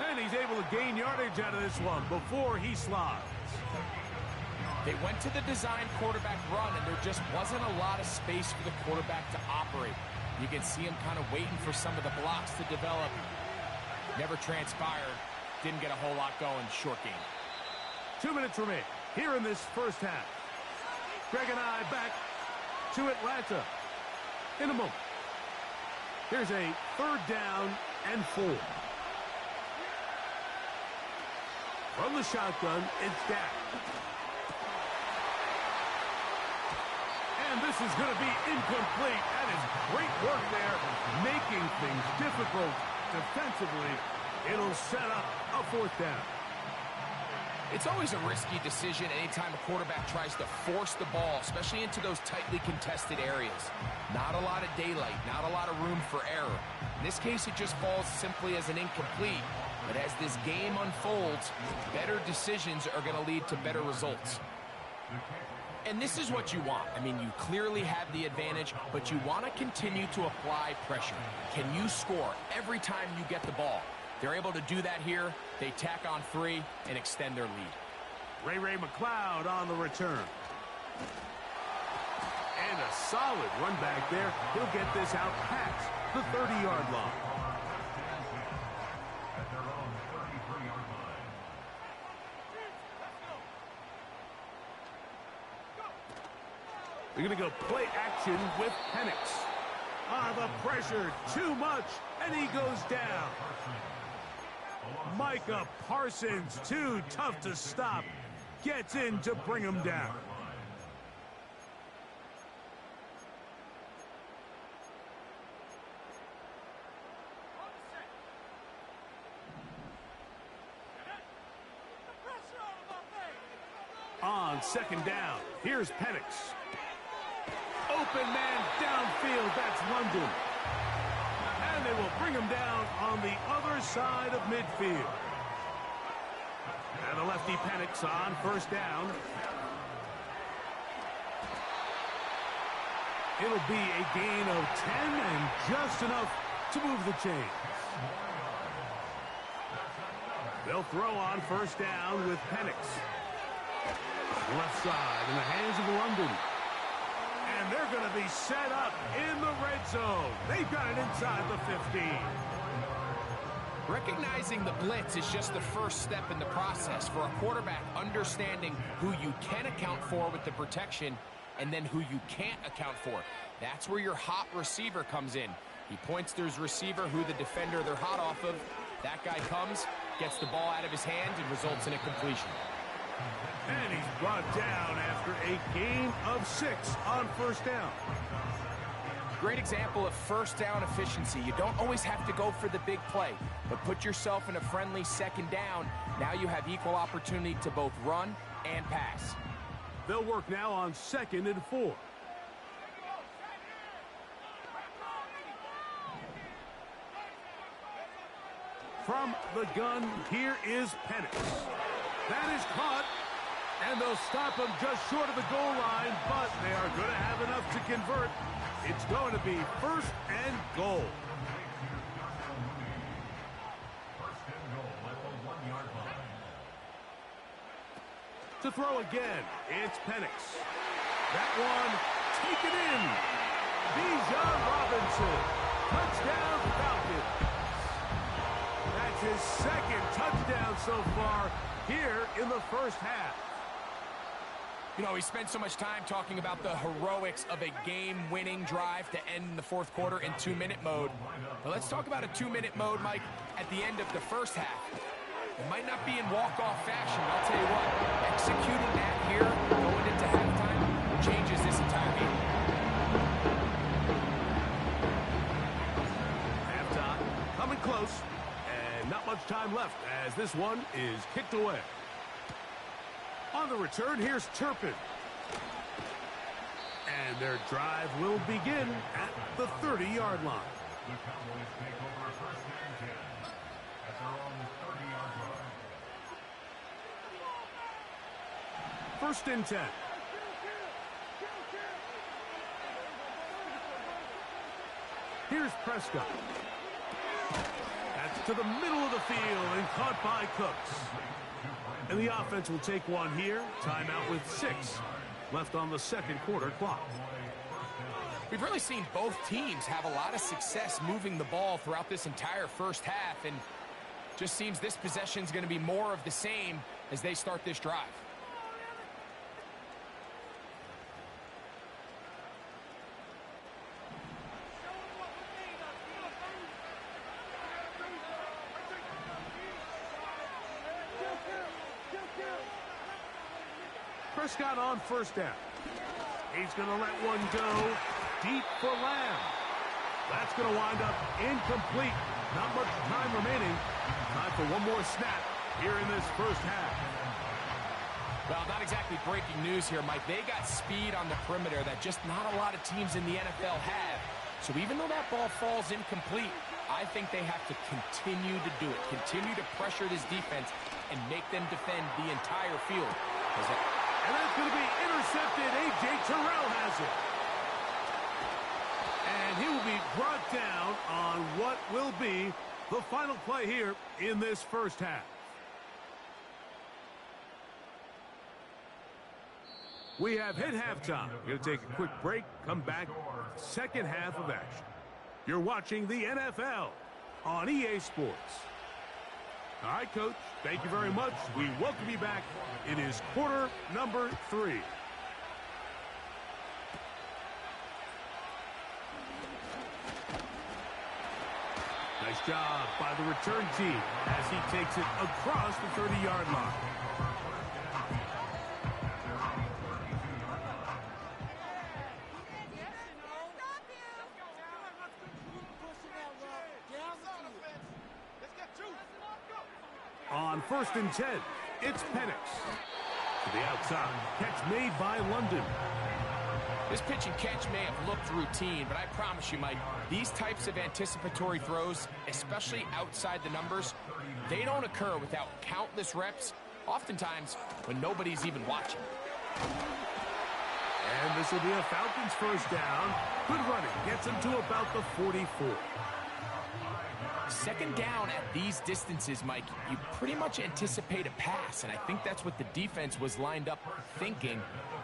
And he's able to gain yardage out of this one before he slides. They went to the design quarterback run, and there just wasn't a lot of space for the quarterback to operate. You can see him kind of waiting for some of the blocks to develop. Never transpired. Didn't get a whole lot going. Short game. 2 minutes remain here in this first half. Greg and I back to Atlanta in a moment. Here's a 3rd down and 4. From the shotgun, it's Dak. And this is going to be incomplete. That is great work there, making things difficult defensively. It'll set up a 4th down. It's always a risky decision anytime a quarterback tries to force the ball, especially into those tightly contested areas. Not a lot of daylight, not a lot of room for error. In this case, it just falls simply as an incomplete. But as this game unfolds, better decisions are going to lead to better results. And this is what you want. I mean, you clearly have the advantage, but you want to continue to apply pressure. Can you score every time you get the ball? They're able to do that here. They tack on 3 and extend their lead. Ray McLeod on the return. And a solid run back there. He'll get this out past the 30-yard line. At their own 33-yard line. We're going to go play action with Penix. The pressure, too much, and he goes down. Micah Parsons, too tough to stop, gets in to bring him down. On 2nd down, here's Penix. Open man downfield, that's London. And they will bring him down on the other side of midfield. And the lefty Penix on 1st down. It'll be a gain of 10 and just enough to move the chains. They'll throw on 1st down with Penix. Left side in the hands of London. And they're going to be set up in the red zone. They've got it inside the 15. Recognizing the blitz is just the first step in the process for a quarterback, understanding who you can account for with the protection and then who you can't account for. That's where your hot receiver comes in. He points to his receiver, who the defender they're hot off of. That guy comes, gets the ball out of his hand, and results in a completion. And he's brought down after a gain of 6 on 1st down. Great example of first down efficiency. You don't always have to go for the big play, but put yourself in a friendly second down. Now you have equal opportunity to both run and pass. They'll work now on 2nd and 4. From the gun, here is Penix. That is caught, and they'll stop him just short of the goal line, but they are going to have enough to convert. It's going to be 1st and goal. First and goal at the 1-yard line. To throw again, it's Penix. That one taken in. Bijan Robinson. Touchdown Falcons. That's his 2nd touchdown so far here in the first half. You know, we spent so much time talking about the heroics of a game-winning drive to end the 4th quarter in 2-minute mode. But let's talk about a 2-minute mode, Mike, at the end of the first half. It might not be in walk-off fashion, but I'll tell you what, executing that here, going into halftime, changes this entire game. Halftime, coming close, and not much time left as this one is kicked away. On the return, here's Turpin. And their drive will begin at the 30-yard line. The Cowboys take over 1st and 10 at their own 30-yard line. 1st and 10. Here's Prescott. That's to the middle of the field and caught by Cooks. And the offense will take one here. Timeout with 6 left on the 2nd quarter clock. We've really seen both teams have a lot of success moving the ball throughout this entire first half, and just seems this possession is going to be more of the same as they start this drive. Prescott on 1st down. He's going to let one go deep for Lamb. That's going to wind up incomplete. Not much time remaining. Time for one more snap here in this first half. Well, not exactly breaking news here, Mike. They got speed on the perimeter that just not a lot of teams in the NFL have. So even though that ball falls incomplete, I think they have to continue to do it. Continue to pressure this defense and make them defend the entire field. And that's going to be intercepted. A.J. Terrell has it. And he will be brought down on what will be the final play here in this first half. We have hit halftime. We're going to take a quick break, come back, 2nd half of action. You're watching the NFL on EA Sports. All right, Coach, thank you very much. We welcome you back. It is quarter number 3. Nice job by the return team as he takes it across the 30-yard line. On 1st and 10, it's Penix. To the outside, catch made by London. This pitch and catch may have looked routine, but I promise you, Mike, these types of anticipatory throws, especially outside the numbers, they don't occur without countless reps, oftentimes when nobody's even watching. And this will be a Falcons first down. Good running. Gets him to about the 44. 2nd down at these distances, Mike, you pretty much anticipate a pass, and I think that's what the defense was lined up thinking.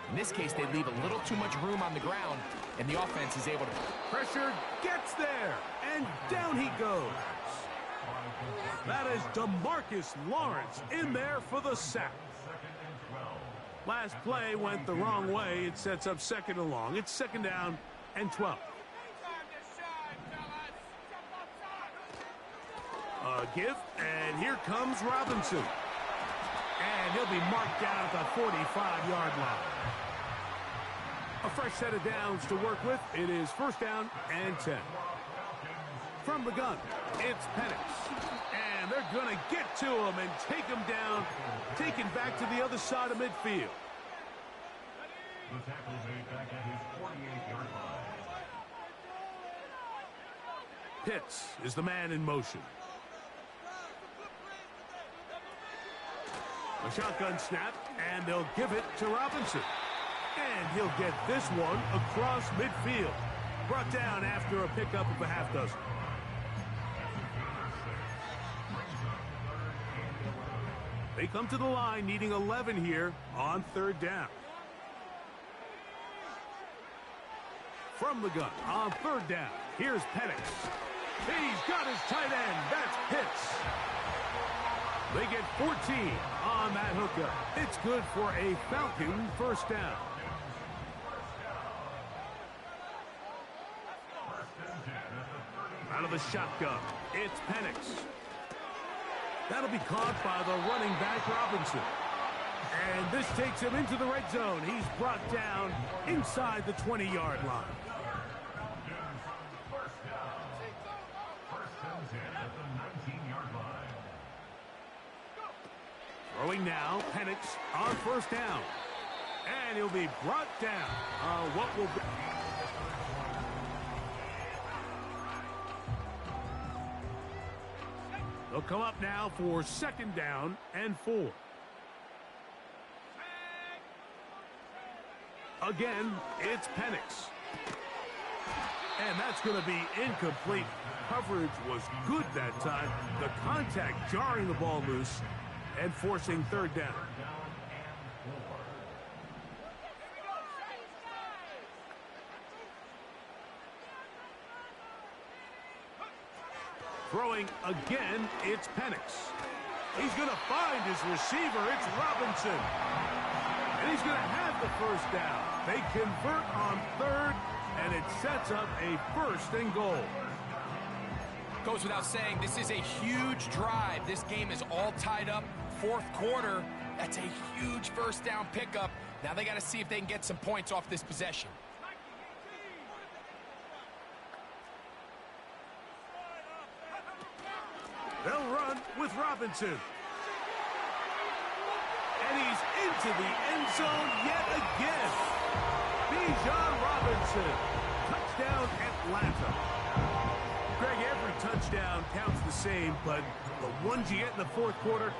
In this case, they leave a little too much room on the ground, and the offense is able to... Pressure gets there, and down he goes. That is DeMarcus Lawrence in there for the sack. Last play went the wrong way. It sets up 2nd and long. It's 2nd down and 12. A gift, and here comes Robinson. And he'll be marked down at the 45-yard line. A fresh set of downs to work with. It is first down and 10. From the gun, it's Penix. And they're going to get to him and take him down, taken back to the other side of midfield. The tackle made back at his 48-yard line. Pitts is the man in motion. A shotgun snap, and they'll give it to Robinson. And he'll get this one across midfield. Brought down after a pickup of a half dozen. They come to the line needing 11 here on third down. From the gun on third down, here's Penix. He's got his tight end. That's Pitts. They get 14 on that hookup. It's good for a Falcon first down. Out of the shotgun, it's Penix. That'll be caught by the running back, Robinson. And this takes him into the red zone. He's brought down inside the 20-yard line. Throwing now, Penix on first down. And he'll be brought down on what will be... They'll come up now for second down and 4. Again, it's Penix. And that's going to be incomplete. Coverage was good that time. The contact jarring the ball loose and forcing third down. Throwing again, it's Penix. He's going to find his receiver. It's Robinson. And he's going to have the first down. They convert on third, and it sets up a first and goal. Goes without saying, this is a huge drive. This game is all tied up. Fourth quarter, that's a huge first down pickup. Now they got to see if they can get some points off this possession. They'll run with Robinson. And he's into the end zone yet again. Bijan Robinson. Touchdown, Atlanta. Greg, every touchdown counts the same, but the ones you get in the fourth quarter,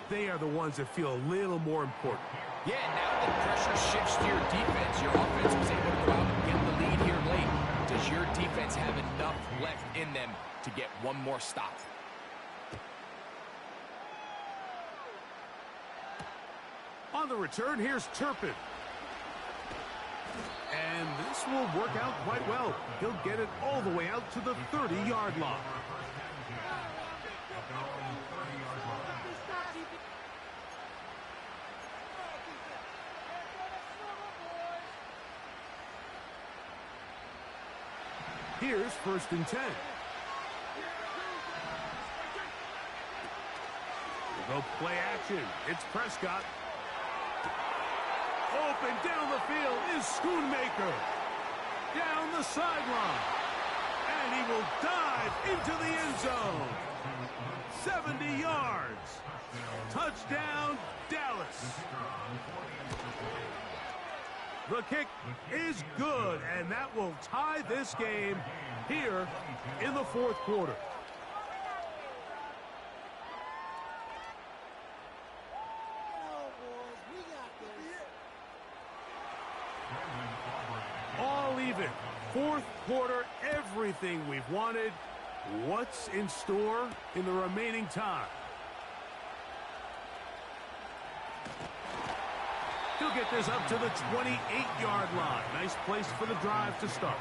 they are the ones that feel a little more important. Yeah, now the pressure shifts to your defense. Your offense was able to go out and get the lead here late. Does your defense have enough left in them to get one more stop? On the return, here's Turpin. And this will work out quite well. He'll get it all the way out to the 30-yard line. Here's first and 10. We'll go play action. It's Prescott. Open down the field is Schoonmaker. Down the sideline. And he will dive into the end zone. 70 yards. Touchdown, Dallas. The kick is good, and that will tie this game here in the fourth quarter. All even. Fourth quarter, everything we've wanted. What's in store in the remaining time? He'll get this up to the 28-yard line. Nice place for the drive to start.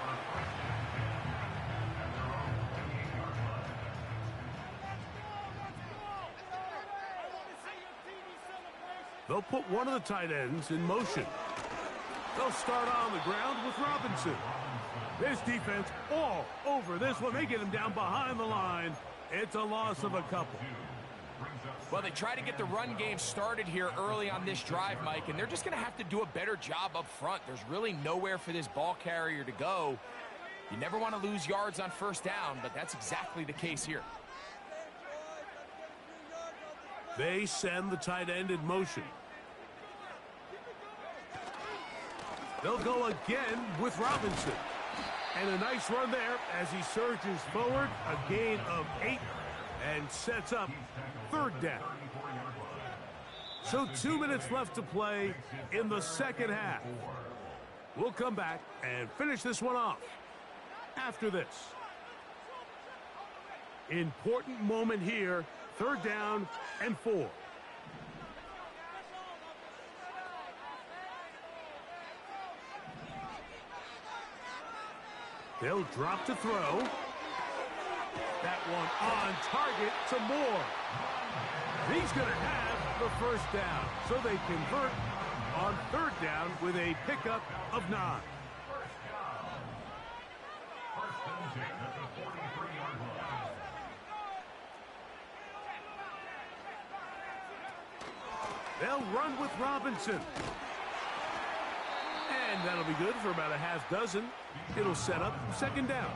They'll put one of the tight ends in motion. They'll start on the ground with Robinson. This defense all over this one. They get him down behind the line. It's a loss of a couple. Well, they try to get the run game started here early on this drive, Mike, and they're just going to have to do a better job up front. There's really nowhere for this ball carrier to go. You never want to lose yards on first down, but that's exactly the case here. They send the tight end in motion. They'll go again with Robinson. And a nice run there as he surges forward, a gain of 8, and sets up third down. So 2 minutes left to play in the second half. We'll come back and finish this one off after this. Important moment here, third down and 4. They'll drop to throw. That one on target to Moore. He's going to have the first down. So they convert on third down with a pickup of 9. They'll run with Robinson. And that'll be good for about a half dozen. It'll set up second down.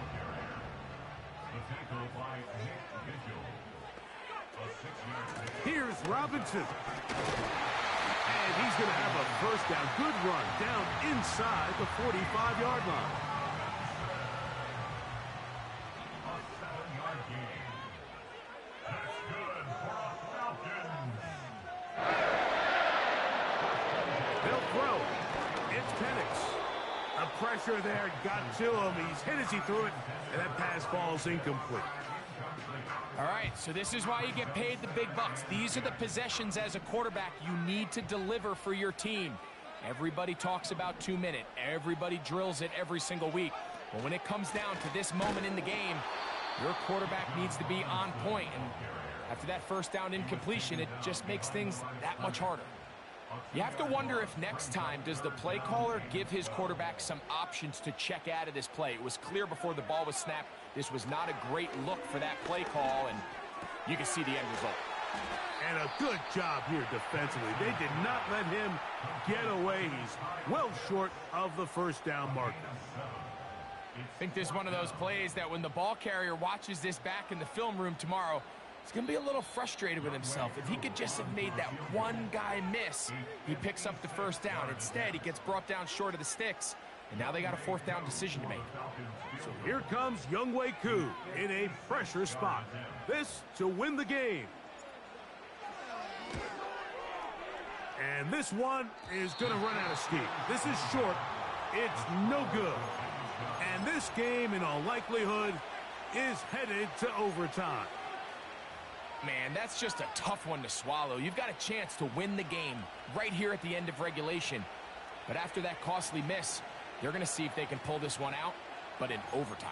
Here's Robinson. And he's going to have a first down. Good run down inside the 45-yard line. A 7-yard gain. That's good for a Falcons. They'll throw. It's Penix. The pressure there got to him. He's hit as he threw it, and that pass falls incomplete. All right, so this is why you get paid the big bucks. These are the possessions as a quarterback you need to deliver for your team. Everybody talks about 2 minute. Everybody drills it every single week. But when it comes down to this moment in the game, your quarterback needs to be on point. And after that first down incompletion, it just makes things that much harder. You have to wonder if next time does the play caller give his quarterback some options to check out of this play. It was clear before the ball was snapped this was not a great look for that play call, and you can see the end result. And a good job here defensively. They did not let him get away. He's well short of the first down marker. I think this is one of those plays that when the ball carrier watches this back in the film room tomorrow, he's going to be a little frustrated with himself. If he could just have made that one guy miss, he picks up the first down. Instead, he gets brought down short of the sticks, and now they got a fourth down decision to make. So here comes Younghoe Koo in a pressure spot. This to win the game. And this one is going to run out of steam. This is short. It's no good. And this game, in all likelihood, is headed to overtime. Man, that's just a tough one to swallow. You've got a chance to win the game right here at the end of regulation. But after that costly miss, they're going to see if they can pull this one out, but in overtime.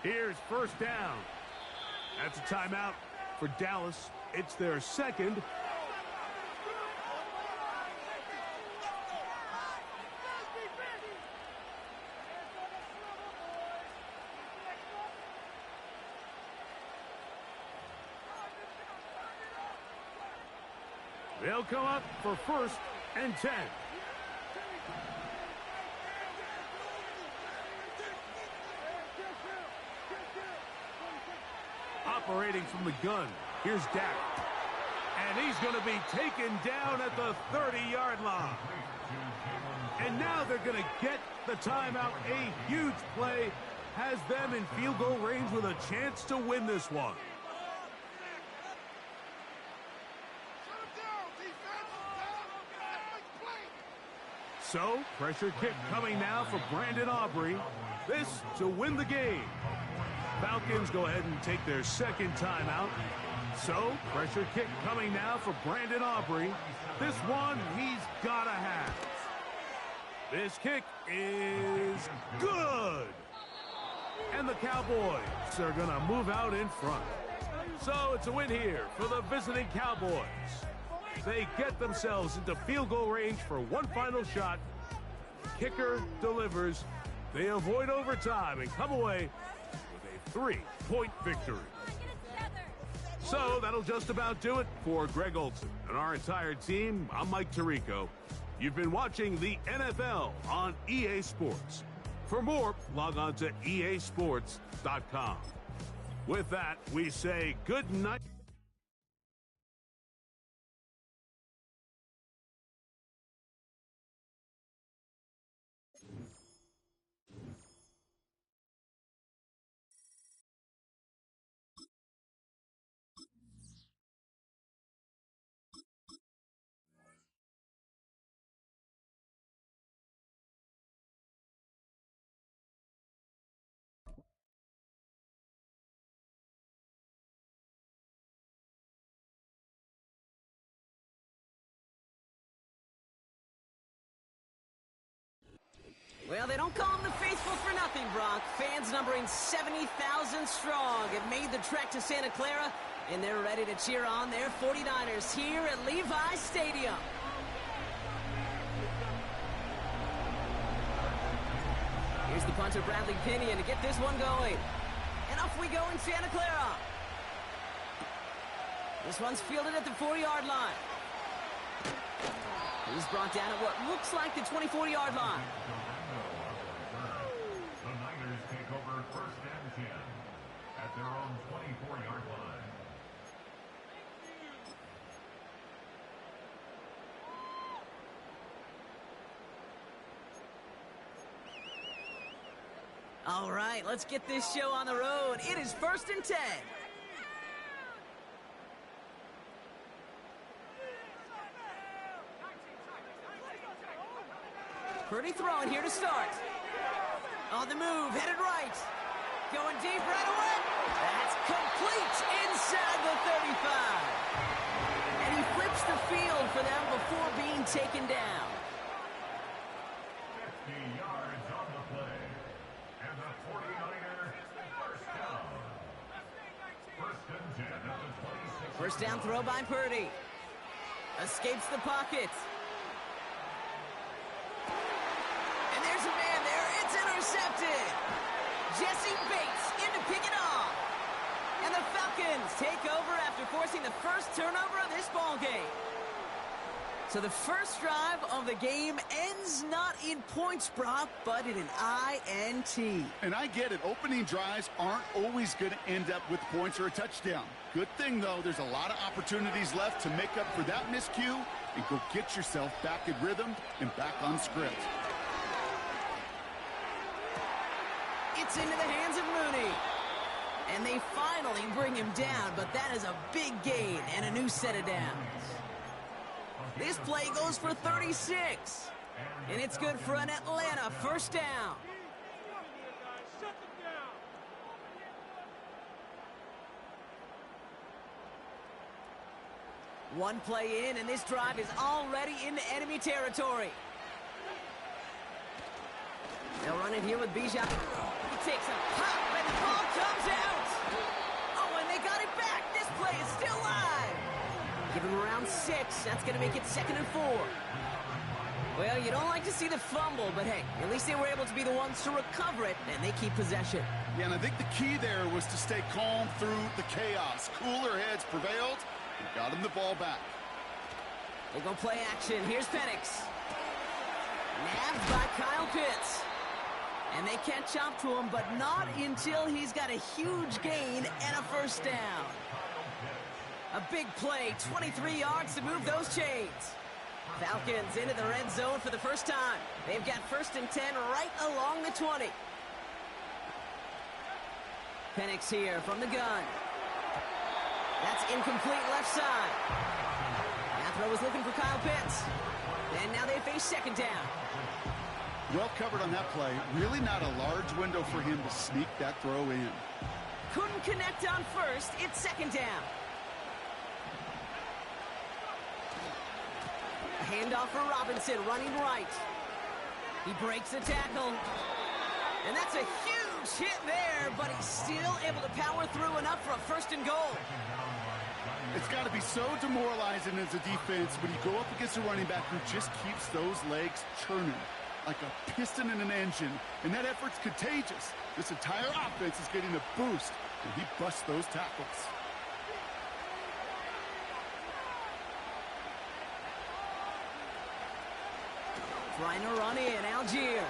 Here's first down. That's a timeout for Dallas. It's their second. They'll come up for first and 10. Operating from the gun, here's Dak. And he's going to be taken down at the 30-yard line. And now they're going to get the timeout. A huge play has them in field goal range with a chance to win this one. So, pressure kick coming now for Brandon Aubrey. This to win the game. Falcons go ahead and take their second timeout. So, pressure kick coming now for Brandon Aubrey. This one he's got to have. This kick is good. And the Cowboys are going to move out in front. So, it's a win here for the visiting Cowboys. They get themselves into field goal range for one final shot Kicker delivers. They avoid overtime and come away with a 3-point victory. So that'll just about do it for Greg Olson and our entire team. I'm Mike Tirico. You've been watching the NFL on EA Sports. For more, log on to easports.com. With that, we say good night. Well, they don't call them the faithful for nothing, Brock. Fans numbering 70,000 strong have made the trek to Santa Clara, and they're ready to cheer on their 49ers here at Levi's Stadium. Here's the punter, Bradley Pinion, to get this one going. And off we go in Santa Clara. This one's fielded at the 4-yard line. He's brought down at what looks like the 24-yard line. The Niners take over 1st and 10 at their own 24-yard line. All right, let's get this show on the road. It is 1st and 10. Purdy throwing here to start. On the move, headed right. Going deep right away. That's complete inside the 35. And he flips the field for them before being taken down. 50 yards on the play. And the 49ers first down. 1st and 10 at the 26. First down throw by Purdy. Escapes the pocket. Intercepted. Jesse Bates in to pick it off. And the Falcons take over after forcing the first turnover of this ball game. So the first drive of the game ends not in points, Brock, but in an INT. And I get it. Opening drives aren't always going to end up with points or a touchdown. Good thing, though, there's a lot of opportunities left to make up for that miscue and go get yourself back in rhythm and back on script. It's into the hands of Mooney. And they finally bring him down, but that is a big gain and a new set of downs. This play goes for 36. And it's good for an Atlanta first down. One play in, and this drive is already into enemy territory. They'll run it here with Bijan. He takes a pop, and the ball comes out. Oh, and they got it back. This play is still live. Give him around 6. That's going to make it 2nd and 4. Well, you don't like to see the fumble, but hey, at least they were able to be the ones to recover it, and they keep possession. Yeah, and I think the key there was to stay calm through the chaos. Cooler heads prevailed and got him the ball back. They go play action. Here's Penix. Nabbed by Kyle Pitts. And they catch up to him, but not until he's got a huge gain and a first down. A big play, 23 yards to move those chains. Falcons into the red zone for the first time. They've got 1st and 10 right along the 20. Penix here from the gun. That's incomplete left side. That throw was looking for Kyle Pitts. And now they face 2nd down. Well covered on that play. Really not a large window for him to sneak that throw in. Couldn't connect on 1st. It's 2nd down. A handoff for Robinson running right. He breaks the tackle. And that's a huge hit there, but he's still able to power through enough for a 1st and goal. It's got to be so demoralizing as a defense when you go up against a running back who just keeps those legs churning. like a piston in an engine, and that effort's contagious. This entire offense is getting a boost, and he busts those tackles. Trying to run in, Algier.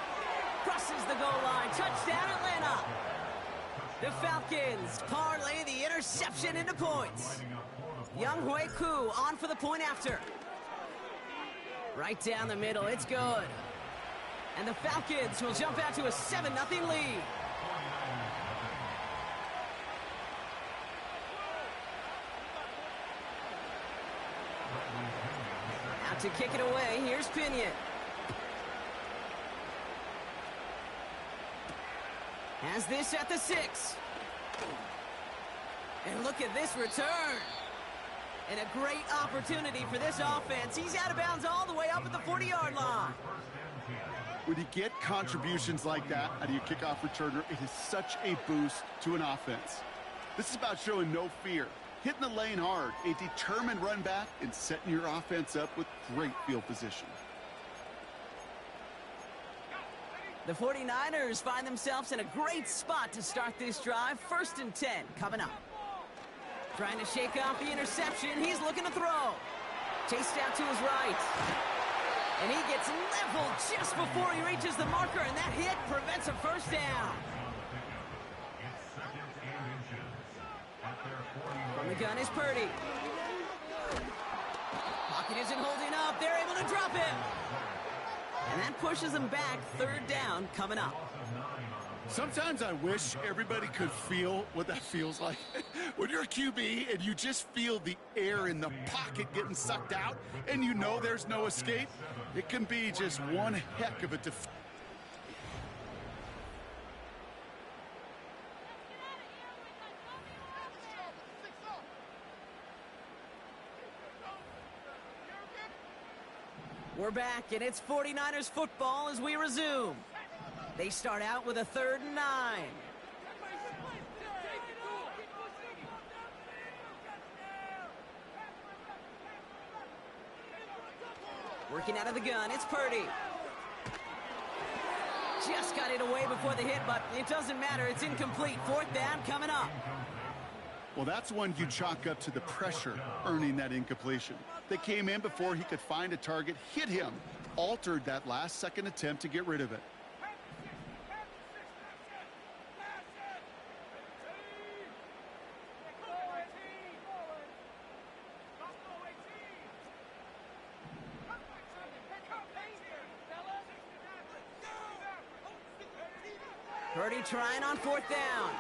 Crosses the goal line. Touchdown, Atlanta. The Falcons parlay the interception into points. Young Hui Koo on for the point after. Right down the middle, it's good. And the Falcons will jump out to a 7-0 lead. Out to kick it away, here's Pinion. Has this at the 6. And look at this return. And a great opportunity for this offense. He's out of bounds all the way up at the 40-yard line. When you get contributions like that out of your kickoff returner, it is such a boost to an offense. This is about showing no fear, hitting the lane hard, a determined run back, and setting your offense up with great field position. The 49ers find themselves in a great spot to start this drive. 1st and 10 coming up. Trying to shake off the interception. He's looking to throw. Chased out to his right. And he gets leveled just before he reaches the marker, and that hit prevents a first down. From the gun is Purdy. Pocket isn't holding up. They're able to drop him. And that pushes them back. 3rd down coming up. Sometimes I wish everybody could feel what that feels like. When you're a QB and you just feel the air in the pocket getting sucked out and you know there's no escape, it can be just one heck of a defeat. We're back, and it's 49ers football as we resume. They start out with a 3rd and 9. Working out of the gun, it's Purdy. Just got it away before the hit, but it doesn't matter. It's incomplete. 4th down coming up. Well, that's one you chalk up to the pressure earning that incompletion. They came in before he could find a target, hit him, altered that last-second attempt to get rid of it. Purdy trying on 4th down.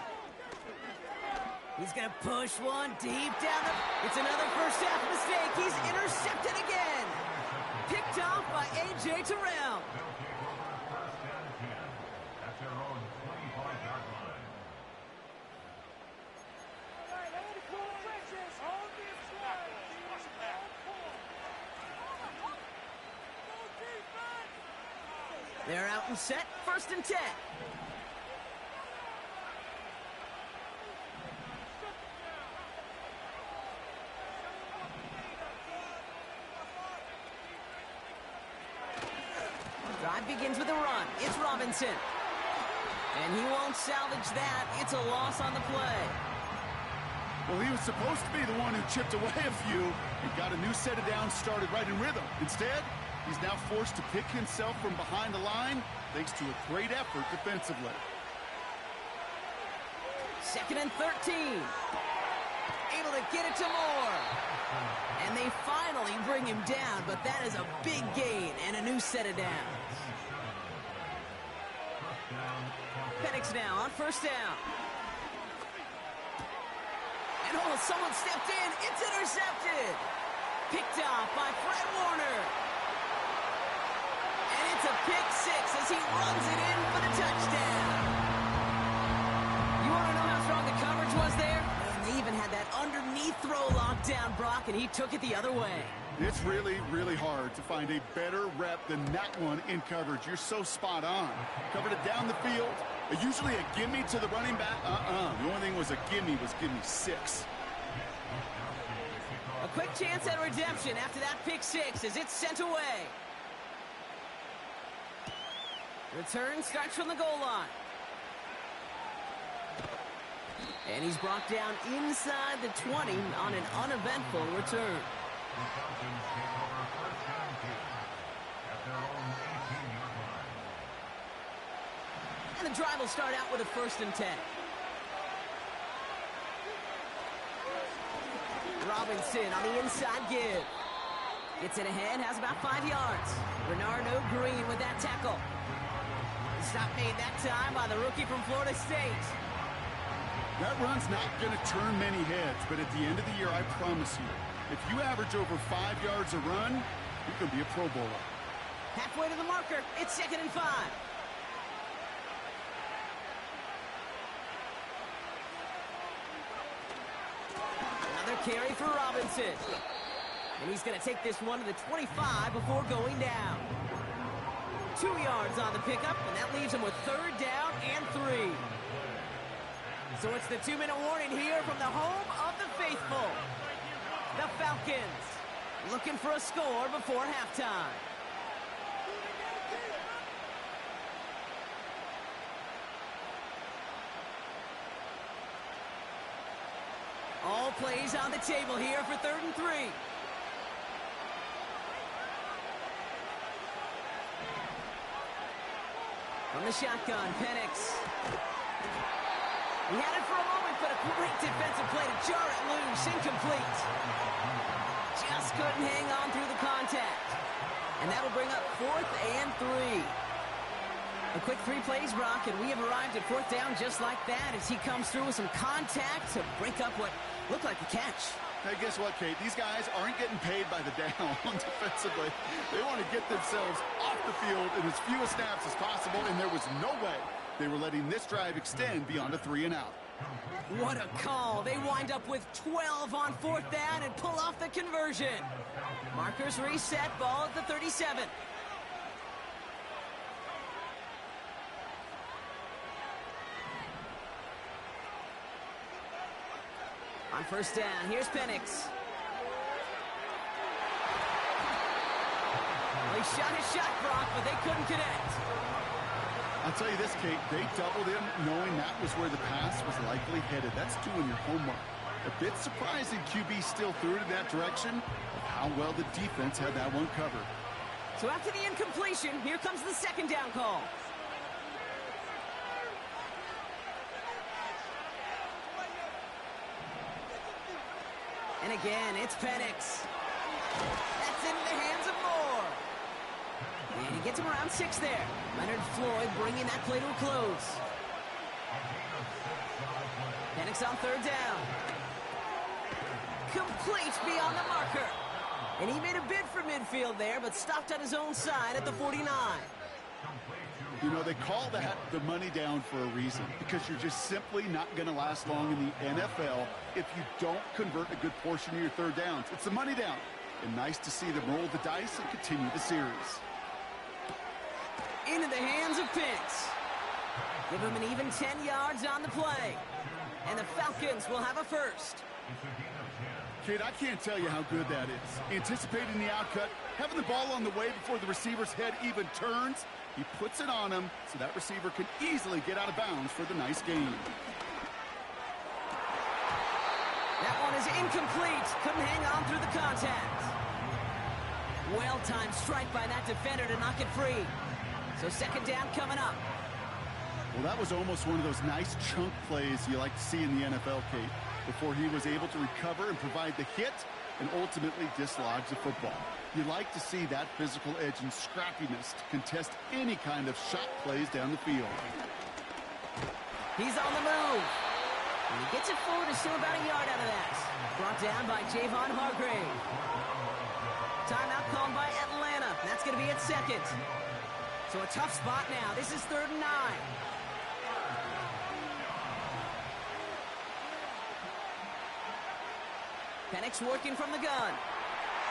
He's going to push one deep down the... It's another first half mistake. He's intercepted again. Picked off by A.J. Terrell. They're out and set. 1st and 10. Drive begins with a run. It's Robinson. And he won't salvage that. It's a loss on the play. Well, he was supposed to be the one who chipped away a few and got a new set of downs started right in rhythm. Instead, he's now forced to pick himself from behind the line thanks to a great effort defensively. 2nd and 13. Able to get it to Moore. And they finally bring him down, but that is a big gain and a new set of downs. Penix now on 1st down. And oh, someone stepped in. It's intercepted. Picked off by Fred Warner. And it's a pick 6 as he runs it in for the touchdown. You want to know how strong the coverage was there? And they even had that underneath throw locked down, Brock, and he took it the other way. It's really, really hard to find a better rep than that one in coverage. You're so spot on. Covered it down the field. Usually a gimme to the running back. The only thing was a gimme 6. A quick chance at redemption after that pick 6 as it's sent away. Return starts from the goal line. And he's brought down inside the 20 on an uneventful return. The Falcons take over first and 10 at their own 18-yard line. And the drive will start out with a 1st and 10. Robinson on the inside give. Gets it ahead, has about 5 yards. Bernardo Green with that tackle. Stop made that time by the rookie from Florida State. That run's not going to turn many heads, but at the end of the year, I promise you, if you average over 5 yards a run, you can be a Pro Bowler. Halfway to the marker, it's 2nd and 5. Another carry for Robinson. And he's going to take this one to the 25 before going down. 2 yards on the pickup, and that leaves him with 3rd down and 3. So it's the 2-minute warning here from the home of the faithful. The Falcons looking for a score before halftime. All plays on the table here for 3rd and 3. From the shotgun, Penix. He had it for a moment, but a great defensive play to jar it loose. Incomplete. Just couldn't hang on through the contact. And that'll bring up 4th and 3. A quick 3 plays, Brock, and we have arrived at 4th down just like that as he comes through with some contact to break up what looked like a catch. Hey, guess what, Kate? These guys aren't getting paid by the down defensively. They want to get themselves off the field in as few snaps as possible, and there was no way they were letting this drive extend beyond a 3-and-out. What a call. They wind up with 12 on 4th down and pull off the conversion. Markers reset, ball at the 37. On 1st down, here's Penix. Well, he shot his shot, Brock, but they couldn't connect. I'll tell you this, Kate, they doubled him knowing that was where the pass was likely headed. That's doing your homework. A bit surprising QB still threw it in that direction of how well the defense had that one covered. So after the incompletion, here comes the 2nd down call. And again, it's Penix. That's in the hands of Moore. And he gets him around 6 there. Leonard Floyd bringing that play to a close. Penix on 3rd down. Complete beyond the marker. And he made a bid for midfield there, but stopped on his own side at the 49. You know, they call that the money down for a reason, because you're just simply not going to last long in the NFL if you don't convert a good portion of your 3rd downs. It's the money down. And nice to see them roll the dice and continue the series. Into the hands of Pitts. Give him an even 10 yards on the play. And the Falcons will have a 1st. Kate, I can't tell you how good that is. Anticipating the outcut, having the ball on the way before the receiver's head even turns. He puts it on him so that receiver can easily get out of bounds for the nice gain. That one is incomplete. Couldn't hang on through the contact. Well-timed strike by that defender to knock it free. So 2nd down coming up. Well, that was almost one of those nice chunk plays you like to see in the NFL, Kate, before he was able to recover and provide the hit and ultimately dislodge the football. You like to see that physical edge and scrappiness to contest any kind of shot plays down the field. He's on the move. And he gets it forward to still about a yard out of that. Brought down by Javon Hargrave. Timeout called by Atlanta. That's going to be its 2nd. So a tough spot now. This is 3rd and 9. Penix working from the gun.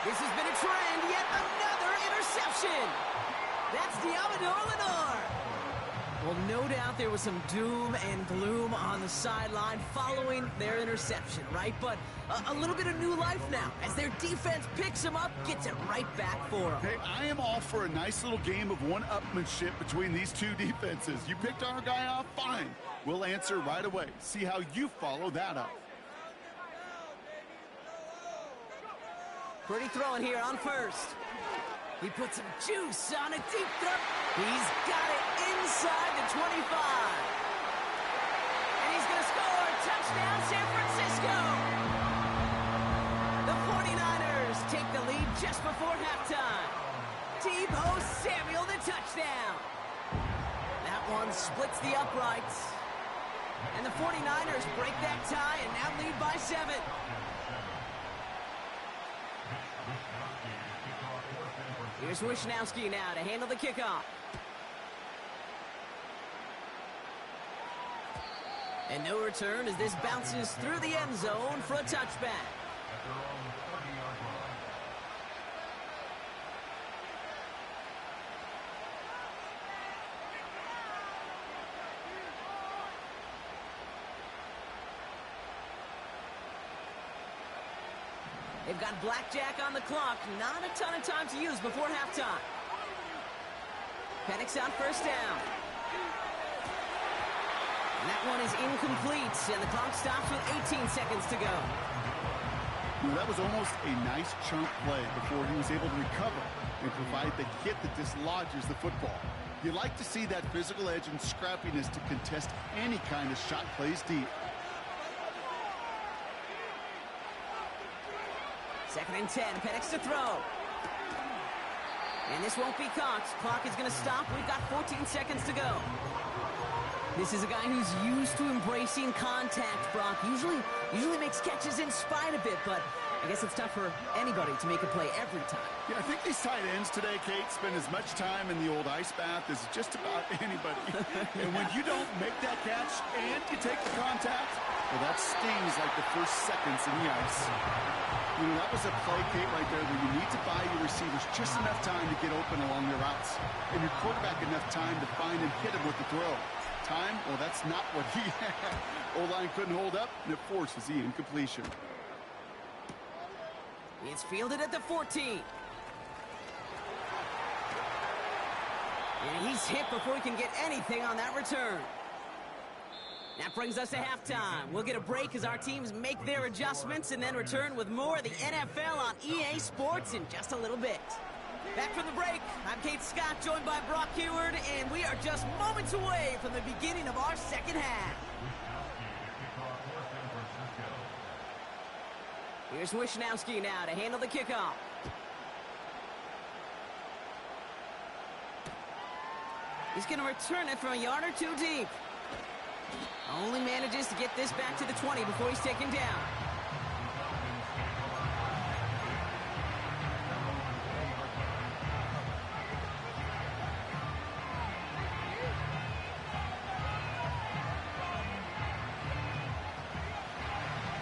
This has been a trend. Yet another interception. That's Diamador Lenore. Well, no doubt there was some doom and gloom on the sideline following their interception, right? But a little bit of new life now as their defense picks them up, gets it right back for them. Hey, I am all for a nice little game of one-upmanship between these two defenses. You picked our guy off, fine. We'll answer right away. See how you follow that up. Pretty throwing here on first. He put some juice on a deep throw. He's got it inside the 25. And he's going to score. Touchdown, San Francisco. The 49ers take the lead just before halftime. Tebow Samuel, the touchdown. That one splits the uprights. And the 49ers break that tie and now lead by 7. Here's Wishnowski now to handle the kickoff. And no return as this bounces through the end zone for a touchback. They've got blackjack on the clock. Not a ton of time to use before halftime. Penix on first down. And that one is incomplete, and the clock stops with 18 seconds to go. Well, that was almost a nice chunk play before he was able to recover and provide the hit that dislodges the football. You like to see that physical edge and scrappiness to contest any kind of shot plays deep. Second and 10, Penix to throw. And this won't be caught. Clock is going to stop. We've got 14 seconds to go. This is a guy who's used to embracing contact, Brock. Usually makes catches in spite of it, but I guess it's tough for anybody to make a play every time. Yeah, I think these tight ends today, Kate, spend as much time in the old ice bath as just about anybody. And when you don't make that catch and you take the contact, well, that stings like the first seconds in the ice. You know, that was a play, Kate, right there where you need to buy your receivers just enough time to get open along their routes. And your quarterback enough time to find and hit him with the throw. Time? Well, that's not what he had. O-line couldn't hold up, and it forces the incompletion. It's fielded at the 14. And he's hit before he can get anything on that return. That brings us to halftime. We'll get a break as our teams make their adjustments and then return with more of the NFL on EA Sports in just a little bit. Back from the break, I'm Kate Scott, joined by Brock Heward, and we are just moments away from the beginning of our second half. Here's Wishnowski now to handle the kickoff. He's going to return it from a yard or two deep. Only manages to get this back to the 20 before he's taken down.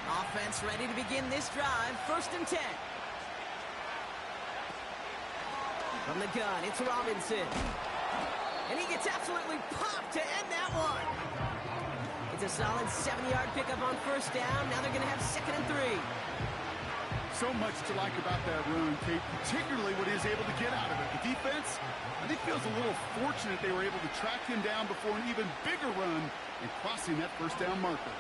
Offense ready to begin this drive. First and 10. From the gun, it's Robinson. And he gets absolutely popped to end that one. It's a solid 7-yard pickup on first down. Now they're going to have 2nd and 3. So much to like about that run, Kate, particularly what he is able to get out of it. The defense, I think, feels a little fortunate they were able to track him down before an even bigger run and crossing that first down marker.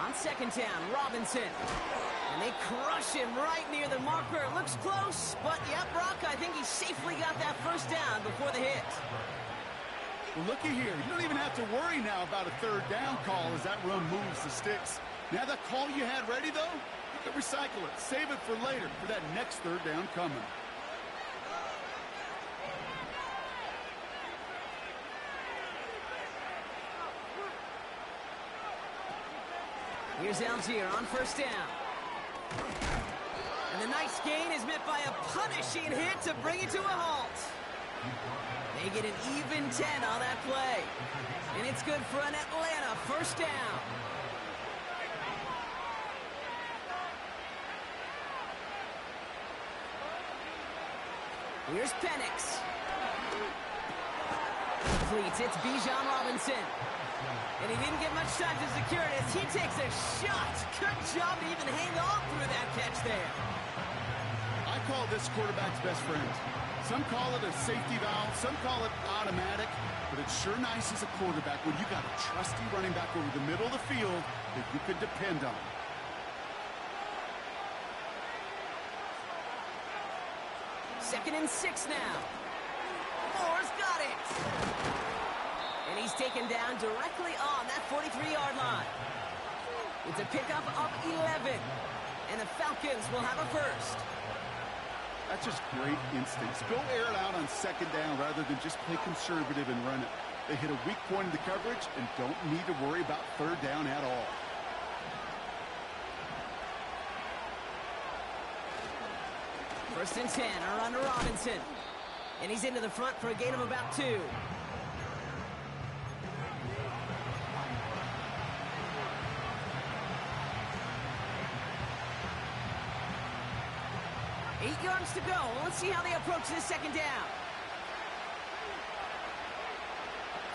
On second down, Robinson. And they crush him right near the marker. It looks close, but yep, Brock, I think he safely got that first down before the hit. Well, looky here. You don't even have to worry now about a third down call as that run moves the sticks. Now that call you had ready, though, you can recycle it. Save it for later for that next third down coming. Here's Algier on first down. And the nice gain is met by a punishing hit to bring it to a halt. They get an even 10 on that play. And it's good for an Atlanta first down. Here's Penix. Completes. It's Bijan Robinson. And he didn't get much time to secure it as he takes a shot. Good job to even hang on through that catch there. I call this quarterback's best friend. Some call it a safety valve, some call it automatic, but it's sure nice as a quarterback when you got a trusty running back over the middle of the field that you could depend on. Second and 6 now. Moore's got it. And he's taken down directly on that 43-yard line. It's a pickup of 11. And the Falcons will have a first. That's just great instincts. Go air it out on second down rather than just play conservative and run it. They hit a weak point in the coverage and don't need to worry about third down at all. First and 10, a run to Robinson. And he's into the front for a gain of about 2. Eight yards to go. Let's see how they approach this second down.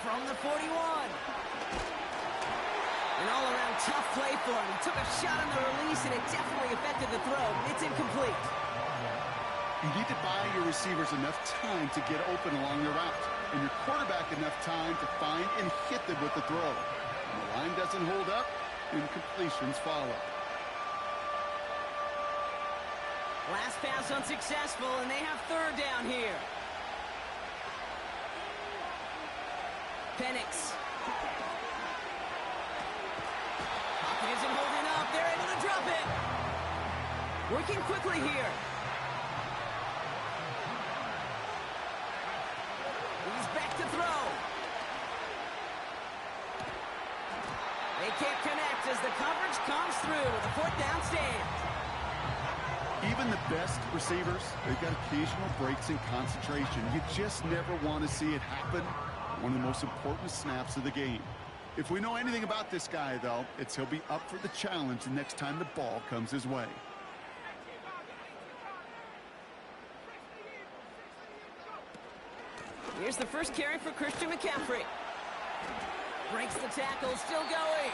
From the 41. An all-around tough play for him. He took a shot on the release, and it definitely affected the throw. It's incomplete. You need to buy your receivers enough time to get open along your route, and your quarterback enough time to find and hit them with the throw. When the line doesn't hold up, incompletions follow. Last pass unsuccessful, and they have third down here. Penix. Pocket isn't holding up. They're able to drop it. Working quickly here. He's back to throw. They can't connect as the coverage comes through with a fourth down stand. Even the best receivers, they've got occasional breaks in concentration. You just never want to see it happen. One of the most important snaps of the game. If we know anything about this guy, though, it's he'll be up for the challenge the next time the ball comes his way. Here's the first carry for Christian McCaffrey. Breaks the tackle, still going.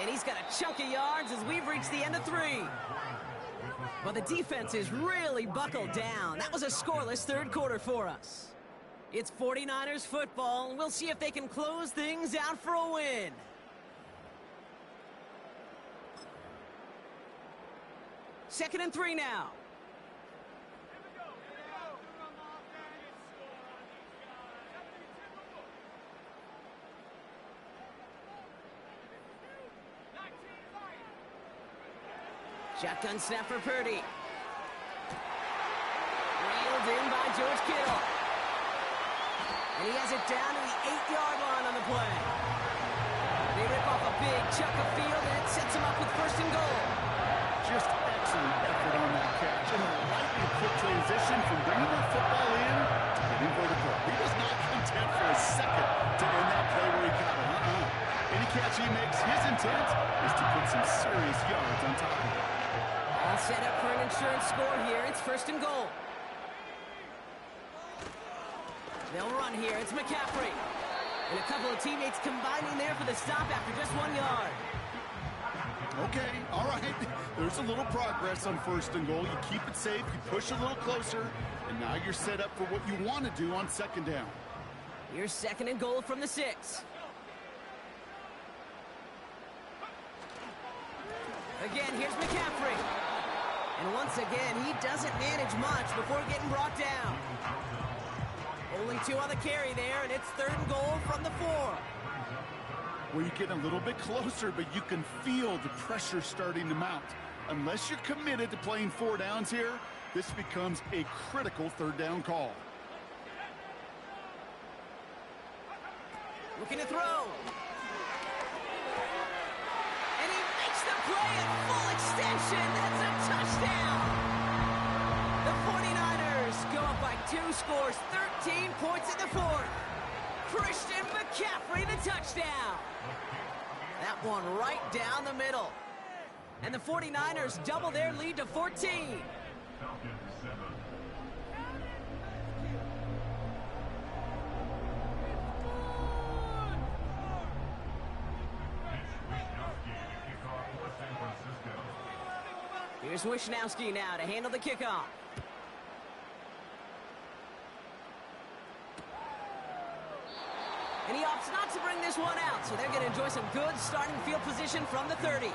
And he's got a chunk of yards as we've reached the end of 3. Well, the defense is really buckled down. That was a scoreless third quarter for us. It's 49ers football, and we'll see if they can close things out for a win. Second and 3 now. Shotgun snap for Purdy. Reeled in by George Kittle. And he has it down to the 8-yard line on the play. They rip off a big chunk of field, and it sets him up with first and goal. Just excellent effort on that catch. And a lightning quick transition from bringing the football in to getting vertical. He was not content for a second to end that play where he got it. Any catch he makes, his intent is to put some serious yards on top of it. All set up for an insurance score here. It's first and goal. They'll run here. It's McCaffrey. And a couple of teammates combining there for the stop after just 1 yard. Okay, all right. There's a little progress on first and goal. You keep it safe, you push a little closer, and now you're set up for what you want to do on second down. Here's second and goal from the 6. Again, here's McCaffrey. And once again, he doesn't manage much before getting brought down. Only 2 on the carry there, and it's third and goal from the 4. Well, you get a little bit closer, but you can feel the pressure starting to mount. Unless you're committed to playing 4 downs here, this becomes a critical third down call. Looking to throw. And he makes the play at full extension. That's a touchdown. The 49ers go up by 2 scores, 13 points in the 4th. Christian McCaffrey, the touchdown. That one right down the middle. And the 49ers double their lead to 14. Here's Wisnowski now to handle the kickoff. And he opts not to bring this one out, so they're going to enjoy some good starting field position from the 30.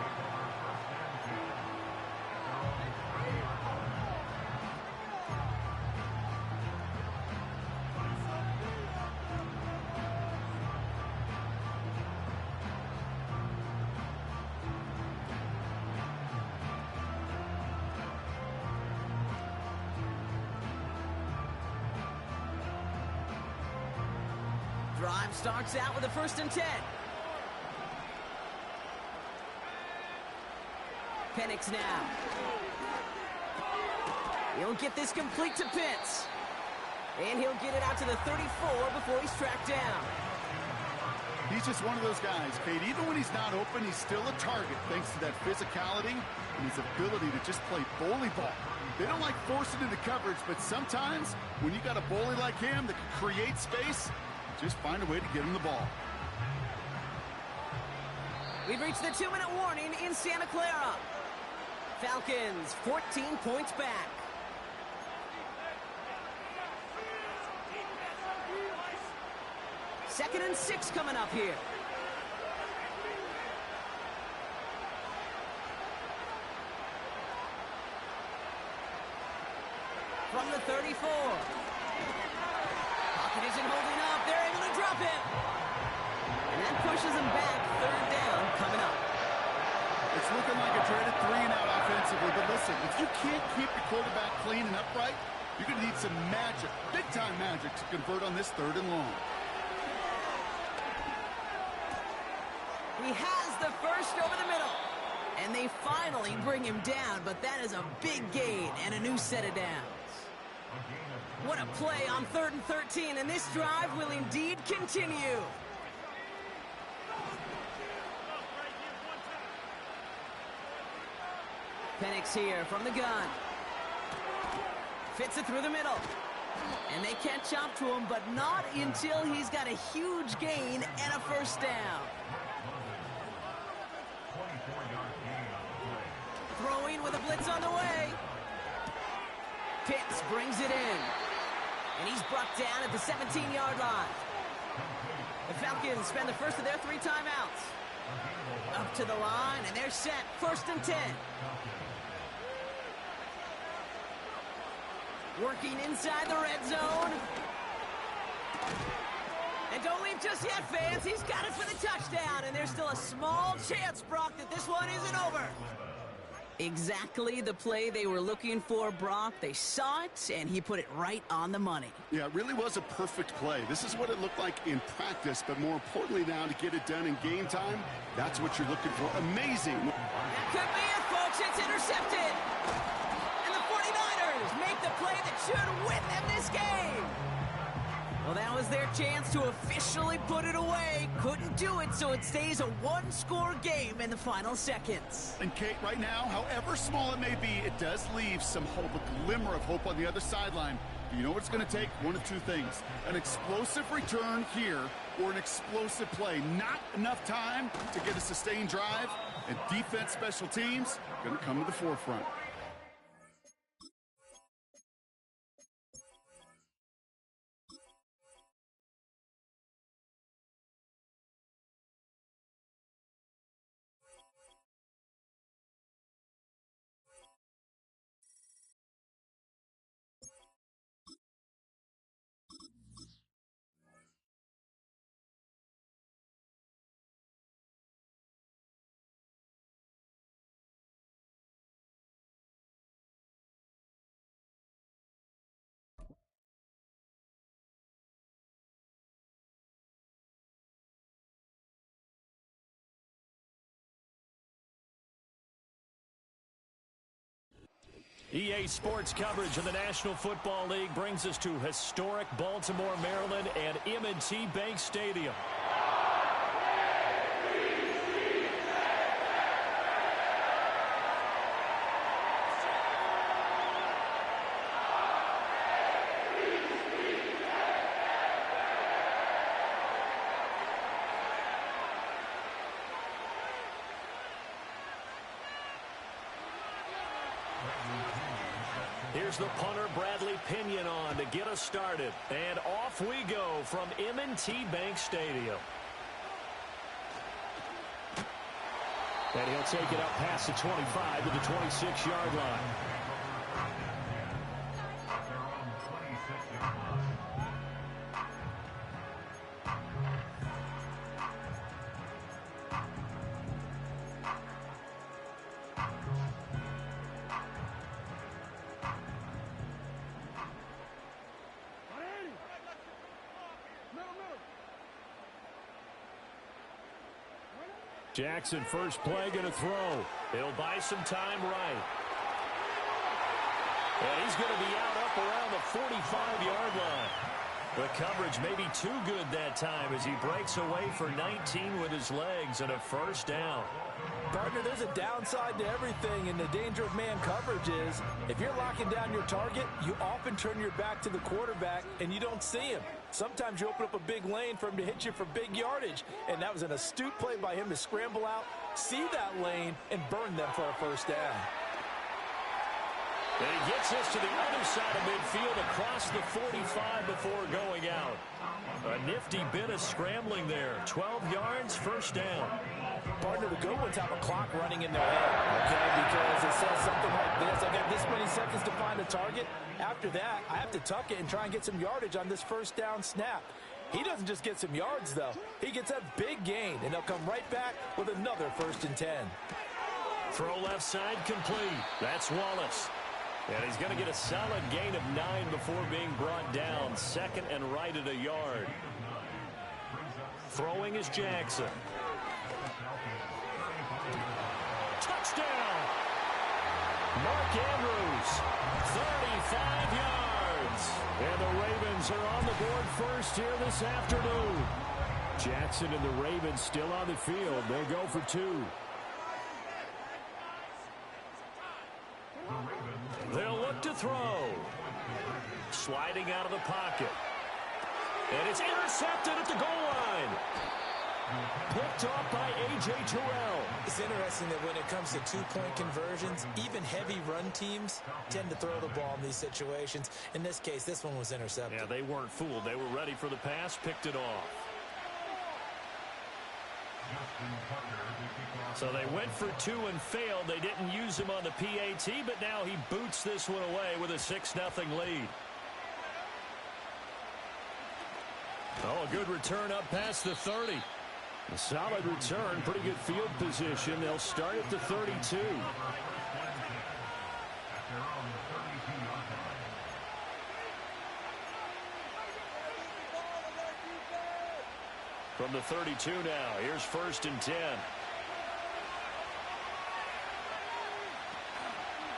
Drive starts out with a 1st and 10. Penix now. He'll get this complete to Pitts. And he'll get it out to the 34 before he's tracked down. He's just one of those guys, Kate. Even when he's not open, he's still a target thanks to that physicality and his ability to just play bully ball. They don't like forcing into coverage, but sometimes when you got a bully like him that can create space, just find a way to get him the ball. We've reached the 2-minute warning in Santa Clara. Falcons 14 points back. Second and 6 coming up here. From the 34. Pocket isn't holding up. They're able to drop it. And that pushes them back. 3rd down coming up. It's looking like a dreaded 3-and-out offensively, but listen, if you can't keep your quarterback clean and upright, you're going to need some magic, big-time magic, to convert on this 3rd and long. He has the first over the middle. And they finally bring him down, but that is a big gain and a new set of downs. What a play on 3rd and 13, and this drive will indeed continue. Penix here from the gun. Fits it through the middle. And they catch up to him, but not until he's got a huge gain and a 1st down. Throwing with a blitz on the way. Pitts brings it in. And he's brought down at the 17-yard line. The Falcons spend the first of their 3 timeouts. Up to the line, and they're set. 1st and 10. Working inside the red zone. And don't leave just yet, fans. He's got it for the touchdown. And there's still a small chance, Brock, that this one isn't over. Exactly the play they were looking for, Brock. They saw it, and he put it right on the money. Yeah, it really was a perfect play. This is what it looked like in practice, but more importantly now, to get it done in game time, that's what you're looking for. Amazing. That could be it, folks. It's intercepted. And the 49ers make the play that should win them this game. Well, that was their chance to officially put it away. Couldn't do it, so it stays a 1-score game in the final seconds. And Kate, right now, however small it may be, it does leave some hope, a glimmer of hope on the other sideline. You know what it's going to take? One of 2 things. An explosive return here or an explosive play. Not enough time to get a sustained drive, and defense, special teams going to come to the forefront. EA Sports coverage of the National Football League brings us to historic Baltimore, Maryland, and M&T Bank Stadium. Here's the punter, Bradley Pinion, on to get us started. And off we go from M&T Bank Stadium. And he'll take it up past the 25 to the 26-yard line. Jackson, first play, going to throw. He'll buy some time right. And he's going to be out up around the 45-yard line. The coverage may be too good that time as he breaks away for 19 with his legs and a first down. Partner, there's a downside to everything, and the danger of man coverage is if you're locking down your target, you often turn your back to the quarterback and you don't see him. Sometimes you open up a big lane for him to hit you for big yardage, and that was an astute play by him to scramble out, see that lane, and burn them for a first down. And he gets us to the other side of midfield across the 45 before going out. A nifty bit of scrambling there. 12 yards, first down. Partner, the good ones have a clock running in their head, okay, because it says something like this. I got this many seconds to find a target. After that, I have to tuck it and try and get some yardage on this first down snap. He doesn't just get some yards, though. He gets a big gain, and they'll come right back with another 1st and 10. Throw left side complete. That's Wallace. And he's going to get a solid gain of 9 before being brought down. 2nd and right at a yard. Throwing is Jackson. Touchdown! Mark Andrews, 35 yards. And the Ravens are on the board first here this afternoon. Jackson and the Ravens still on the field. They'll go for 2. They'll look to throw. Sliding out of the pocket. And it's intercepted at the goal line. Picked off by A.J. Terrell. It's interesting that when it comes to two-point conversions, even heavy run teams tend to throw the ball in these situations. In this case, this one was intercepted. Yeah, they weren't fooled. They were ready for the pass, picked it off. So they went for 2 and failed. They didn't use him on the PAT, but now he boots this one away with a 6-0 lead. Oh, a good return up past the 30. A solid return, pretty good field position. They'll start at the 32. From the 32 now, here's 1st and 10.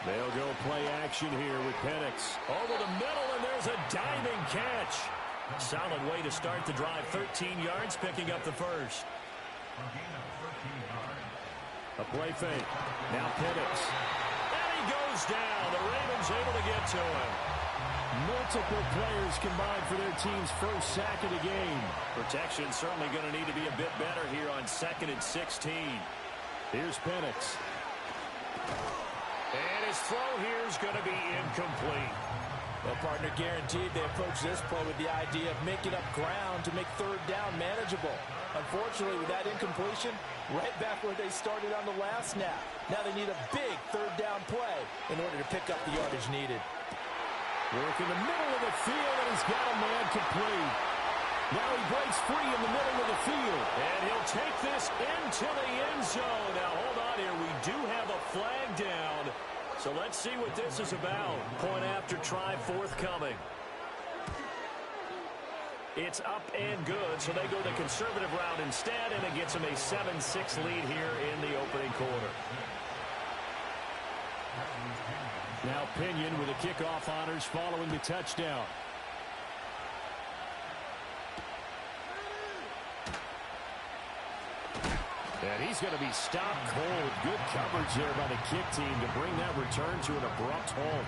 They'll go play action here with Penix. Over the middle, and there's a diving catch. Solid way to start the drive. 13 yards, picking up the first. A play fake. Now Penix. And he goes down. The Ravens able to get to him. Multiple players combined for their team's first sack of the game. Protection certainly going to need to be a bit better here on 2nd and 16. Here's Penix. And his throw here is going to be incomplete. Well, partner, guaranteed they approach this play with the idea of making up ground to make 3rd down manageable. Unfortunately, with that incompletion, right back where they started on the last snap. Now they need a big 3rd down play in order to pick up the yardage needed. Work in the middle of the field, and he's got a man complete. Now he breaks free in the middle of the field. And he'll take this into the end zone. Now, hold on here. We do have a flag down. So let's see what this is about. Point after try forthcoming. It's up and good, so they go the conservative route instead, and it gets them a 7-6 lead here in the opening quarter. Now Pinion with the kickoff honors following the touchdown. And he's going to be stopped cold. Good coverage there by the kick team to bring that return to an abrupt halt.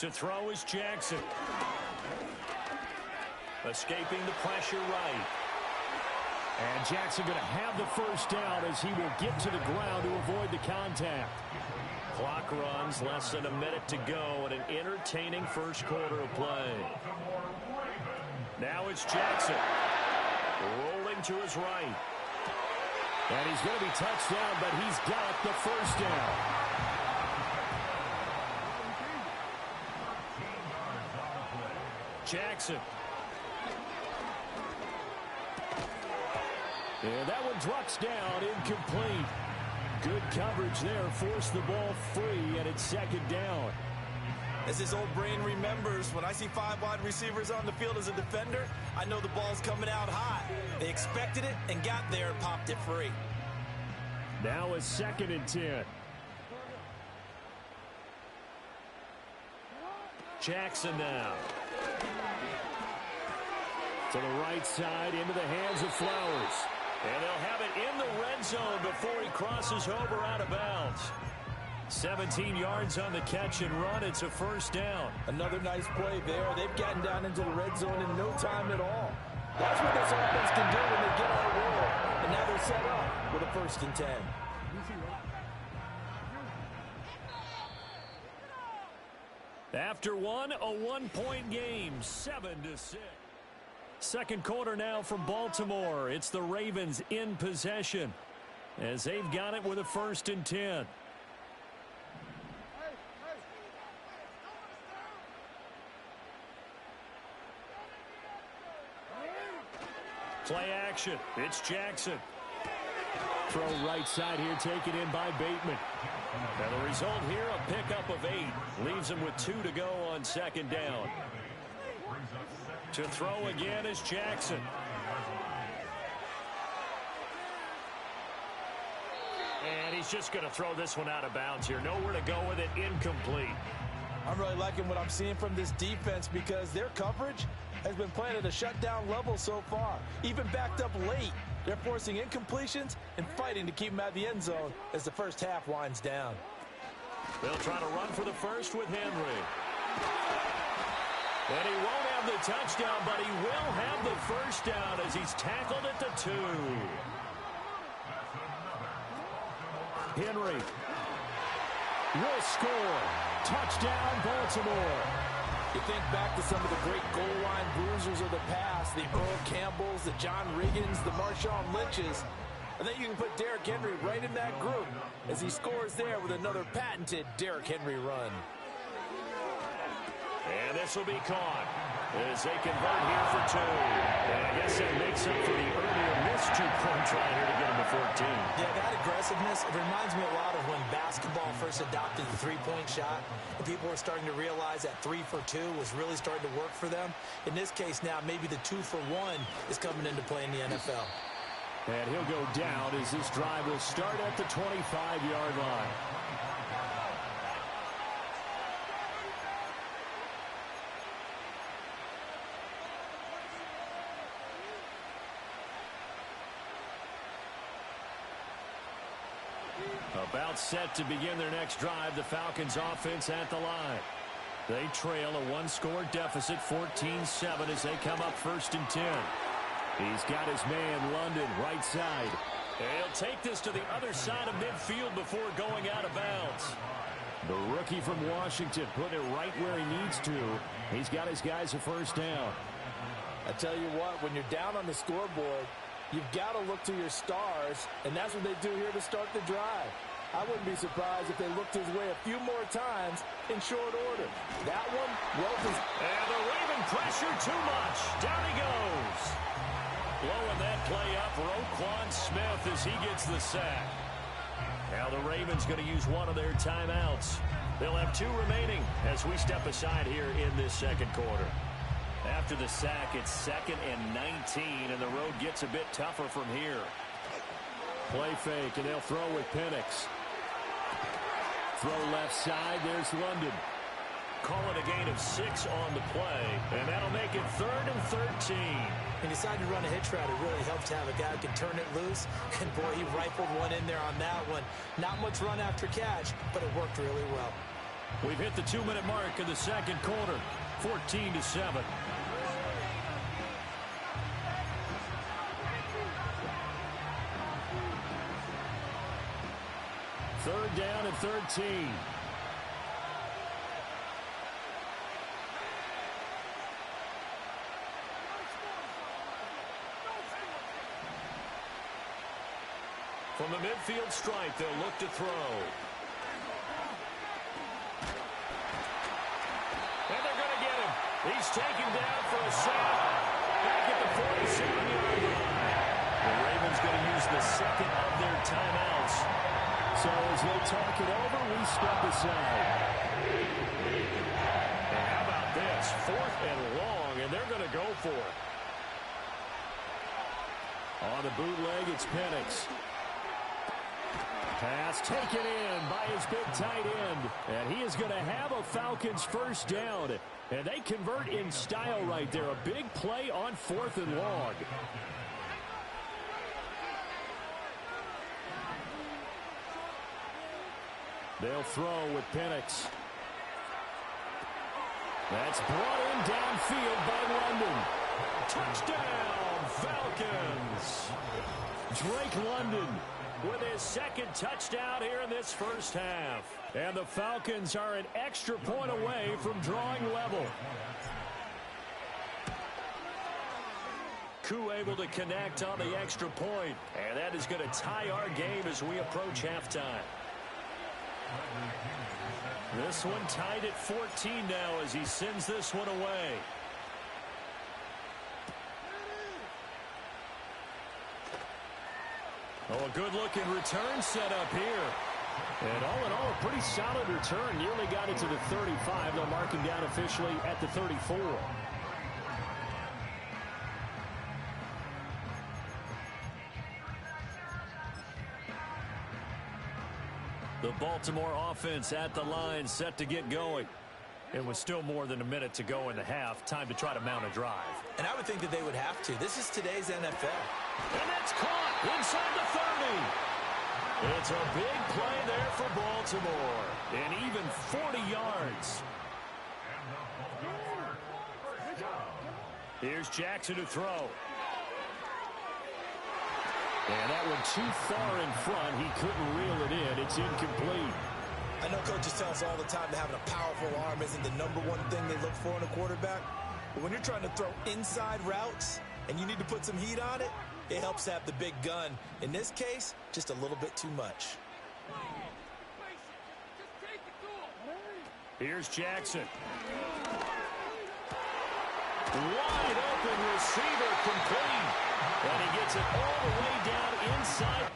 To throw is Jackson. Escaping the pressure right. And Jackson going to have the first down as he will get to the ground to avoid the contact. Clock runs, less than a minute to go in an entertaining first quarter of play. Now it's Jackson. Rolling to his right. And he's going to be touched down, but he's got the first down. Jackson. And that one drops down, incomplete. Good coverage there, forced the ball free, and it's second down. As his old brain remembers, when I see 5 wide receivers on the field as a defender, I know the ball's coming out hot. They expected it and got there and popped it free. Now it's 2nd and 10. Jackson now. To the right side, into the hands of Flowers. And they'll have it in the red zone before he crosses over out of bounds. 17 yards on the catch and run. It's a first down. Another nice play there. They've gotten down into the red zone in no time at all. That's what this offense can do when they get on a roll. And now they're set up with a 1st and 10. After one, a one-point game, 7-6. Second quarter now from Baltimore. It's the Ravens in possession as they've got it with a 1st and 10. Play action. It's Jackson. Throw right side here, taken in by Bateman. And the result here, a pickup of 8. Leaves him with 2 to go on 2nd down. To throw again is Jackson. And he's just going to throw this one out of bounds here. Nowhere to go with it. Incomplete. I'm really liking what I'm seeing from this defense because their coverage has been playing at a shutdown level so far. Even backed up late, they're forcing incompletions and fighting to keep them out of the end zone as the first half winds down. They'll try to run for the first with Henry. And he won't have the touchdown, but he will have the first down as he's tackled at the 2. Henry will score. Touchdown, Baltimore. You think back to some of the great goal line bruisers of the past, the Earl Campbells, the John Riggins, the Marshawn Lynches. I think you can put Derrick Henry right in that group as he scores there with another patented Derrick Henry run. And this will be caught as they convert here for 2. And I guess that makes up for the earlier missed 2-point try here to get him to 14. Yeah, that aggressiveness, it reminds me a lot of when basketball first adopted the 3-point shot. And people were starting to realize that 3 for 2 was really starting to work for them. In this case now, maybe the 2 for 1 is coming into play in the NFL. And he'll go down as this drive will start at the 25-yard line. About set to begin their next drive, the Falcons offense at the line. They trail a 1-score deficit, 14-7 as they come up 1st and 10. He's got his man, London, right side. And he'll take this to the other side of midfield before going out of bounds. The rookie from Washington putting it right where he needs to. He's got his guys a first down. I tell you what, when you're down on the scoreboard, you've got to look to your stars, and that's what they do here to start the drive. I wouldn't be surprised if they looked his way a few more times in short order. That one, well designed. And the Raven pressure too much. Down he goes. Blowing that play up, Roquan Smith as he gets the sack. Now the Ravens going to use one of their timeouts. They'll have 2 remaining as we step aside here in this second quarter. After the sack, it's 2nd and 19, and the road gets a bit tougher from here. Play fake, and they'll throw with Penix. Throw left side, there's London. Call it a gain of 6 on the play, and that'll make it 3rd and 13. He decided to run a hitch route. It really helps to have a guy who can turn it loose, and boy, he rifled one in there on that one. Not much run after catch, but it worked really well. We've hit the 2-minute mark in the second quarter. 14-7. Third down and 13. From the midfield stripe, they'll look to throw. And they're going to get him. He's taken down for a sack. Back at the 47-yard line. The Ravens going to use the second of their timeouts. So as they talk it over, we step aside. And how about this? 4th and long, and they're going to go for it. On the bootleg, it's Penix. Pass taken in by his big tight end. And he is going to have a Falcons first down. And they convert in style right there. A big play on 4th and long. They'll throw with Penix. That's brought in downfield by London. Touchdown, Falcons! Drake London with his second touchdown here in this first half. And the Falcons are an extra point away from drawing level. Koo able to connect on the extra point. And that is going to tie our game as we approach halftime. This one tied at 14 now as he sends this one away. Oh, a good-looking return set up here. And all in all, a pretty solid return. Nearly got it to the 35. They'll mark him down officially at the 34. The Baltimore offense at the line, set to get going. It was still more than a minute to go in the half. Time to try to mount a drive. And I would think that they would have to. This is today's NFL. And that's caught inside the 30. It's a big play there for Baltimore. And even 40 yards. Here's Jackson to throw. And that one too far in front. He couldn't reel it in. It's incomplete. I know coaches tell us all the time that having a powerful arm isn't the #1 thing they look for in a quarterback. But when you're trying to throw inside routes and you need to put some heat on it, it helps have the big gun. In this case, just a little bit too much. Here's Jackson. Wide open receiver complete. And he gets it all the way down inside.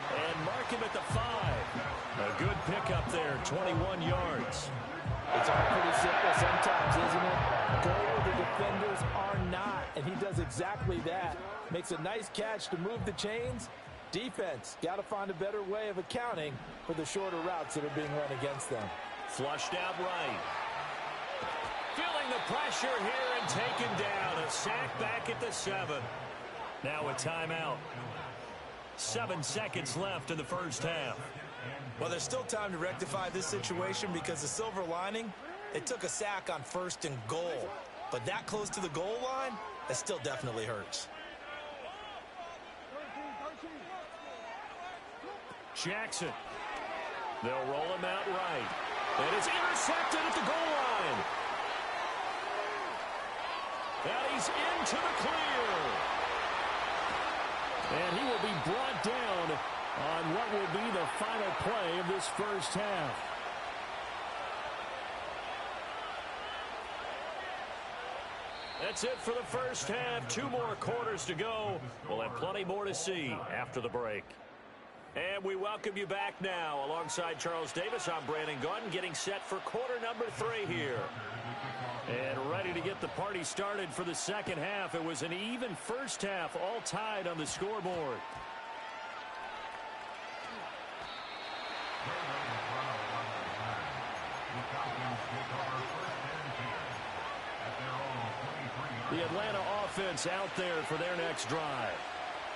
And mark him at the 5. A good pickup there, 21 yards. It's all pretty simple sometimes, isn't it? Go where the defenders are not, and he does exactly that. Makes a nice catch to move the chains. Defense, got to find a better way of accounting for the shorter routes that are being run against them. Flushed out right. Feeling the pressure here and taken down. A sack back at the 7. Now a timeout. 7 seconds left in the first half. Well, there's still time to rectify this situation because the silver lining, it took a sack on 1st and goal. But that close to the goal line, that still definitely hurts. Jackson. They'll roll him out right. And it's intercepted at the goal line. And he's into the clear. And he will be brought down on what will be the final play of this first half. That's it for the first half. 2 more quarters to go. We'll have plenty more to see after the break. And we welcome you back now. Alongside Charles Davis, I'm Brandon Gunn, getting set for quarter number 3 here. And ready to get the party started for the second half. It was an even first half, all tied on the scoreboard. The Atlanta offense out there for their next drive.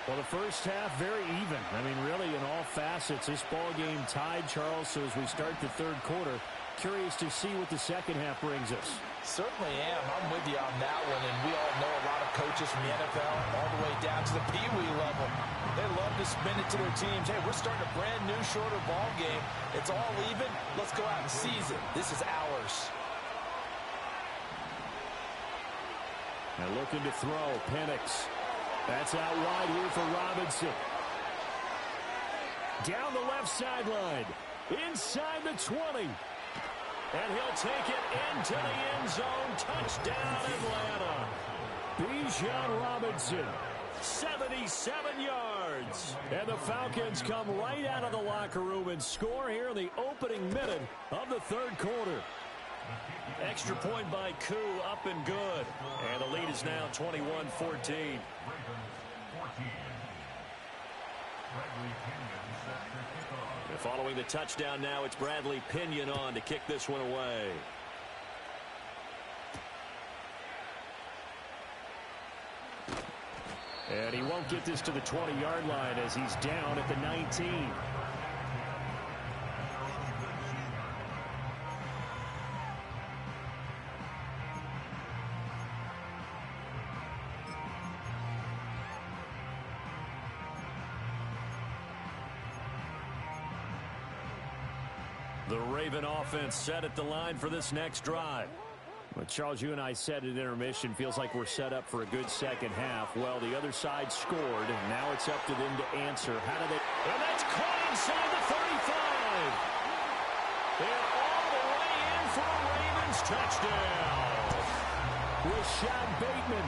Well, the first half, very even. I mean, really, in all facets, this ball game tied, Charles. So as we start the third quarter, curious to see what the second half brings us. Certainly am. I'm with you on that one. And we all know a lot of coaches from the NFL all the way down to the Pee-wee level. They love to spin it to their teams. Hey, we're starting a brand new, shorter ball game. It's all even. Let's go out and seize it. This is ours. And looking to throw, Penix. That's out wide here for Robinson. Down the left sideline. Inside the 20. And he'll take it into the end zone. Touchdown, Atlanta. Bijan Robinson, 77 yards. And the Falcons come right out of the locker room and score here in the opening minute of the third quarter. Extra point by Koo, up and good. And the lead is now 21-14. Following the touchdown now, it's Bradley Pinion on to kick this one away. And he won't get this to the 20-yard line as he's down at the 19. The Raven offense set at the line for this next drive. Well, Charles, you and I said at intermission, feels like we're set up for a good second half. Well, the other side scored, and now it's up to them to answer. How do they... And that's caught inside the 35. And all the way in for a Ravens touchdown. Rashad Bateman,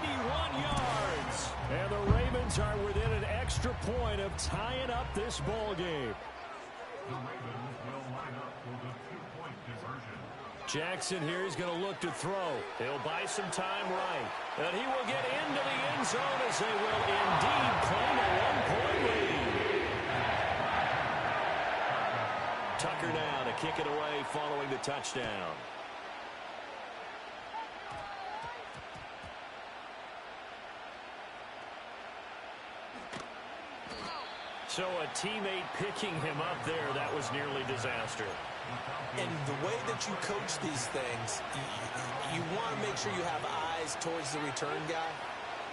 81 yards. And the Ravens are within an extra point of tying up this ball game. The Ravens will line up for the two-point conversion. Jackson here is going to look to throw. He'll buy some time right. And he will get into the end zone as they will indeed claim a one-point lead. Tucker now to kick it away following the touchdown. So a teammate picking him up there, that was nearly disaster. And the way that you coach these things, you want to make sure you have eyes towards the return guy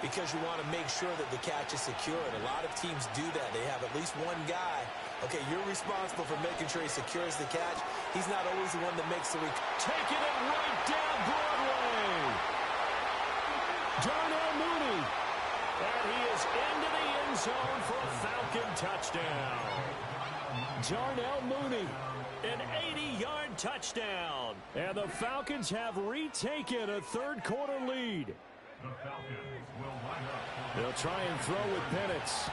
because you want to make sure that the catch is secured. A lot of teams do that. They have at least one guy. Okay, you're responsible for making sure he secures the catch. He's not always the one that makes the taking it right down Broadway. Darnell Mooney. And he is into the end zone for a Falcon touchdown. Darnell Mooney, an 80-yard touchdown. And the Falcons have retaken a third-quarter lead. The Falcons will line up. They'll try and throw with Penix.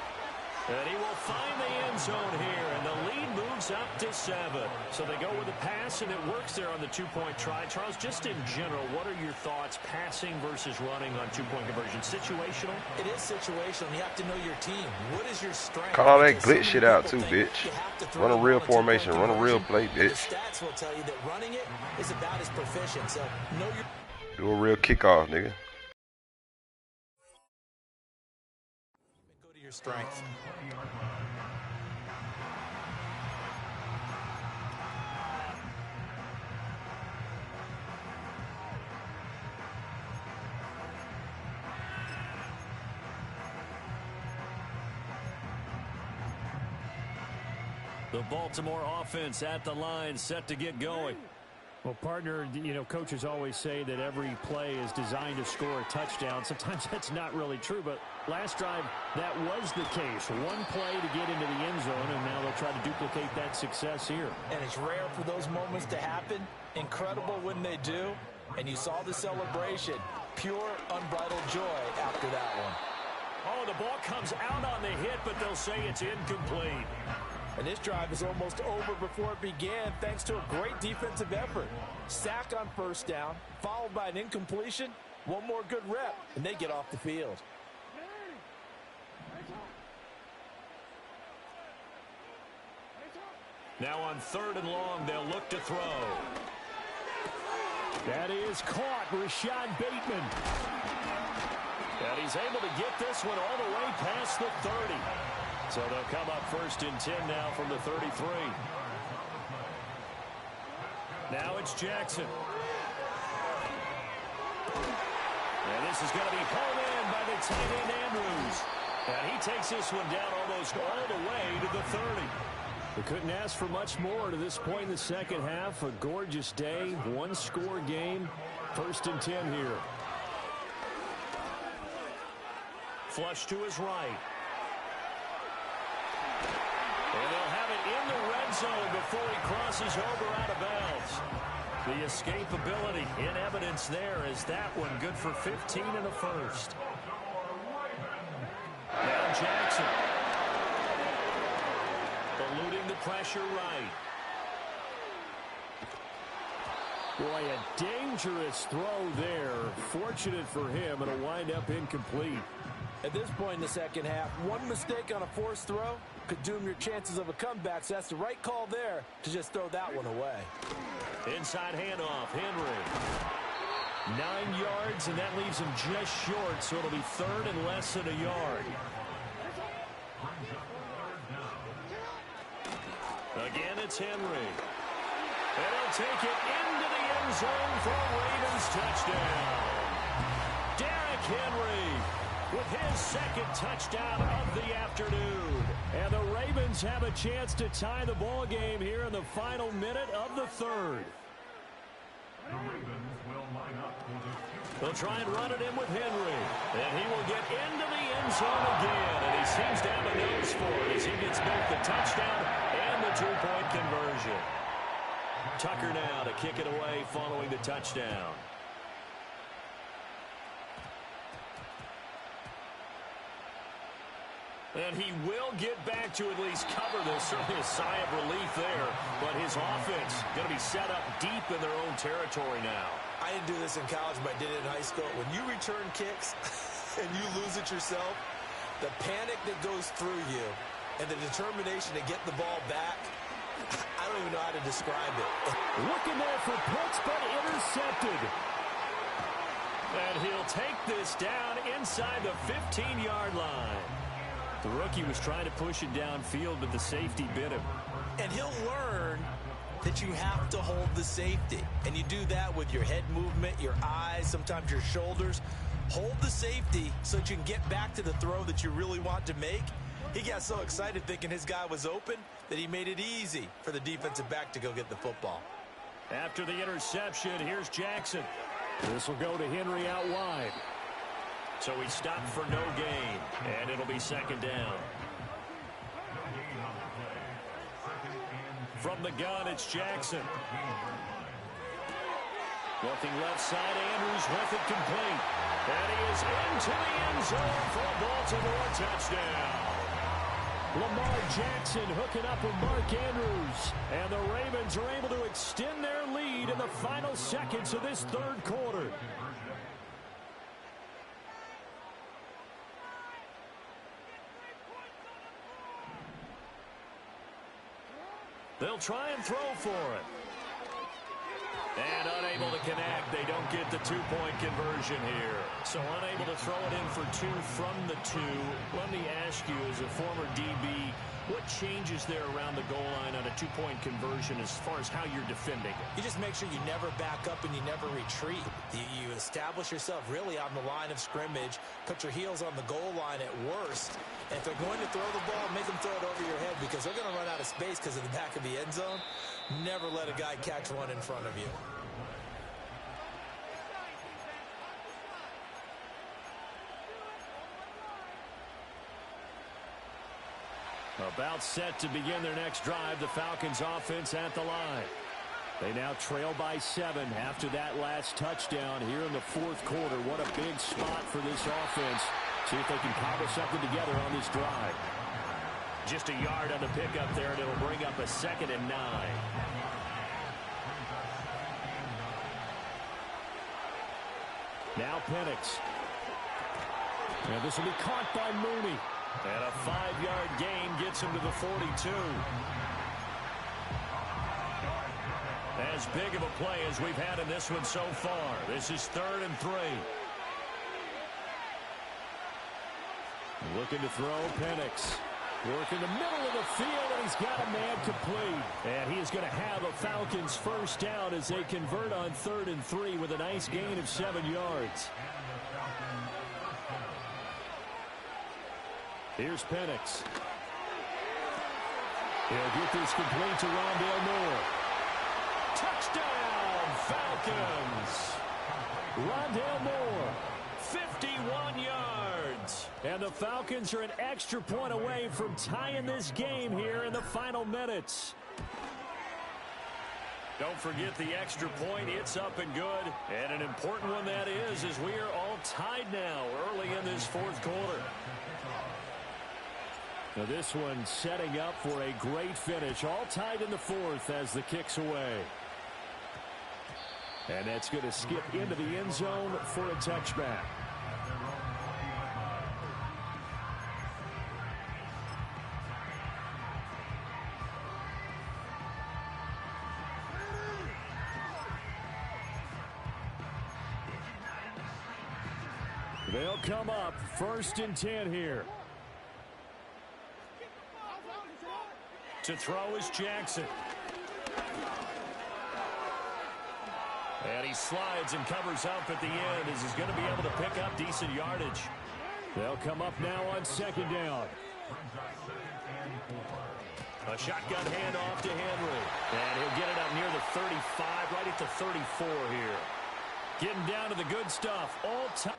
And he will find the end zone here, and the lead moves up to 7. So they go with a pass, and it works there on the two-point try. Charles, just in general, what are your thoughts passing versus running on two-point conversion? Situational? It is situational. You have to know your team. What is your strength? Call that glitch shit out too, bitch. Run a real formation. Run a real play, bitch. The stats will tell you that running it is about as proficient. So know your... Do a real kickoff, nigga. Go to your strength. The Baltimore offense at the line, set to get going. Well, partner, you know, coaches always say that every play is designed to score a touchdown. Sometimes that's not really true, but last drive, that was the case. One play to get into the end zone, and now they'll try to duplicate that success here. And it's rare for those moments to happen. Incredible when they do. And you saw the celebration. Pure, unbridled joy after that one. Oh, the ball comes out on the hit, but they'll say it's incomplete. And this drive is almost over before it began thanks to a great defensive effort. Sack on first down, followed by an incompletion. One more good rep, and they get off the field. Now on 3rd and long, they'll look to throw. That is caught. Rashad Bateman. And he's able to get this one all the way past the 30. So they'll come up 1st and 10 now from the 33. Now it's Jackson. And this is going to be hauled in by the tight end Andrews. And he takes this one down almost all the way to the 30. We couldn't ask for much more to this point in the second half. A gorgeous day, one-score game. 1st and 10 here. Flush to his right. And they'll have it in the red zone before he crosses over out of bounds. The escapability in evidence there is that one good for 15 and a first. Now Jackson. Eluding the pressure right. Boy, a dangerous throw there. Fortunate for him, it'll wind up incomplete. At this point in the second half, one mistake on a forced throw could doom your chances of a comeback, so that's the right call there to just throw that one away. Inside handoff, Henry. 9 yards, and that leaves him just short, so it'll be 3rd and less than a yard. Again, it's Henry. And he'll take it into the end zone for a Ravens touchdown. Derrick Henry with his 2nd touchdown of the afternoon. And the Ravens have a chance to tie the ball game here in the final minute of the 3rd. They'll try and run it in with Henry. And he will get into the end zone again. And he seems to have a nose for it as he gets both the touchdown and the 2-point conversion. Tucker now to kick it away following the touchdown. And he will get back to at least cover this. Certainly a sigh of relief there. But his offense going to be set up deep in their own territory now. I didn't do this in college, but I did it in high school. When you return kicks and you lose it yourself, the panic that goes through you and the determination to get the ball back, I don't even know how to describe it. Looking there for Pitts, but intercepted. And he'll take this down inside the 15-yard line. The rookie was trying to push it downfield, but the safety bit him. And he'll learn that you have to hold the safety. And you do that with your head movement, your eyes, sometimes your shoulders. Hold the safety so that you can get back to the throw that you really want to make. He got so excited thinking his guy was open that he made it easy for the defensive back to go get the football. After the interception, here's Jackson. This will go to Henry out wide. So he stopped for no gain, and it'll be 2nd down. From the gun, it's Jackson. Looking left side, Andrews with it complete. And he is into the end zone for a Baltimore touchdown. Lamar Jackson hooking up with Mark Andrews. And the Ravens are able to extend their lead in the final seconds of this 3rd quarter. They'll try and throw for it. And unable to connect. They don't get the 2-point conversion here. So unable to throw it in for 2 from the 2. Let me ask you, as a former DB, what changes there around the goal line on a 2-point conversion as far as how you're defending it? You just make sure you never back up and you never retreat. You establish yourself really on the line of scrimmage, put your heels on the goal line at worst. And if they're going to throw the ball, make them throw it over your head because they're going to run out of space because of the back of the end zone. Never let a guy catch one in front of you. About set to begin their next drive, the Falcons offense at the line. They now trail by 7 after that last touchdown here in the 4th quarter. What a big spot for this offense. See if they can cobble something together on this drive. Just a yard on the pickup there, and it'll bring up a 2nd and 9. Now Penix. And this will be caught by Mooney. And a 5-yard gain gets him to the 42. As big of a play as we've had in this one so far. This is 3rd and 3. Looking to throw, Penix. Work in the middle of the field, and he's got a man complete. And he is going to have a Falcons first down as they convert on 3rd and 3 with a nice gain of 7 yards. Here's Penix. He'll get this complete to Rondale Moore. Touchdown, Falcons! Rondale Moore, 51 yards. And the Falcons are an extra point away from tying this game here in the final minutes. Don't forget the extra point. It's up and good. And an important one that is, as we are all tied now early in this 4th quarter. Now this one setting up for a great finish. All tied in the 4th as the kick's away. And that's going to skip into the end zone for a touchback. They'll come up 1st and 10 here. To throw is Jackson. And he slides and covers up at the end as he's going to be able to pick up decent yardage. They'll come up now on 2nd down. A shotgun handoff to Henry. And he'll get it up near the 35, right at the 34 here. Getting down to the good stuff all time.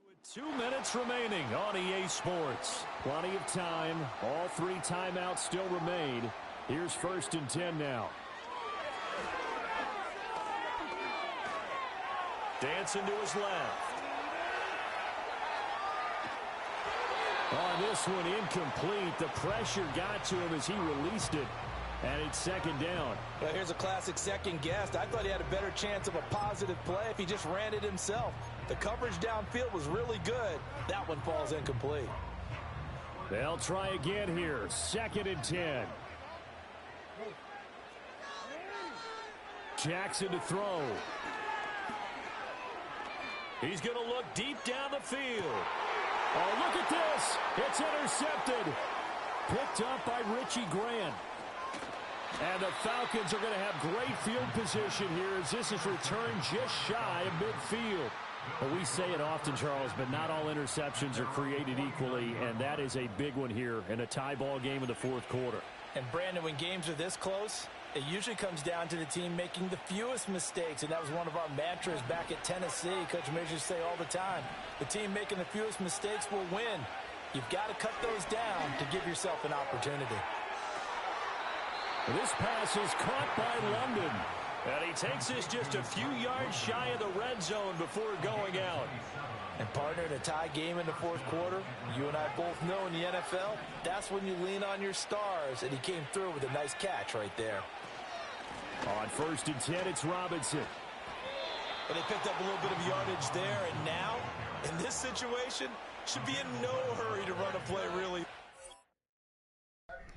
With 2 minutes remaining on EA Sports. Plenty of time. All 3 timeouts still remain. Here's 1st and 10 now. Dancing to his left. On this one, incomplete. The pressure got to him as he released it. And it's 2nd down. Well, here's a classic second guess. I thought he had a better chance of a positive play if he just ran it himself. The coverage downfield was really good. That one falls incomplete. They'll try again here. 2nd and 10. Jackson to throw. He's going to look deep down the field. Oh, look at this. It's intercepted. Picked up by Richie Grant. And the Falcons are going to have great field position here as this is returned just shy of midfield. Well, we say it often, Charles, but not all interceptions are created equally, and that is a big one here in a tie ball game in the 4th quarter. And, Brandon, when games are this close, it usually comes down to the team making the fewest mistakes, and that was one of our mantras back at Tennessee. Coach Majors used to say all the time, the team making the fewest mistakes will win. You've got to cut those down to give yourself an opportunity. This pass is caught by London. And he takes this just a few yards shy of the red zone before going out. And, partner, in a tie game in the 4th quarter, you and I both know in the NFL, that's when you lean on your stars, and he came through with a nice catch right there. On 1st and 10, it's Robinson. But they picked up a little bit of yardage there, and now, in this situation, should be in no hurry to run a play, really.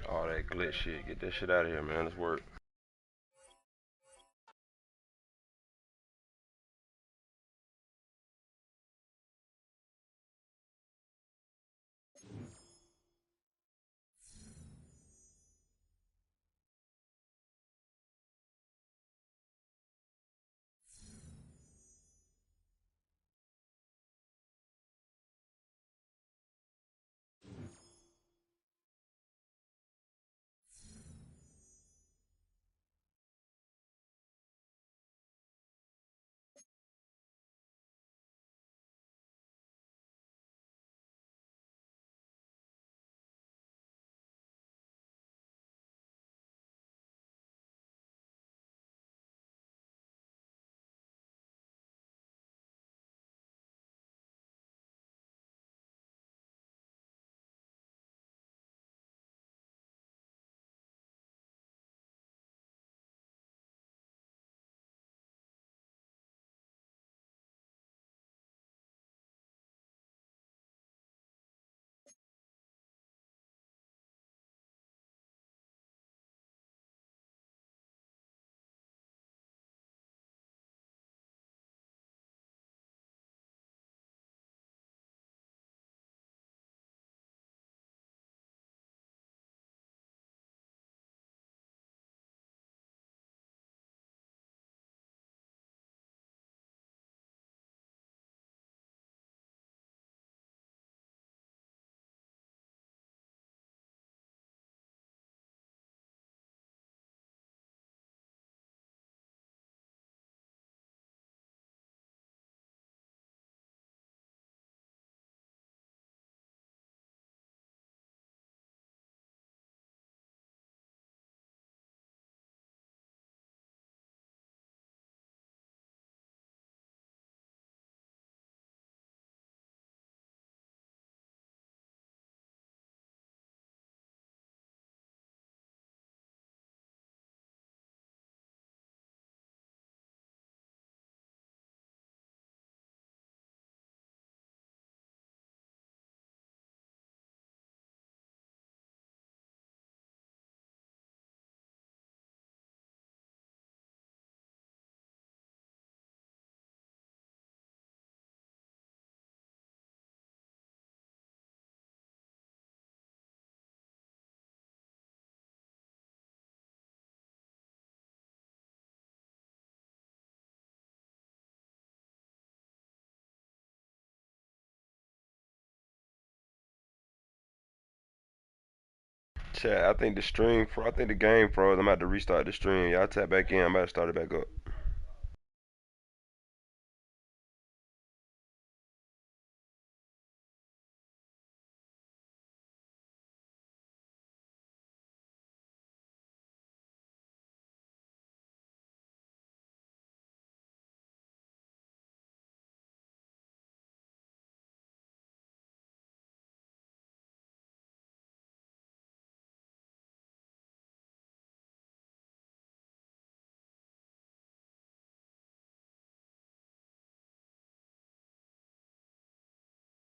All that glitch shit. Get that shit out of here, man. Let's work. Chat, I think the stream, I think the game froze. I'm about to restart the stream. Y'all tap back in. I'm about to start it back up.